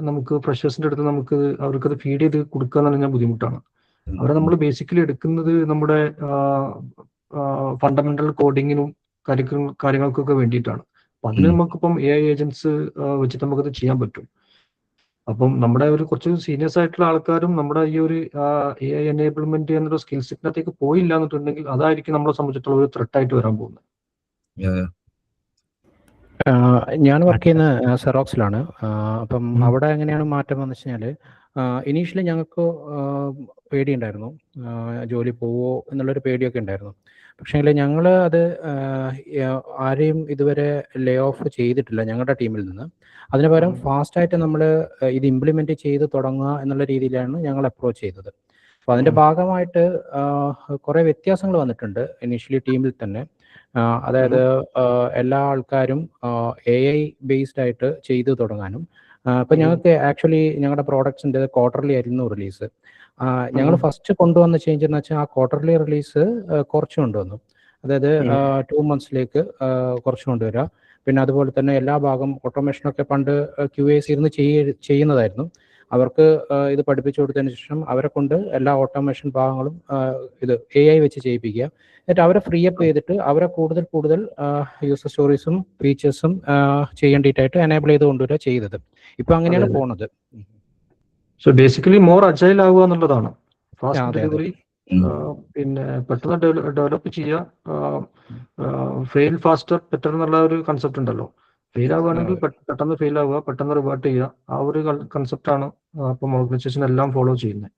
നമുക്ക് ഫ്രഷേഴ്സിന്റെ അടുത്ത് നമുക്ക് അവർക്കത് ഫീഡ് ചെയ്ത് കൊടുക്കുക എന്ന് പറഞ്ഞാൽ ബുദ്ധിമുട്ടാണ്. അവരെ നമ്മൾ ബേസിക്കലി എടുക്കുന്നത് നമ്മുടെ ഫണ്ടമെന്റൽ കോഡിങ്ങിനും കാര്യങ്ങൾക്കൊക്കെ വേണ്ടിയിട്ടാണ്. അപ്പൊ അതിന് നമുക്കിപ്പം AI ഏജൻസ് വെച്ചിട്ട് നമുക്കത് ചെയ്യാൻ പറ്റും. അപ്പം നമ്മുടെ ഒരു കുറച്ച് സീനിയേഴ്സ് ആയിട്ടുള്ള ആൾക്കാരും നമ്മുടെ ഈ ഒരു AI എനേബിൾമെന്റ് എന്നൊരു സ്കിൽ സെറ്റിനകത്തേക്ക് പോയില്ല എന്നിട്ടുണ്ടെങ്കിൽ അതായിരിക്കും നമ്മളെ സംബന്ധിച്ചിട്ടുള്ള ഒരു ത്രെട്ട് ആയിട്ട് വരാൻ പോകുന്നത്. ഞാൻ വർക്ക് ചെയ്യുന്ന സെറോക്സിലാണ്. അപ്പം അവിടെ എങ്ങനെയാണ് മാറ്റം വന്നു വെച്ച് കഴിഞ്ഞാൽ, ഇനീഷ്യലി ഞങ്ങൾക്ക് പേടിയുണ്ടായിരുന്നു, ജോലി പോവോ എന്നുള്ളൊരു പേടിയൊക്കെ ഉണ്ടായിരുന്നു. പക്ഷേ ഞങ്ങൾ അത് ആരെയും ഇതുവരെ ലേ ഓഫ് ചെയ്തിട്ടില്ല ഞങ്ങളുടെ ടീമിൽ നിന്ന്. അതിന് പകരം ഫാസ്റ്റായിട്ട് നമ്മൾ ഇത് ഇംപ്ലിമെൻറ്റ് ചെയ്ത് തുടങ്ങുക എന്നുള്ള രീതിയിലാണ് ഞങ്ങൾ അപ്രോച്ച് ചെയ്തത്. അപ്പോൾ അതിൻ്റെ ഭാഗമായിട്ട് കുറേ വ്യത്യാസങ്ങൾ വന്നിട്ടുണ്ട് ഇനീഷ്യലി ടീമിൽ തന്നെ. അതായത് എല്ലാ ആൾക്കാരും AI ബേസ്ഡ് ആയിട്ട് ചെയ്തു തുടങ്ങാനും. ഇപ്പം ഞങ്ങൾക്ക് ആക്ച്വലി ഞങ്ങളുടെ പ്രോഡക്ട്സിൻ്റെ ക്വാർട്ടർലി ആയിരുന്നു റിലീസ്. ഞങ്ങൾ ഫസ്റ്റ് കൊണ്ടുവന്ന ചേഞ്ച് എന്ന് വെച്ചാൽ ആ ക്വാർട്ടർലി റിലീസ് കുറച്ച് കൊണ്ടുവന്നു. അതായത് 2 monthsലേക്ക് കുറച്ച് കൊണ്ടുവരിക. പിന്നെ അതുപോലെ തന്നെ എല്ലാ ഭാഗം ഓട്ടോമേഷനൊക്കെ പണ്ട് QAs ഇരുന്ന് ചെയ്യുന്നതായിരുന്നു. അവർക്ക് ഇത് പഠിപ്പിച്ചു കൊടുത്തതിന് ശേഷം അവരെ കൊണ്ട് എല്ലാ ഓട്ടോമേഷൻ ഭാഗങ്ങളും ഇത് AI വെച്ച് ചെയ്യിപ്പിക്കുക. എന്നിട്ട് അവരെ ഫ്രീ അപ്പ് ചെയ്തിട്ട് അവരെ കൂടുതൽ യൂസർ സ്റ്റോറീസും ഫീച്ചേഴ്സും ചെയ്യേണ്ടിയിട്ടായിട്ട് എനേബിൾ ചെയ്ത് കൊണ്ടുവരിക ചെയ്തത്. ഇപ്പൊ അങ്ങനെയാണ് പോകുന്നത്. സോ ബേസിക്കലി മോർ അജൈൽ ആവുക എന്നുള്ളതാണ്. ഫാസ്റ്റ് ഡെലിവറി, പിന്നെ പെട്ടെന്ന് ഡെവലപ്പ് ചെയ്യുക, ഫെയിൽ ഫാസ്റ്റർ ബെറ്റർ എന്നുള്ള ഒരു കൺസെപ്റ്റ് ഉണ്ടല്ലോ. ഫെയിൽ ആവുകയാണെങ്കിൽ പെട്ടെന്ന് ഫെയിൽ ആവുക, പെട്ടെന്ന് റിവേർട്ട് ചെയ്യുക, ആ ഒരു കൺസെപ്റ്റാണ് ഇപ്പം ഓർഗനൈസേഷൻ എല്ലാം ഫോളോ ചെയ്യുന്നത്.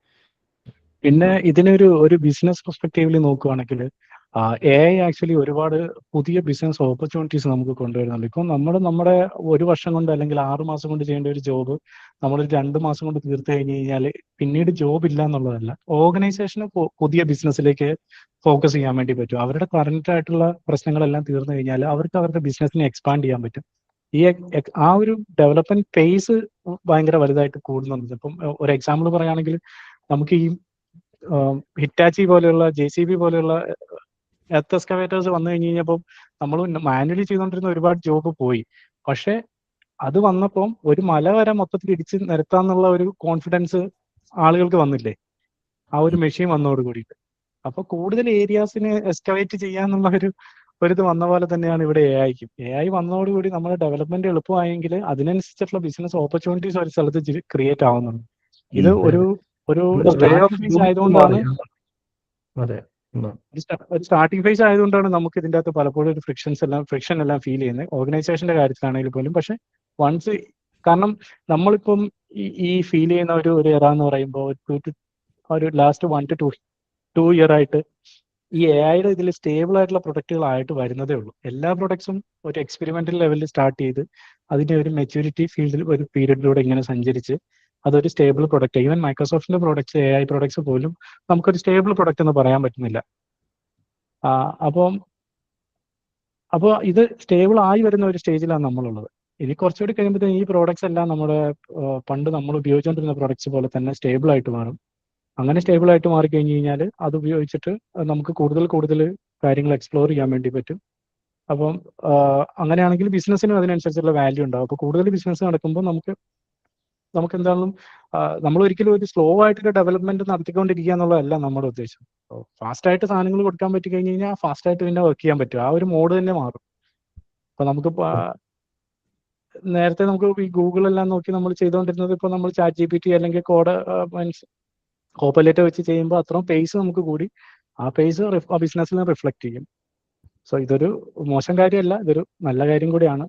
പിന്നെ ഇതിനൊരു ബിസിനസ് പെർസ്പെക്റ്റീവിൽ നോക്കുകയാണെങ്കിൽ AI ആക്ച്വലി ഒരുപാട് പുതിയ ബിസിനസ് ഓപ്പർച്യൂണിറ്റീസ് നമുക്ക് കൊണ്ടുവരുന്നുണ്ട്. ഇപ്പം നമ്മുടെ ഒരു വർഷം കൊണ്ട് അല്ലെങ്കിൽ 6 മാസം കൊണ്ട് ചെയ്യേണ്ട ഒരു ജോബ് നമ്മൾ 2 മാസം കൊണ്ട് തീർത്ത് കഴിഞ്ഞ് കഴിഞ്ഞാൽ പിന്നീട് ജോബ് ഇല്ല എന്നുള്ളതല്ല, ഓർഗനൈസേഷന് പുതിയ ബിസിനസ്സിലേക്ക് ഫോക്കസ് ചെയ്യാൻ വേണ്ടി പറ്റും. അവരുടെ കറന്റ് ആയിട്ടുള്ള പ്രശ്നങ്ങളെല്ലാം തീർന്നു കഴിഞ്ഞാൽ അവർക്ക് അവരുടെ ബിസിനസ്സിനെ എക്സ്പാൻഡ് ചെയ്യാൻ പറ്റും. ആ ഒരു ഡെവലപ്മെന്റ് പേസ് ഭയങ്കര വലുതായിട്ട് കൂടുന്നുണ്ട്. ഇപ്പം ഒരു എക്സാമ്പിൾ പറയുകയാണെങ്കിൽ നമുക്ക് ഈ ഹിറ്റാച്ചി പോലെയുള്ള JCB പോലെയുള്ള എർത്ത് എക്സ്കവേറ്റേഴ്സ് വന്നു കഴിഞ്ഞ് കഴിഞ്ഞപ്പോൾ നമ്മൾ മാനുവലി ചെയ്തുകൊണ്ടിരുന്ന ഒരുപാട് ജോബ് പോയി. പക്ഷെ അത് വന്നപ്പം ഒരു മല വരെ മൊത്തത്തിൽ ഇടിച്ച് നിരത്താന്നുള്ള ഒരു കോൺഫിഡൻസ് ആളുകൾക്ക് വന്നില്ലേ ആ ഒരു മെഷീൻ വന്നതോട് കൂടിയിട്ട്. അപ്പൊ കൂടുതൽ ഏരിയാസിന് എക്സ്കവേറ്റ് ചെയ്യാന്നുള്ള ഒരു ഇത് വന്ന പോലെ തന്നെയാണ് ഇവിടെ AI വന്നതോടുകൂടി നമ്മുടെ ഡെവലപ്മെന്റ് എളുപ്പമായെങ്കിൽ അതിനനുസരിച്ചുള്ള ബിസിനസ് ഓപ്പർച്യൂണിറ്റീസ് ഒരു സ്ഥലത്ത് ക്രിയേറ്റ് ആവുന്നുണ്ട്. ഇത് ഒരു സ്റ്റാർട്ടിംഗ് ഫേസ് ആയതുകൊണ്ടാണ് അതെ ഒരു സ്റ്റാർട്ടിംഗ് ഫേസ് ആയതുകൊണ്ടാണ് നമുക്ക് ഇതിൻ്റെ അകത്ത് പലപ്പോഴും ഒരു ഫ്രിക്ഷൻ എല്ലാം ഫീൽ ചെയ്യുന്നത്, ഓർഗനൈസേഷന്റെ കാര്യത്തിലാണെങ്കിൽ പോലും. പക്ഷെ വൺസ് കാരണം നമ്മളിപ്പം ഈ ഫീൽ ചെയ്യുന്ന ഒരു എറ എന്ന് പറയുമ്പോൾ ഒരു ലാസ്റ്റ് 1 to 2 year ആയിട്ട് ഈ AI ഇതിൽ സ്റ്റേബിൾ ആയിട്ടുള്ള പ്രൊഡക്റ്റുകളായിട്ട് വരുന്നതേ ഉള്ളൂ. എല്ലാ പ്രൊഡക്ട്സും ഒരു എക്സ്പെരിമെന്റൽ ലെവലിൽ സ്റ്റാർട്ട് ചെയ്ത് അതിന്റെ ഒരു മെച്യൂരിറ്റി ഫീൽഡിൽ ഒരു പീരീഡിലൂടെ ഇങ്ങനെ സഞ്ചരിച്ച് അതൊരു സ്റ്റേബിൾ പ്രൊഡക്റ്റ്. ഈവൻ മൈക്രോസോഫ്റ്റിന്റെ പ്രോഡക്ട്സ് AI പ്രോഡക്ട്സ് പോലും നമുക്കൊരു സ്റ്റേബിൾ പ്രൊഡക്റ്റ് എന്ന് പറയാൻ പറ്റുന്നില്ല. അപ്പോൾ ഇത് സ്റ്റേബിൾ ആയി വരുന്ന ഒരു സ്റ്റേജിലാണ് നമ്മളുള്ളത്. ഇനി കുറച്ചുകൂടി കഴിയുമ്പോഴത്തേക്കും ഈ പ്രോഡക്ട്സ് എല്ലാം നമ്മുടെ പണ്ട് നമ്മൾ ഉപയോഗിച്ചുകൊണ്ടിരുന്ന പ്രോഡക്ട്സ് പോലെ തന്നെ സ്റ്റേബിൾ ആയിട്ട് മാറും. അങ്ങനെ സ്റ്റേബിൾ ആയിട്ട് മാറിക്കഴിഞ്ഞ് കഴിഞ്ഞാൽ അത് ഉപയോഗിച്ചിട്ട് നമുക്ക് കൂടുതൽ കാര്യങ്ങൾ എക്സ്പ്ലോർ ചെയ്യാൻ വേണ്ടി പറ്റും. അപ്പം അങ്ങനെയാണെങ്കിൽ ബിസിനസ്സിനും അതിനനുസരിച്ചുള്ള വാല്യൂ ഉണ്ടാവും. അപ്പോൾ കൂടുതൽ ബിസിനസ് നടക്കുമ്പോൾ നമുക്ക് എന്തായാലും നമ്മൾ ഒരിക്കലും ഒരു സ്ലോ ആയിട്ടൊരു ഡെവലപ്മെന്റ് നടത്തിക്കൊണ്ടിരിക്കുക എന്നുള്ളതല്ല നമ്മുടെ ഉദ്ദേശം. ഫാസ്റ്റ് ആയിട്ട് സാധനങ്ങൾ കൊടുക്കാൻ പറ്റി കഴിഞ്ഞ് കഴിഞ്ഞാൽ ഫാസ്റ്റ് ആയിട്ട് പിന്നെ വർക്ക് ചെയ്യാൻ പറ്റും. ആ ഒരു മോഡ് തന്നെ മാറും. അപ്പൊ നമുക്ക് നേരത്തെ നമുക്ക് ഈ ഗൂഗിൾ എല്ലാം നോക്കി നമ്മൾ ചെയ്തുകൊണ്ടിരുന്നത് ഇപ്പോൾ നമ്മൾ ChatGPT അല്ലെങ്കിൽ കോപ്പലേറ്റ് വെച്ച് ചെയ്യുമ്പോൾ അത്രയും പേസ് നമുക്ക് കൂടി, ആ പേസ് ആ ബിസിനസ്സിനെ റിഫ്ലക്ട് ചെയ്യും. സോ ഇതൊരു മോശം കാര്യമല്ല, ഇതൊരു നല്ല കാര്യം കൂടിയാണ്.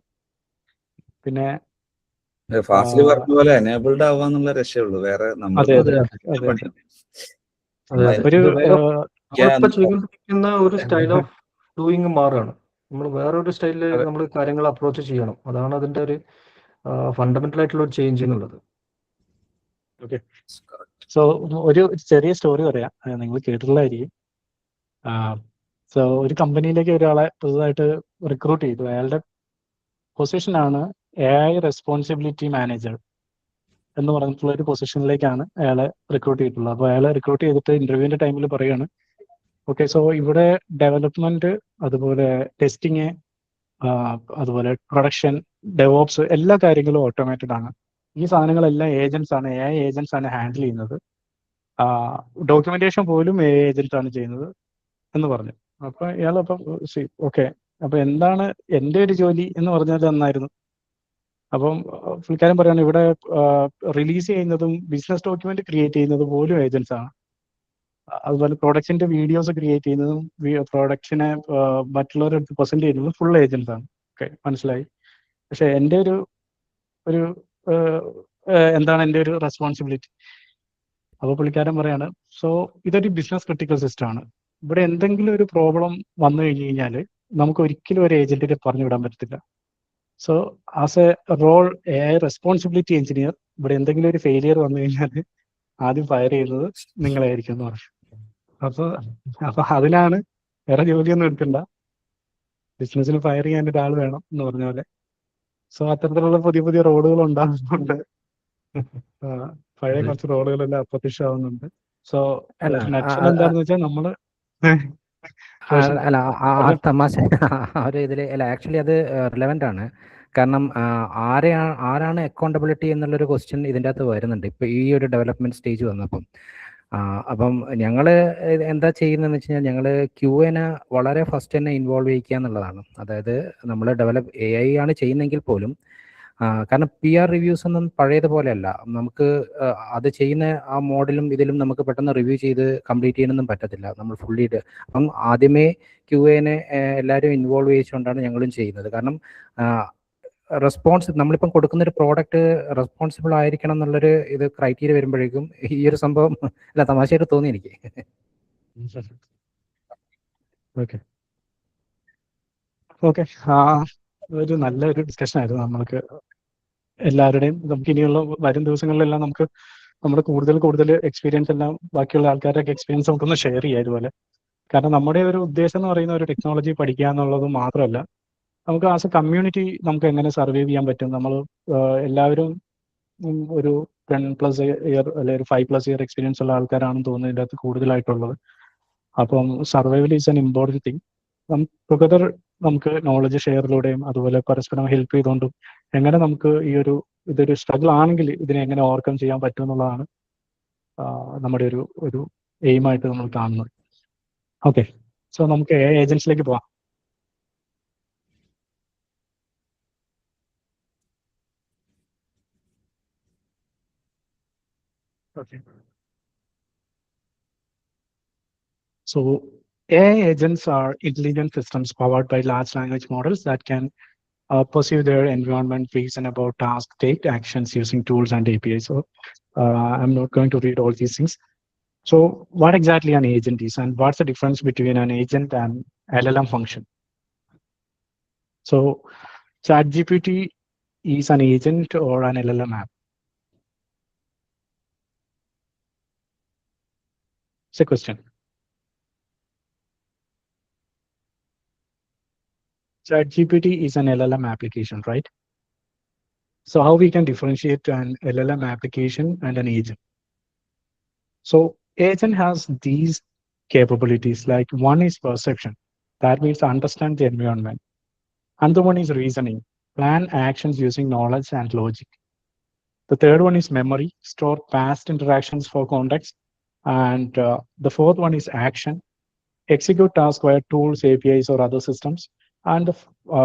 പിന്നെ ഫാസ്റ്റില് പറഞ്ഞ പോലെ എനേബിൾഡ് ആവാന്നുള്ള രക്ഷയുള്ളൂ, വേറെ നമ്മളിപ്പോ ചെയ്തുകൊണ്ടിരിക്കുന്ന ഒരു സ്റ്റൈൽ ഓഫ് ഡൂയിങ് മാറുകയാണ്. നമ്മൾ വേറൊരു സ്റ്റൈലിൽ നമ്മൾ കാര്യങ്ങൾ അപ്രോച്ച് ചെയ്യണം. അതാണ് അതിന്റെ ഒരു ഫണ്ടമെന്റൽ ആയിട്ടുള്ള ഒരു ചേഞ്ച് എന്നുള്ളത്. ഓക്കെ, സോ ഒരു ചെറിയ സ്റ്റോറി പറയാം, നിങ്ങൾ കേട്ടിട്ടുള്ളതായിരിക്കും. സോ ഒരു കമ്പനിയിലേക്ക് ഒരാളെ പുതുതായിട്ട് റിക്രൂട്ട് ചെയ്തു. അയാളുടെ പൊസിഷനാണ് AI റെസ്പോൺസിബിലിറ്റി മാനേജർ എന്ന് പറഞ്ഞിട്ടുള്ള ഒരു പൊസിഷനിലേക്കാണ് അയാളെ റിക്രൂട്ട് ചെയ്തിട്ടുള്ളത്. അപ്പോൾ അയാളെ റിക്രൂട്ട് ചെയ്തിട്ട് ഇന്റർവ്യൂവിന്റെ ടൈമിൽ പറയുകയാണ്, ഓക്കെ സോ ഇവിടെ ഡെവലപ്മെന്റ്, അതുപോലെ ടെസ്റ്റിങ്, അതുപോലെ പ്രൊഡക്ഷൻ, ഡെവോപ്സ് എല്ലാ കാര്യങ്ങളും ഓട്ടോമേറ്റഡ് ആണ്. ഈ സാധനങ്ങളെല്ലാം ഏജൻസ് ആണ്, AI ഏജൻസ് ആണ് ഹാൻഡിൽ ചെയ്യുന്നത്. ഡോക്യുമെന്റേഷൻ പോലും AI ഏജൻസ് ആണ് ചെയ്യുന്നത് എന്ന് പറഞ്ഞു. അപ്പൊ ഇയാളപ്പം ഓക്കെ, അപ്പൊ എന്താണ് എൻ്റെ ഒരു ജോലി എന്ന് പറഞ്ഞാൽ നന്നായിരുന്നു. അപ്പം പുള്ളിക്കാരൻ പറയാണ്, ഇവിടെ റിലീസ് ചെയ്യുന്നതും ബിസിനസ് ഡോക്യുമെന്റ് ക്രിയേറ്റ് ചെയ്യുന്നത് പോലും ഏജൻസ് ആണ്. അതുപോലെ പ്രൊഡക്ട്സിന്റെ വീഡിയോസ് ക്രിയേറ്റ് ചെയ്യുന്നതും പ്രൊഡക്ഷനെ മറ്റുള്ളവരെടുത്ത് പ്രസന്റ് ചെയ്യുന്നതും ഫുൾ ഏജൻസ് ആണ്. ഓക്കെ, മനസ്സിലായി. പക്ഷെ എൻ്റെ ഒരു എന്താണ് എൻ്റെ ഒരു റെസ്പോൺസിബിലിറ്റി? അപ്പോൾ പുള്ളിക്കാരൻ പറയാണ്, സോ ഇതൊരു ബിസിനസ് ക്രിട്ടിക്കൽ സിസ്റ്റം ആണ്. ഇവിടെ എന്തെങ്കിലും ഒരു പ്രോബ്ലം വന്നു കഴിഞ്ഞ് കഴിഞ്ഞാൽ നമുക്ക് ഒരിക്കലും ഒരു ഏജന്റിനെ പറഞ്ഞു വിടാൻ പറ്റത്തില്ല. So as a role AI responsibility engineer, ഇവിടെ എന്തെങ്കിലും ഒരു ഫെയിലിയർ വന്നു കഴിഞ്ഞാൽ ആദ്യം ഫയർ ചെയ്യുന്നത് നിങ്ങളായിരിക്കും എന്ന് പറഞ്ഞു. അപ്പൊ അതിനാണ്, വേറെ ജോലിയൊന്നും എടുക്കണ്ട, ബിസിനസ്സിന് ഫയർ ചെയ്യാൻ ഒരാൾ വേണം എന്ന് പറഞ്ഞ പോലെ. സോ അത്തരത്തിലുള്ള പുതിയ റോഡുകൾ ഉണ്ടാകുന്നുണ്ട്. പഴയ കുറച്ച് റോഡുകളെല്ലാം അപ്രത്യക്ഷമാവുന്നുണ്ട്. സോ എന്താണെന്ന് വെച്ചാൽ നമ്മള് അല്ല ആ തമാശ ഒരു ഇതിൽ അല്ല, ആക്ച്വലി അത് റിലവൻ്റ് ആണ്. കാരണം ആരാണ് അക്കൗണ്ടബിലിറ്റി എന്നുള്ളൊരു ക്വസ്റ്റ്യൻ ഇതിൻ്റെ അകത്ത് വരുന്നുണ്ട് ഇപ്പോൾ ഈ ഒരു ഡെവലപ്മെൻറ്റ് സ്റ്റേജ് വന്നപ്പം. അപ്പം ഞങ്ങൾ എന്താ ചെയ്യുന്നതെന്ന് വെച്ച് കഴിഞ്ഞാൽ ഞങ്ങൾ QAനെ വളരെ ഫസ്റ്റ് തന്നെ ഇൻവോൾവ് ചെയ്യിക്കുക എന്നുള്ളതാണ്. അതായത് നമ്മൾ AI ആണ് ചെയ്യുന്നെങ്കിൽ പോലും, കാരണം PR റിവ്യൂസ് ഒന്നും പഴയതുപോലെയല്ല. നമുക്ക് അത് ചെയ്യുന്ന ആ മോഡലും ഇതിലും നമുക്ക് പെട്ടെന്ന് റിവ്യൂ ചെയ്ത് കംപ്ലീറ്റ് ചെയ്യാനൊന്നും പറ്റത്തില്ല. നമ്മൾ ഫുള്ളി അപ്പം ആദ്യമേ QAനെ എല്ലാവരും ഇൻവോൾവ് ചെയ്യിച്ചുകൊണ്ടാണ് ഞങ്ങളും ചെയ്യുന്നത്. കാരണം നമ്മളിപ്പം കൊടുക്കുന്ന ഒരു പ്രോഡക്റ്റ് റെസ്പോൺസിബിൾ ആയിരിക്കണം എന്നുള്ളൊരു ഇത് ക്രൈറ്റീരിയ വരുമ്പോഴേക്കും ഈ ഒരു സംഭവം അല്ല, തമാശയായിട്ട് തോന്നി എനിക്ക്. ഓക്കെ ഓക്കെ ഒരു നല്ലൊരു ഡിസ്കഷൻ ആയിരുന്നു. നമ്മൾക്ക് എല്ലാവരുടെയും നമുക്ക് ഇനിയുള്ള വരും ദിവസങ്ങളിലെല്ലാം നമുക്ക് നമ്മുടെ കൂടുതൽ എക്സ്പീരിയൻസ് എല്ലാം ബാക്കിയുള്ള ആൾക്കാരുടെ എക്സ്പീരിയൻസ് നമുക്കൊന്ന് ഷെയർ ചെയ്യാം ഇതുപോലെ. കാരണം നമ്മുടെ ഒരു ഉദ്ദേശം എന്ന് പറയുന്ന ഒരു ടെക്നോളജി പഠിക്കുക എന്നുള്ളത് മാത്രമല്ല, നമുക്ക് ആസ് എ കമ്മ്യൂണിറ്റി നമുക്ക് എങ്ങനെ സർവൈവ് ചെയ്യാൻ പറ്റും. നമ്മൾ എല്ലാവരും ഒരു 10+ ഇയർ അല്ലെങ്കിൽ ഒരു 5+ ഇയർ എക്സ്പീരിയൻസ് ഉള്ള ആൾക്കാരാണെന്ന് തോന്നുന്നു ഇതിൻ്റെ അകത്ത് കൂടുതലായിട്ടുള്ളത്. അപ്പം survival is an important thing. Together നമുക്ക് നോളജ് ഷെയറിലൂടെയും അതുപോലെ പരസ്പരം ഹെൽപ്പ് ചെയ്തുകൊണ്ടും എങ്ങനെ നമുക്ക് ഇതൊരു സ്ട്രഗിൾ ആണെങ്കിൽ ഇതിനെ എങ്ങനെ ഓവർകം ചെയ്യാൻ പറ്റും എന്നുള്ളതാണ് നമ്മുടെ ഒരു എയിമായിട്ട് നമ്മൾ കാണുന്നത്. ഓക്കെ, സോ നമുക്ക് ഏജൻസിലേക്ക് പോവാം. Okay. So AI agents are intelligent systems powered by large language models that can perceive their environment, reason about tasks, take actions using tools and APIs. So I'm not going to read all these things. So what exactly an agent is and what's the difference between an agent and LLM function? So ChatGPT is an agent or an LLM app? It's a question. ChatGPT is an LLM application, right? So how we can differentiate an LLM application and an agent? So agent has these capabilities, like one is perception. That means understand the environment. Another one is reasoning, plan actions using knowledge and logic. The third one is memory, store past interactions for context. And the fourth one is action, execute tasks via tools, APIs, or other systems. And the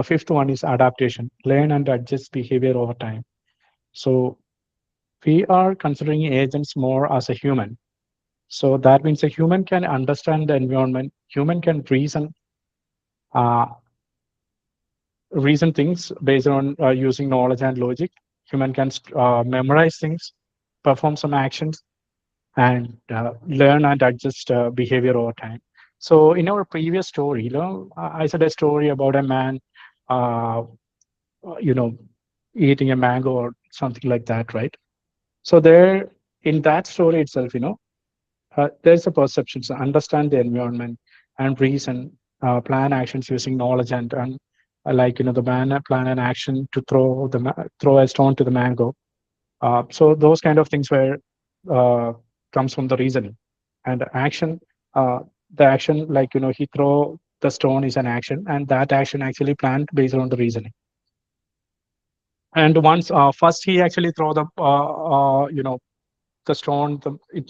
fifth one is adaptation, learn and adjust behavior over time. So we are considering agents more as a human. So that means a human can understand the environment, human can reason things based on using knowledge and logic. Human can memorize things, perform some actions, and learn and adjust behavior over time. So in our previous story, I said a story about a man, uh, eating a mango or something like that, right? So there, in that story itself, there's a perception, so understand the environment and reason, plan actions using knowledge and like the man plan an action to throw a stone to the mango. So those kind of things were comes from the reasoning and action. Uh, the action, like he throw the stone is an action, and that action actually planned based on the reasoning. And once first he actually throw the stone, it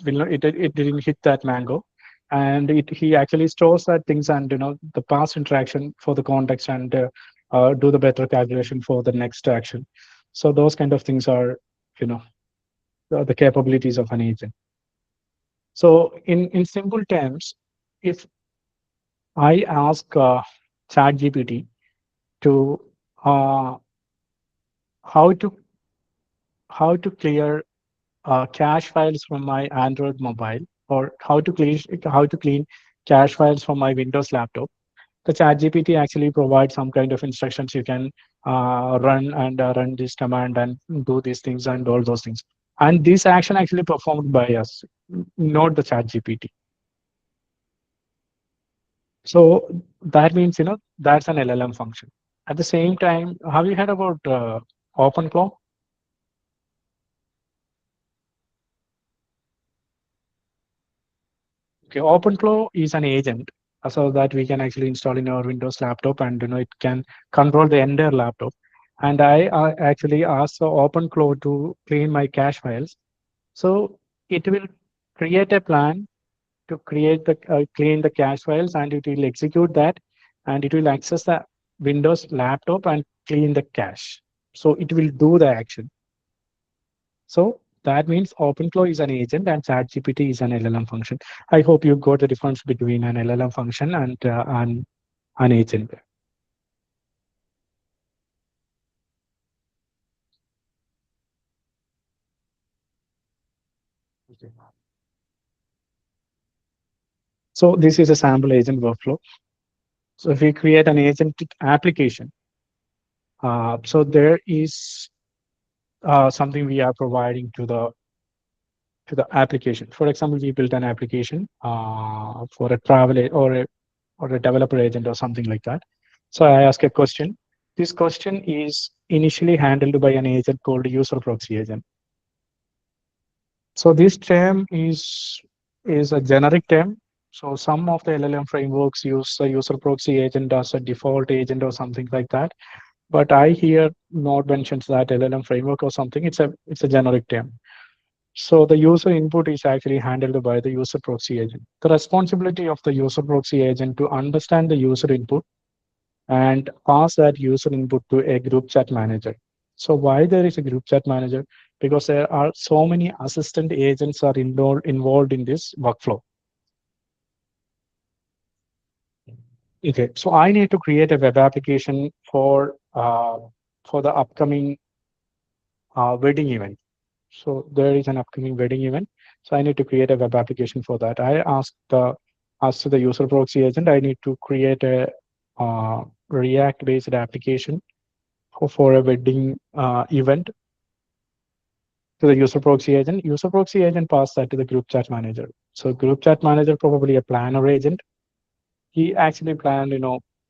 didn't hit that mango, and he actually stores that things and the past interaction for the context and do the better calculation for the next action. So those kind of things are the capabilities of an agent. So in simple terms, if I ask ChatGPT to how to clear cache files from my Android mobile, or how to clean cache files from my Windows laptop, the ChatGPT actually provides some kind of instructions you can run this command and do these things and all those things. And this action actually performed by us, not the ChatGPT. So that means that's an LLM function. At the same time, have you heard about OpenClaw? Okay, OpenClaw is an agent so that we can actually install in our Windows laptop, and it can control the entire laptop. And I actually asked OpenClaw to clean my cache files. So it will create a plan to clean the cache files, and it will execute that, and it will access the Windows laptop and clean the cache. So it will do the action. So that means OpenClaw is an agent and ChatGPT is an LLM function. I hope you got the difference between an LLM function and an agent. Okay. So this is a sample agent workflow. So if we create an agentic application, so there is something we are providing to the application. For example, we built an application for a or a developer agent or something like that. So I ask a question. This question is initially handled by an agent called user proxy agent. So this term is a generic term. So some of the LLM frameworks use a user proxy agent as a default agent or something like that. But I hear not mentions that LLM framework or something. It's a generic term. So the user input is actually handled by the user proxy agent. The responsibility of the user proxy agent to understand the user input and pass that user input to a group chat manager. So why there is a group chat manager? Because there are so many assistant agents are involved in this workflow. Okay, so I need to create a web application for the upcoming wedding event. So there is an upcoming wedding event. So I need to create a web application for that. I asked to the user proxy agent, I need to create a React-based application for a wedding event to the user proxy agent. User proxy agent passed that to the group chat manager. So group chat manager, probably a planner agent. He actually planned,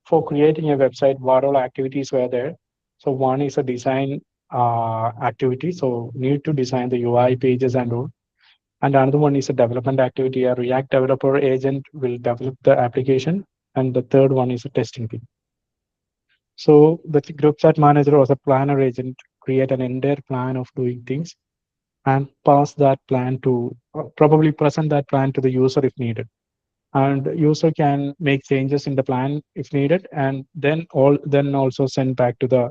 for creating a website, what all activities were there. So one is a design activity. So need to design the UI pages and all. And another one is a development activity. A React developer agent will develop the application. And the third one is a testing team. So the group chat manager or the planner agent create an entire plan of doing things and pass that plan to probably present that plan to the user if needed. And user can make changes in the plan if needed, and then also send back to the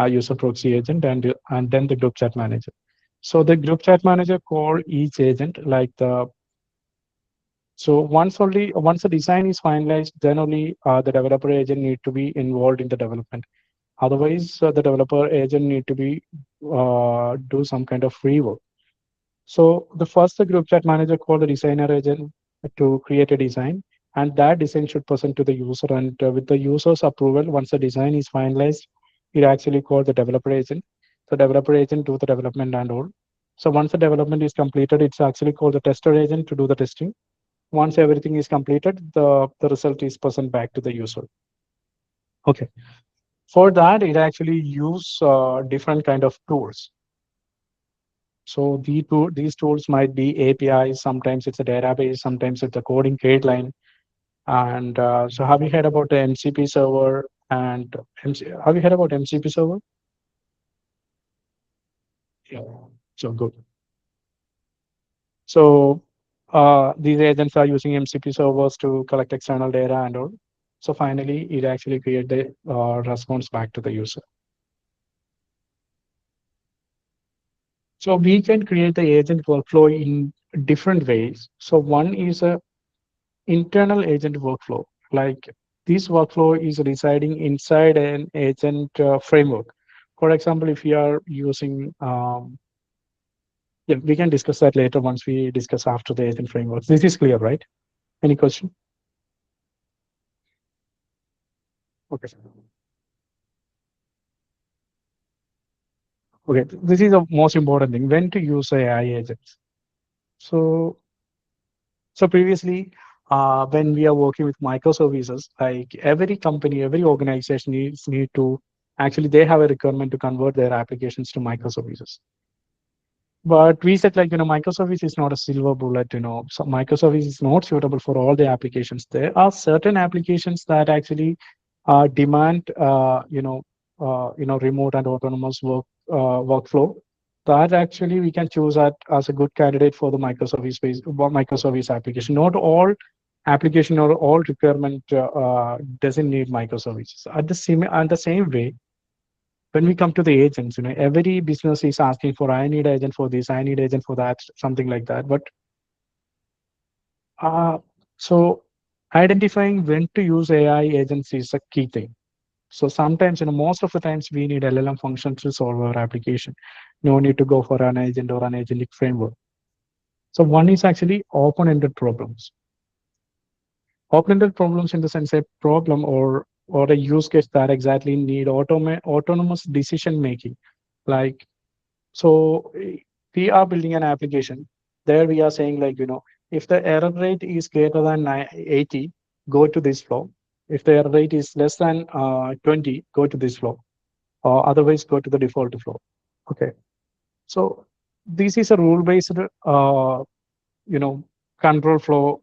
user proxy agent and then the group chat manager. So the group chat manager call each agent like so once the design is finalized, then only the developer agent need to be involved in the development. Otherwise, the developer agent need to be do some kind of free work. So the group chat manager call the designer agent to create a design, and that design should present to the user. And with the user's approval, once the design is finalized, it actually call the developer agent. The developer agent do the development and all. So once the development is completed, it's actually called the tester agent to do the testing. Once everything is completed, the result is present back to the user. Okay. For that, it actually use different kind of tools. So these tools might be APIs. Sometimes it's a database. Sometimes it's a coding guideline. And so have you heard about the MCP server? And have you heard about MCP server? Yeah. So good. So these agents are using MCP servers to collect external data and all. So finally, it actually creates the response back to the user. So we can create the agent workflow in different ways. So one is a internal agent workflow. Like this workflow is residing inside an agent framework. For example, if you are using, yeah, we can discuss that later once we discuss after the agent frameworks. This is clear, right? Any question? Okay. Okay, this is the most important thing, when to use AI agents. So previously, when we are working with microservices, like every company, every organization need to, actually they have a requirement to convert their applications to microservices. But we said like, microservice is not a silver bullet, so microservice is not suitable for all the applications. There are certain applications that actually demand, remote and autonomous workflow. That actually we can choose that as a good candidate for the microservice application. Not all application or all requirement doesn't need microservices. At the same way, when we come to the agents, every business is asking for, I need agent for this, I need agent for that, something like that. But so identifying when to use AI agents is a key thing. So sometimes, most of the times we need LLM functions to solve our application. No need to go for an agent or an agentic framework. So one is actually open-ended problems. Open-ended problems in the sense a problem or a use case that exactly need autonomous decision making. Like, so we are building an application. There we are saying like, if the error rate is greater than 80, go to this flow. If the error rate is less than 20, go to this flow. Or otherwise go to the default flow. Okay. So this is a rule-based, control flow,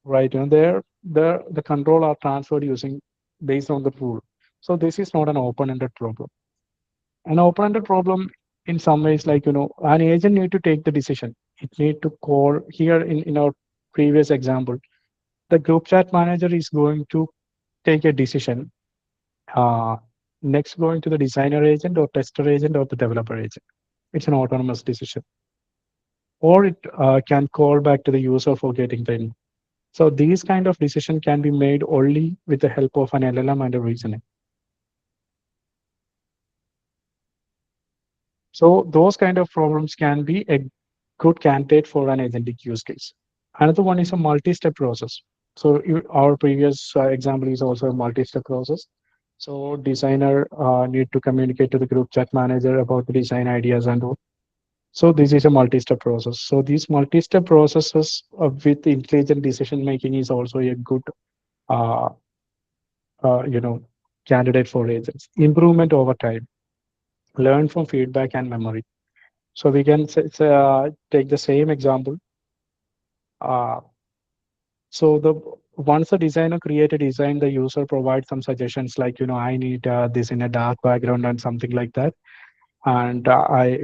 right? The control are transferred using based on the rule. So this is not an open-ended problem. An open-ended problem in some ways, like, an agent need to take the decision. It need to call here in our previous example. The group chat manager is going to take a decision. Next, going to the designer agent or tester agent or the developer agent. It's an autonomous decision. Or it can call back to the user for getting the input. So these kind of decision can be made only with the help of an LLM and a reasoning. So those kind of problems can be a good candidate for an agentic use case. Another one is a multi-step process. So our previous example is also a multi-step process. So designer need to communicate to the group chat manager about the design ideas and all. So this is a multi-step process. So these multi-step processes with intelligent decision making is also a good, uh, candidate for agents. Improvement over time, learn from feedback and memory. So we can take the same example. So once the designer create a design, the user provides some suggestions like, I need this in a dark background and something like that. And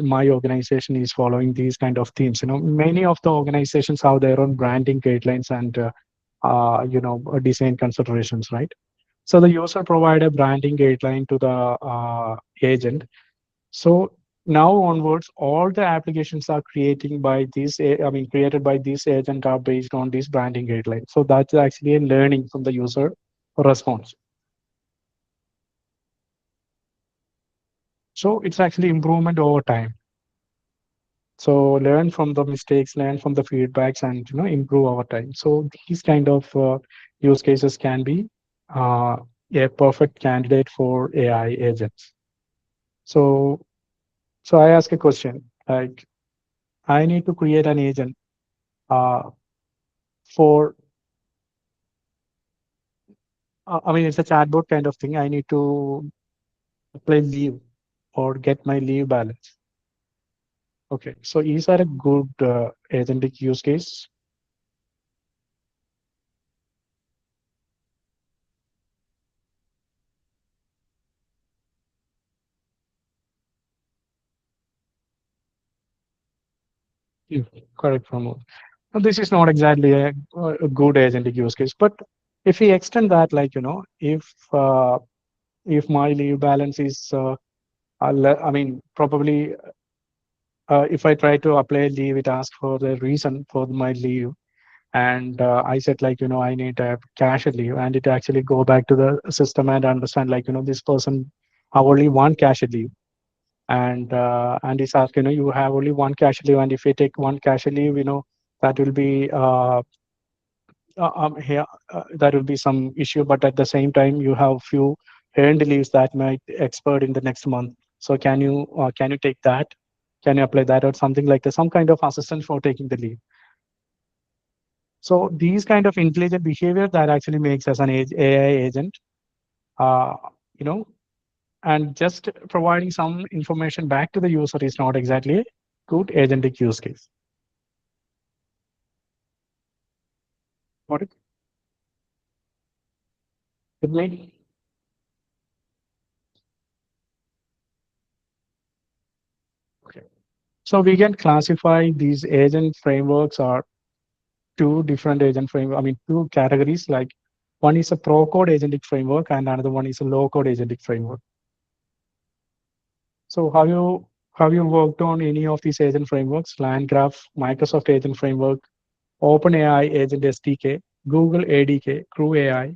my organization is following these kind of themes. Many of the organizations have their own branding guidelines and design considerations, right? So the user provide a branding guideline to the agent. So now onwards, all the applications are creating by this. Created by this agent are based on this branding guideline. So that's actually a learning from the user response. So it's actually improvement over time. So learn from the mistakes, learn from the feedbacks, and improve over time. So these kind of use cases can be uh, a perfect candidate for AI agents. So I ask a question like, I need to create an agent for, it's a chatbot kind of thing. I need to apply leave or get my leave balance. Okay, so is that a good agentic use case? Yeah, correct, Pramod. Now, this is not exactly a good agentic use case, but if we extend that, like, if my leave balance is, probably if I try to apply leave, it asks for the reason for my leave. And I said, like, I need a cash leave, and it actually go back to the system and understand, like, this person have only one cash leave. And it's asked, you have only one cash leave, and if you take one cash leave, that will be here that will be some issue. But at the same time, you have few earned leaves that might expire in the next month. So can you take that? Can you apply that or something like that? Some kind of assistance for taking the leave. So these kind of intelligent behavior that actually makes us an AI agent, uh, you know, and just providing some information back to the user is not exactly a good agentic use case. Got it? With me? Okay. So we can classify these agent frameworks are two different agent framework. Two categories. Like one is a pro code agentic framework, and another one is a low code agentic framework. So have you worked on any of these agent frameworks? LandGraph, Microsoft Agent Framework, OpenAI Agent SDK, Google ADK, Crew AI,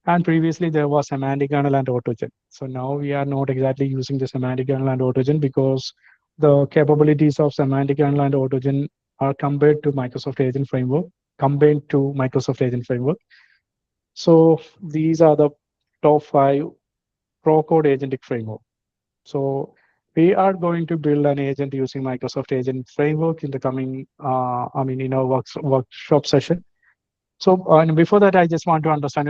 and previously there was Semantic Kernel and AutoGen. So now we are not exactly using the Semantic Kernel and AutoGen because the capabilities of Semantic Kernel and AutoGen are compared to Microsoft Agent Framework combined to Microsoft Agent Framework. So these are the top 5 pro code agentic framework. So we are going to build an agent using Microsoft Agent Framework in the coming, in our workshop session. So and before that, I just want to understand,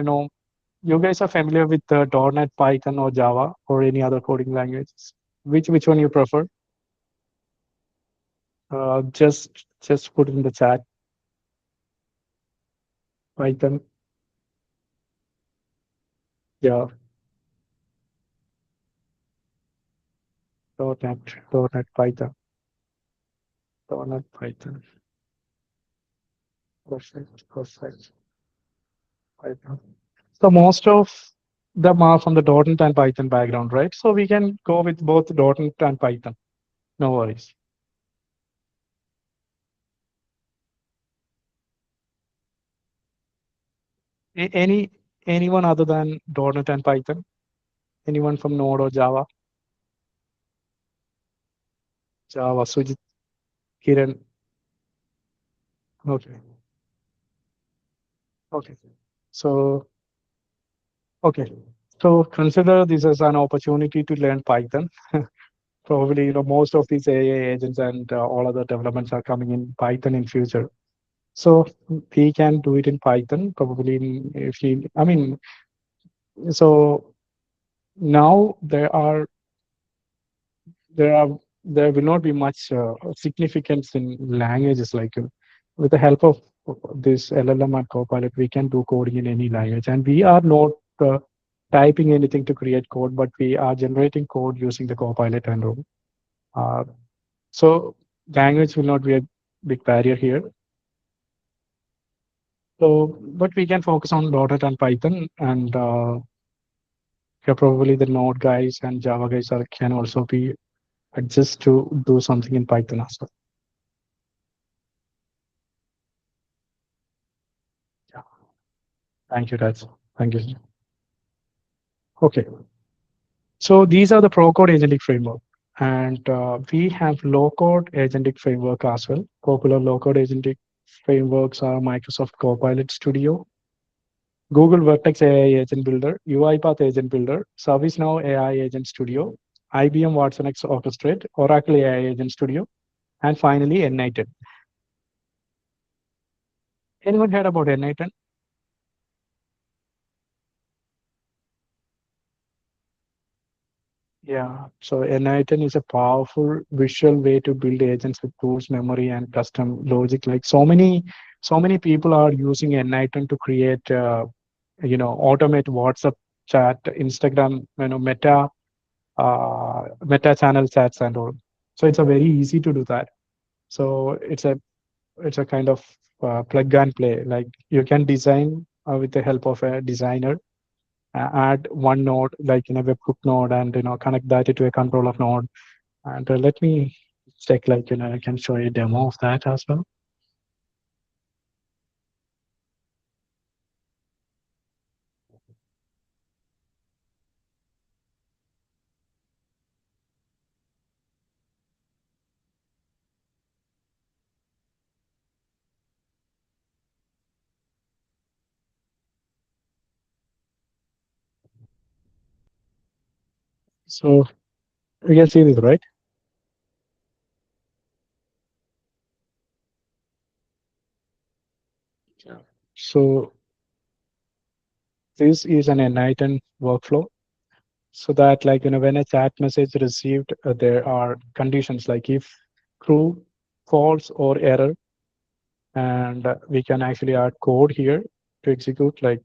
you guys are familiar with .NET, Python, or Java, or any other coding languages? Which one you prefer? Just put it in the chat. Python. Yeah. .NET, Python. .NET, Python. Perfect. Python. So most of them are from the .NET and Python background, right? So we can go with both .NET and Python. No worries. Anyone other than .NET and Python? Anyone from Node or Java? Java, Sujit, Kiran. Okay. So consider this as an opportunity to learn Python. Probably, most of these AI agents and all other developments are coming in Python in future. So we can do it in Python, probably so now there will not be much significance in languages, like with the help of this LLM and Copilot, we can do coding in any language, and we are not typing anything to create code, but we are generating code using the Copilot and all. So language will not be a big barrier here. So, but we can focus on .NET and Python, and probably the Node guys and Java guys can also be adjust to do something in Python as well. Yeah. Thank you, Raj. Thank you. Okay. So these are the pro-code agentic framework, and we have low-code agentic framework as well. Popular low-code agentic frameworks are Microsoft Copilot Studio, Google Vertex AI Agent Builder, UiPath Agent Builder, ServiceNow AI Agent Studio, IBM watsonx Orchestrate, Oracle AI Agent Studio, and finally N-Item. Anyone heard about N-Item? Yeah, so N-Item is a powerful visual way to build agents with tools, memory, and custom logic. Like so many people are using N-Item to create, automate WhatsApp chat, Instagram, Meta channel chats and all. So it's a very easy to do that. So it's a kind of plug and play. Like you can design with the help of a designer, add one node like in a webhook node, and connect that to a controller node. And let me check, like I can show you a demo of that as well. So you can see this, right? So this is an N-Item workflow. So that, like when a chat message received, there are conditions like if true, false, or error, and we can actually add code here to execute, like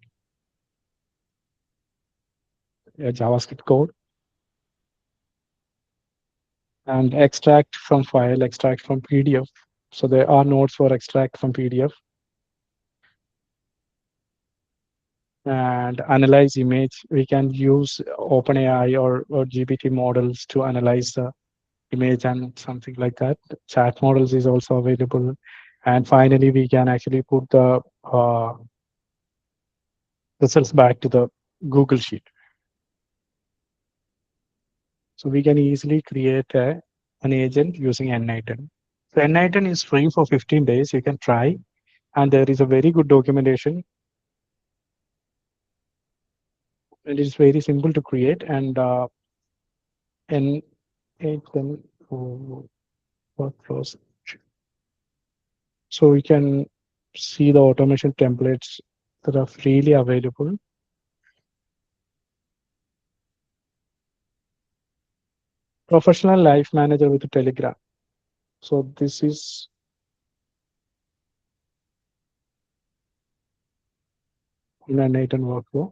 a JavaScript code, and extract from file, extract from PDF. So there are nodes for extract from PDF, and analyze image. We can use OpenAI or GPT models to analyze the image and something like that. Chat models is also available. And finally, we can actually put the results back to the Google Sheet. So we can easily create an agent using N-Item. So N-Item is free for 15 days. You can try. and there is a very good documentation, and it's very simple to create. And it then workflows. So we can see the automation templates that are freely available. Professional life manager with Telegram. So this is in a Nathan workflow.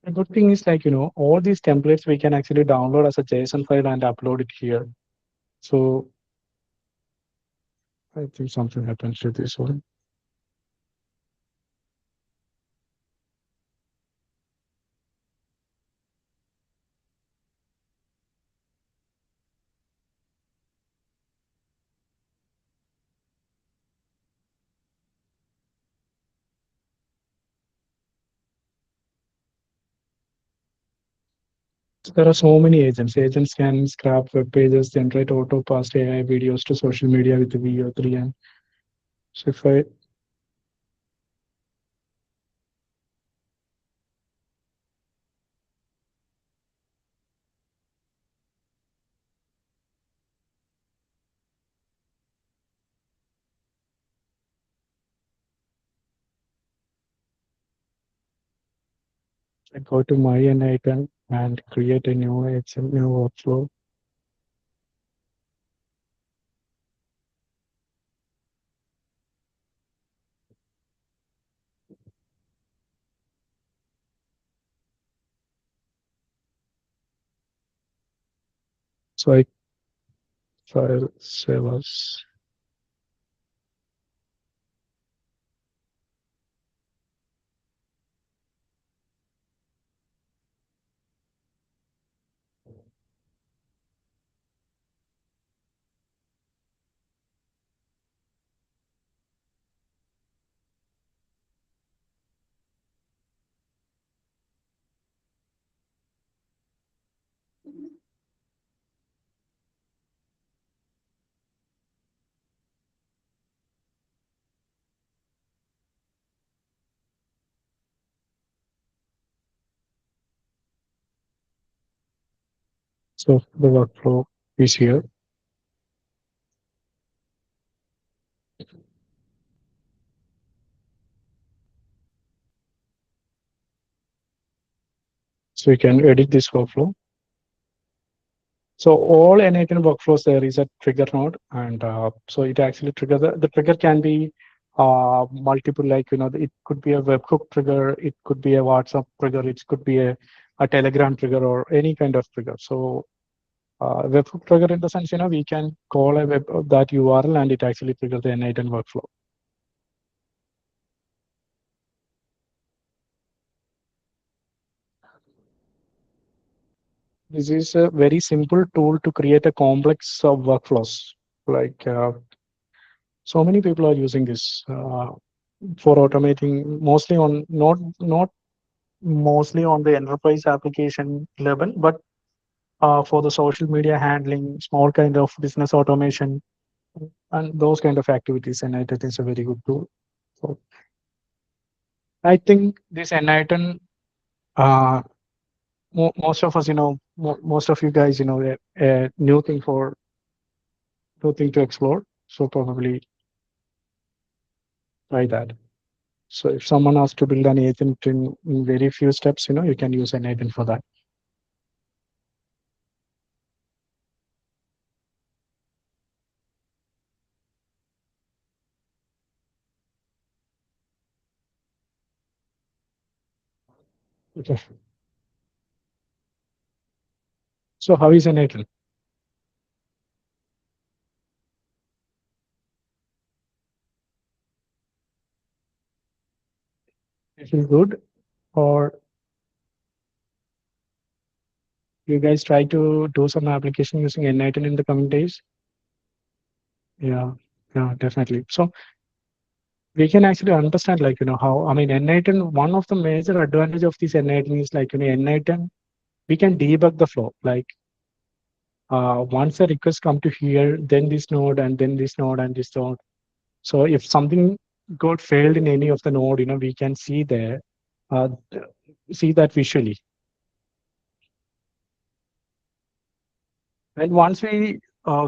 The good thing is, like, all these templates we can actually download as a JSON file and upload it here. So I think something happens to this one. There are so many agents. Agents can scrap web pages, generate auto pass AI videos to social media with VO3. And so if I go to my item and create a new agent, new workflow. So I file save as. So the workflow is here. So you can edit this workflow. So all N8 workflows, there is a trigger node, and so it actually triggers. The trigger can be multiple, like, it could be a webhook trigger, it could be a WhatsApp trigger, it could be a Telegram trigger, or any kind of trigger. So webhook trigger, in the sense, we can call a web that URL and it actually triggers the N8 workflow. This is a very simple tool to create a complex workflows. Like, so many people are using this for automating, mostly on not mostly on the enterprise application level, but for the social media handling, small kind of business automation, and those kind of activities. And it is a very good tool. So I think this Enlighten, most of us, most of you guys, a new thing to explore. So probably try that. So if someone asks to build an agent in very few steps, you can use an agent for that. Okay. So how is an agent? Is it good, or You guys try to do some application using N-item in the coming days? Yeah, definitely. So we can actually understand, like, how, I mean, N-item, one of the major advantage of this N-item is, like, N-item, we can debug the flow. Like, once a request come to here, then this node, and then this node, and this node. So if something got failed in any of the node, we can see there, see that visually. And once we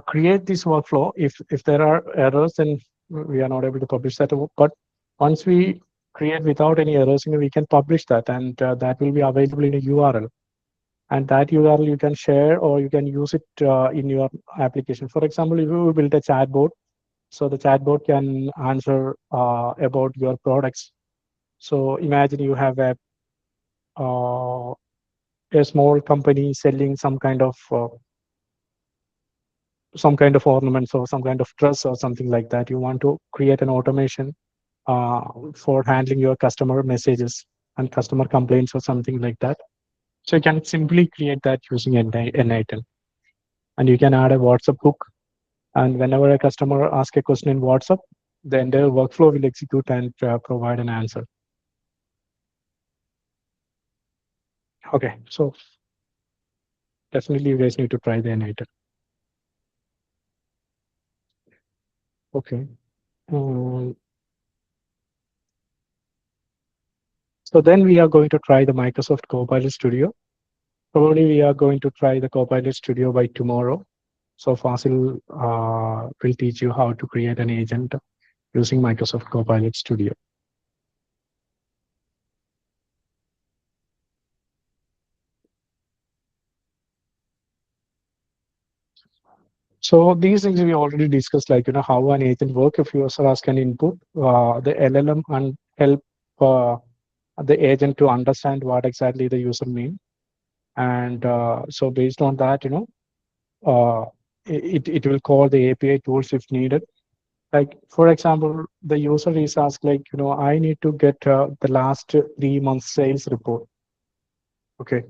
create this workflow, if there are errors, then we are not able to publish that. But once we create without any errors, we can publish that, and that will be available in a URL. And that URL you can share, or you can use it in your application. For example, if you build a chatbot, so the chatbot can answer about your products. So imagine you have a small company selling some kind of ornaments or some kind of dress or something like that. You want to create an automation for handling your customer messages and customer complaints or something like that. So you can simply create that using N-item. And you can add a WhatsApp hook. And whenever a customer asks a question in WhatsApp, the entire workflow will execute and provide an answer. Okay, so definitely you guys need to try the N-item. Okay. So then we are going to try the Microsoft Copilot Studio. Probably we are going to try the Copilot Studio by tomorrow. So Fasil will teach you how to create an agent using Microsoft Copilot Studio. So these things we already discussed, like, how an agent works. If user asks an input, the LLM and help the agent to understand what exactly the user means. And so based on that, it will call the API tools if needed. Like, for example, the user is asked, like, I need to get the last 3 months sales report. Okay.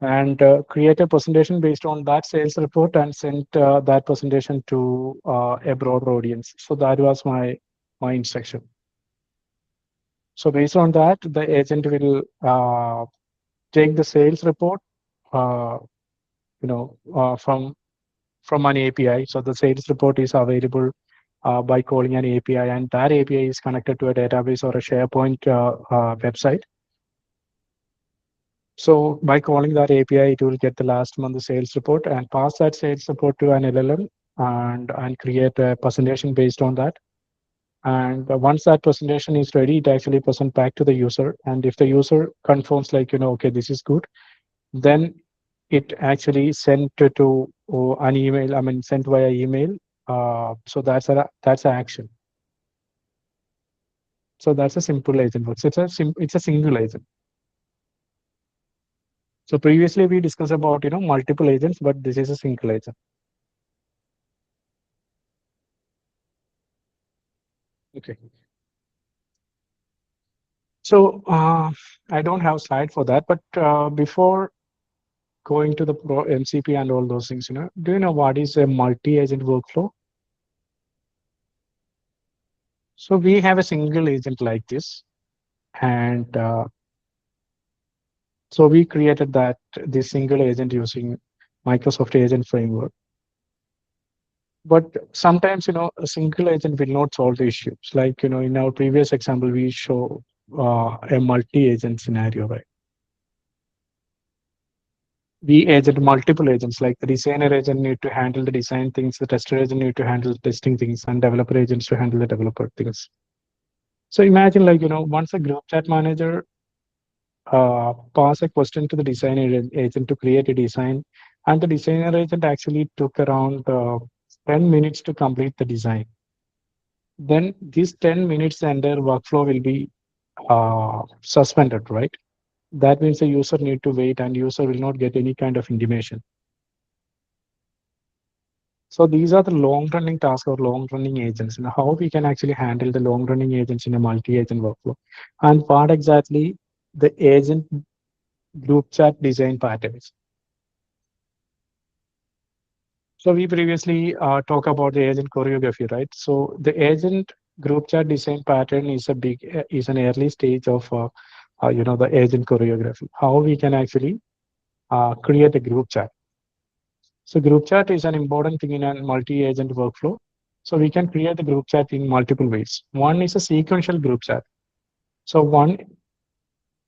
And create a presentation based on that sales report and send that presentation to a broader audience. So that was my instruction. So based on that, the agent will take the sales report, from an API. So the sales report is available by calling an API, and that API is connected to a database or a SharePoint website. So by calling that API, it will get the last month sales report and pass that sales report to an LLM and create a presentation based on that. And once that presentation is ready, it actually present back to the user. And if the user confirms, like, okay, this is good, then it actually sent to an email. I mean, sent via email. So that's an action. So that's a simple agent works. It's a single agent. So previously we discussed about multiple agents, but this is a single agent. Okay. So I don't have a slide for that, but before going to the MCP and all those things, do you know what is a multi-agent workflow? So we have a single agent like this, and so we created this single agent using Microsoft Agent Framework. But sometimes, a single agent will not solve the issues. Like, in our previous example, we show a multi-agent scenario, right? We agent multiple agents, like the designer agent need to handle the design things, the tester agent need to handle the testing things, and developer agents to handle the developer things. So imagine, like, once a group chat manager pass a question to the designer agent to create a design, and the designer agent actually took around 10 minutes to complete the design. Then these 10 minutes, the entire workflow will be suspended, right? That means the user need to wait, and user will not get any kind of intimation. So these are the long-running tasks or long-running agents, and how we can actually handle the long-running agents in a multi-agent workflow, and what exactly the agent group chat design patterns. So we previously talked about the agent choreography, right? So the agent group chat design pattern is is an early stage of the agent choreography. How we can actually create a group chat. So group chat is an important thing in a multi-agent workflow. So we can create the group chat in multiple ways. One is a sequential group chat. So one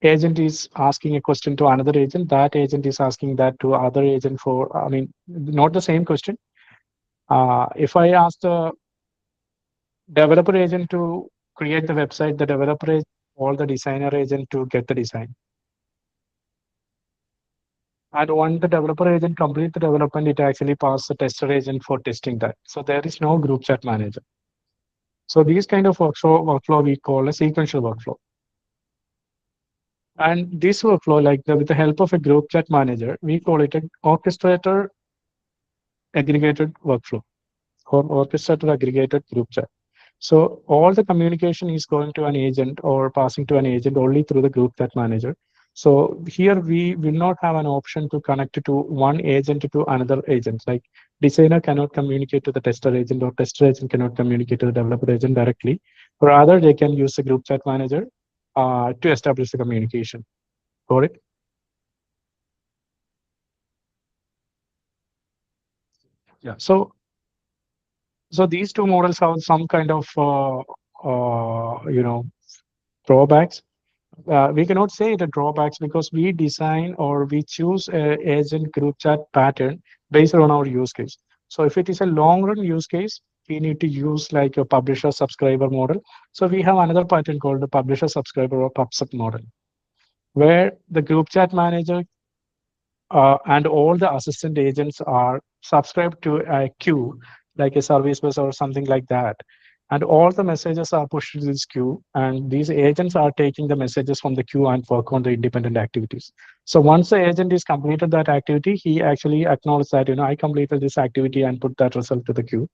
agent is asking a question to another agent. That agent is asking that to other agent for, I mean, not the same question. If I ask the developer agent to create the website, the developer agent, all the designer agent to get the design. And when the developer agent complete the development, it actually passes the tester agent for testing that. So there is no group chat manager. So these kind of workflow we call a sequential workflow. And this workflow, like with the help of a group chat manager, we call it an orchestrator aggregated workflow or orchestrator aggregated group chat. So all the communication is going to an agent or passing to an agent only through the group chat manager. So here we will not have an option to connect to one agent to another agent. Like designer cannot communicate to the tester agent or tester agent cannot communicate to the developer agent directly. Rather, they can use the group chat manager to establish the communication. Got it? Yeah. So these two models have some kind of drawbacks. We cannot say the drawbacks because we design or we choose a agent group chat pattern based on our use case. So if it is a long run use case, we need to use like a publisher subscriber model. So we have another pattern called the publisher subscriber or PubSub model, where the group chat manager and all the assistant agents are subscribed to a queue, like a service bus or something like that. And all the messages are pushed to this queue, and these agents are taking the messages from the queue and work on the independent activities. So once the agent is completed that activity, he actually acknowledges that, I completed this activity and put that result to the queue.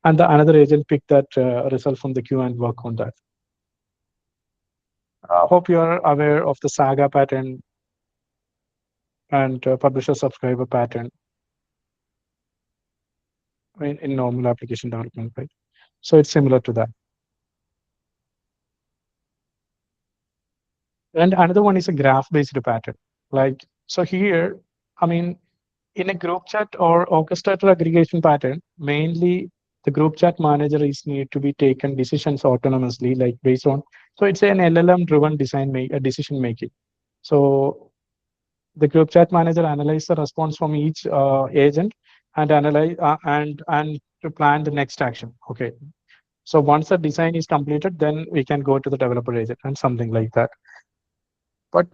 And the another agent pick that result from the queue and work on that. I hope you are aware of the Saga pattern and publisher subscriber pattern in normal application development, right? So it's similar to that. And another one is a graph-based pattern. Like, so here, I mean, in a group chat or orchestrator aggregation pattern, mainly the group chat manager is need to be taken decisions autonomously, like based on, so it's an LLM-driven decision making. So the group chat manager analyze the response from each agent and analyze and to plan the next action. Okay. So once the design is completed, then we can go to the developer agent and something like that. But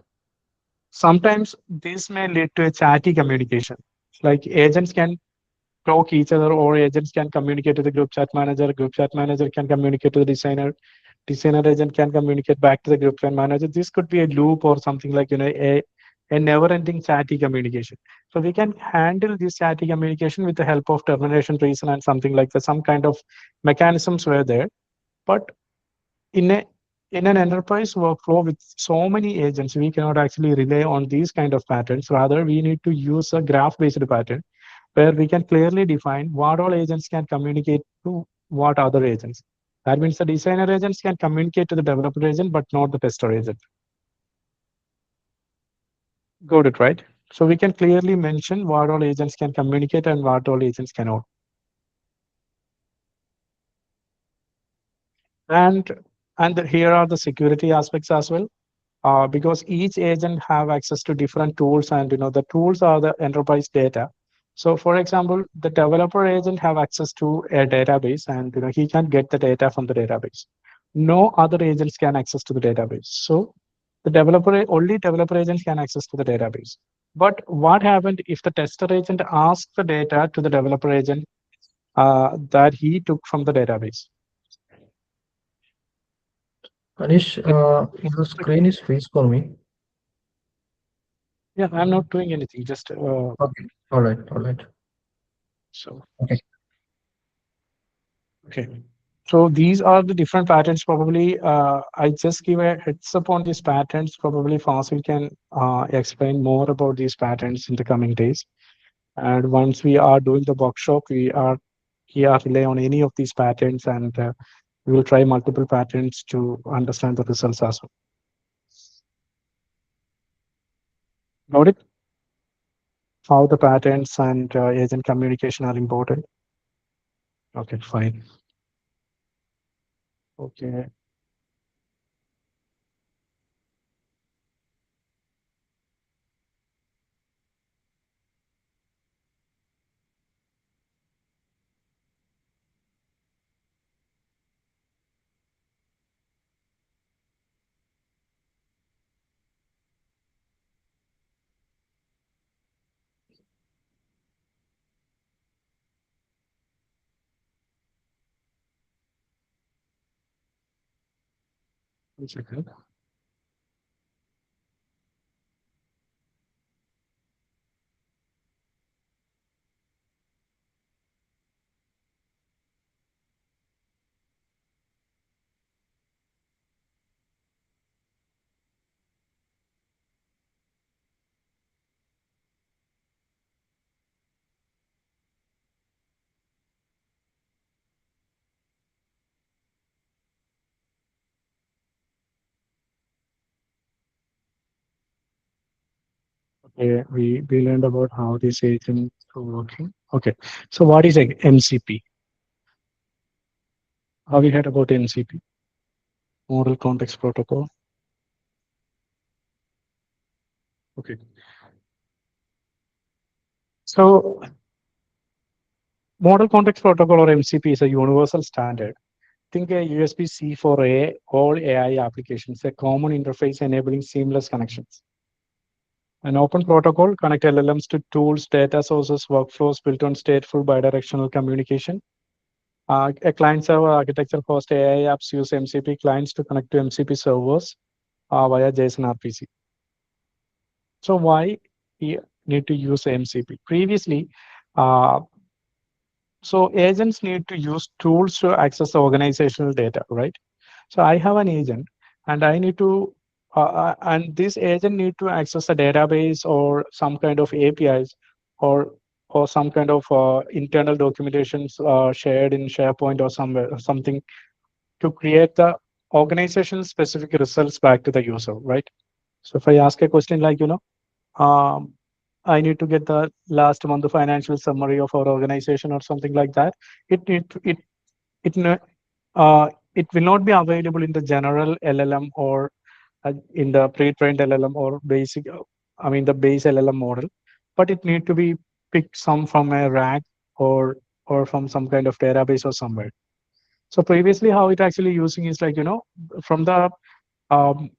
sometimes this may lead to a chatty communication. Like agents can talk each other, or agents can communicate to the group chat manager can communicate to the designer agent can communicate back to the group chat manager. This could be a loop or something like, a never-ending chatty communication. So we can handle this chatty communication with the help of termination reason and something like that. Some kind of mechanisms were there. But in a in an enterprise workflow with so many agents, we cannot actually rely on these kind of patterns. Rather, we need to use a graph-based pattern where we can clearly define what all agents can communicate to what other agents. That means the designer agents can communicate to the developer agent, but not the tester agent. Got it, right? So we can clearly mention what all agents can communicate and what all agents cannot. And here are the security aspects as well. Because each agent have access to different tools, and the tools are the enterprise data. So for example, the developer agent have access to a database, and he can get the data from the database. No other agents can access to the database. So the only developer agents can access to the database. But what happened if the tester agent asks the data to the developer agent that he took from the database? Anish, your screen is freeze for me. Yeah, I'm not doing anything. Just Okay. All right. All right. so. Okay. Okay. So these are the different patterns. Probably I just give a heads up on these patterns. Probably Fasil can explain more about these patterns in the coming days. And once we are doing the workshop, we are rely on any of these patterns, and we will try multiple patterns to understand the results as well. Got it? How the patterns and agent communication are important. Okay, fine. Okay. One second. Okay, we learned about how this agent are working. Okay, so what is a MCP? Have you heard about MCP? Model Context Protocol. Okay. So Model Context Protocol, or MCP, is a universal standard. Think a USB-C for all AI applications, a common interface enabling seamless connections. An open protocol connect LLMs to tools, data sources, workflows built on stateful bidirectional communication. A client-server architecture host AI apps use MCP clients to connect to MCP servers via JSON RPC. So why we need to use MCP? Previously, so agents need to use tools to access the organizational data, right? So I have an agent, and I need to, and this agent need to access a database or some kind of APIs, or some kind of internal documentations shared in SharePoint or somewhere, or something, to create the organization specific results back to the user, right? So if I ask a question like, um, I need to get the last month financial summary of our organization or something like that, it need to, it no- it will not be available in the general LLM, or in the pre-trained LLM, or basic, I mean the base LLM model, but it need to be picked some from a rack, or from some kind of database or somewhere. So previously, how it actually using is like, from the um,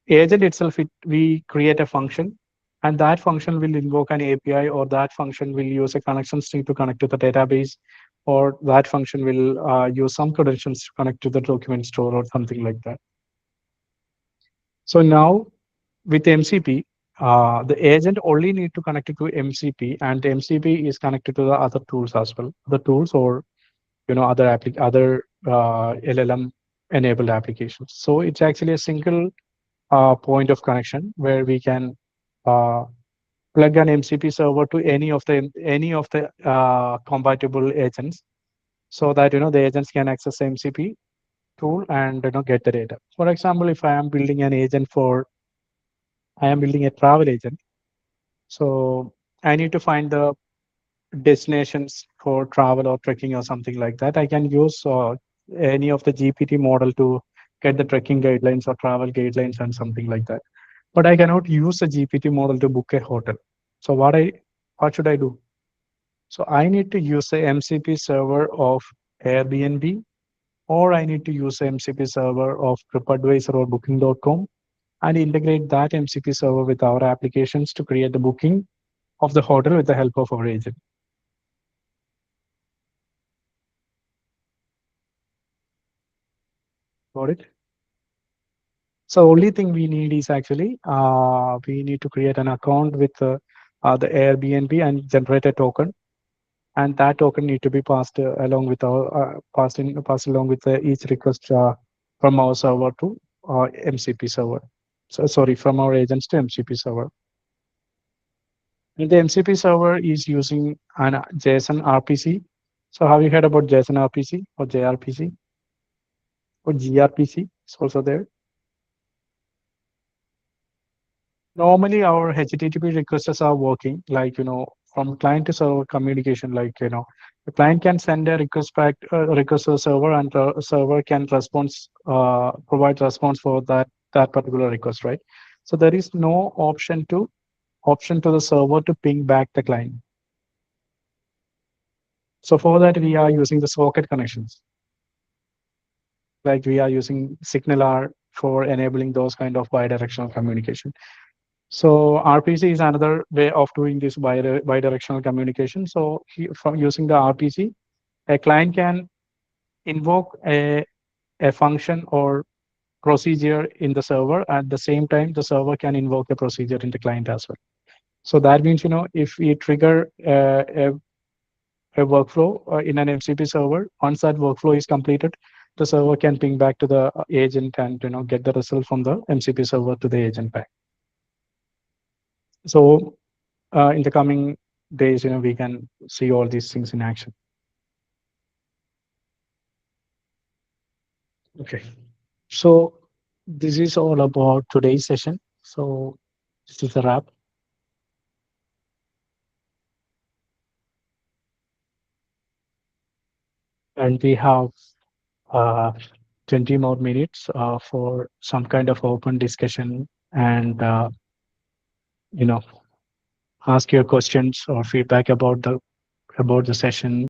agent itself, we create a function, and that function will invoke an API, or that function will use a connection string to connect to the database, or that function will use some credentials to connect to the document store or something like that. So now with MCP, the agent only need to connect it to MCP, and MCP is connected to the other tools as well, the tools, or other LLM enabled applications. So it's actually a single point of connection where we can uh, plug an MCP server to any of the compatible agents, so that the agents can access the MCP tool and get the data. For example, if I am building a travel agent, so I need to find the destinations for travel or trekking or something like that. I can use any of the GPT model to get the trekking guidelines or travel guidelines and something like that. But I cannot use a GPT model to book a hotel. So what should I do? So I need to use a MCP server of Airbnb, or I need to use a MCP server of TripAdvisor or Booking.com, and integrate that MCP server with our applications to create the booking of the hotel with the help of our agent. Got it? So only thing we need is actually we need to create an account with the Airbnb and generate a token, and that token need to be passed along with our passed along with each request from our server to MCP server. So sorry, from our agents to MCP server. And the MCP server is using an JSON RPC. So have you heard about JSON RPC or JRPC or gRPC? It's also there. Normally our HTTP requests are working like, from client to server communication, like, the client can send a request back, request to the server, and the server can provide response for that particular request, right? So there is no option to the server to ping back the client. So for that, we are using the socket connections. Like we are using SignalR for enabling those kind of bidirectional communication. So RPC is another way of doing this bidirectional communication. So from using the RPC, a client can invoke a function or procedure in the server. At the same time, the server can invoke a procedure in the client as well. So that means, if we trigger a workflow in an MCP server, once that workflow is completed, the server can ping back to the agent and get the result from the MCP server to the agent back. So in the coming days, we can see all these things in action. Okay, so this is all about today's session. So this is a wrap. And we have 20 more minutes for some kind of open discussion and ask your questions or feedback about the session.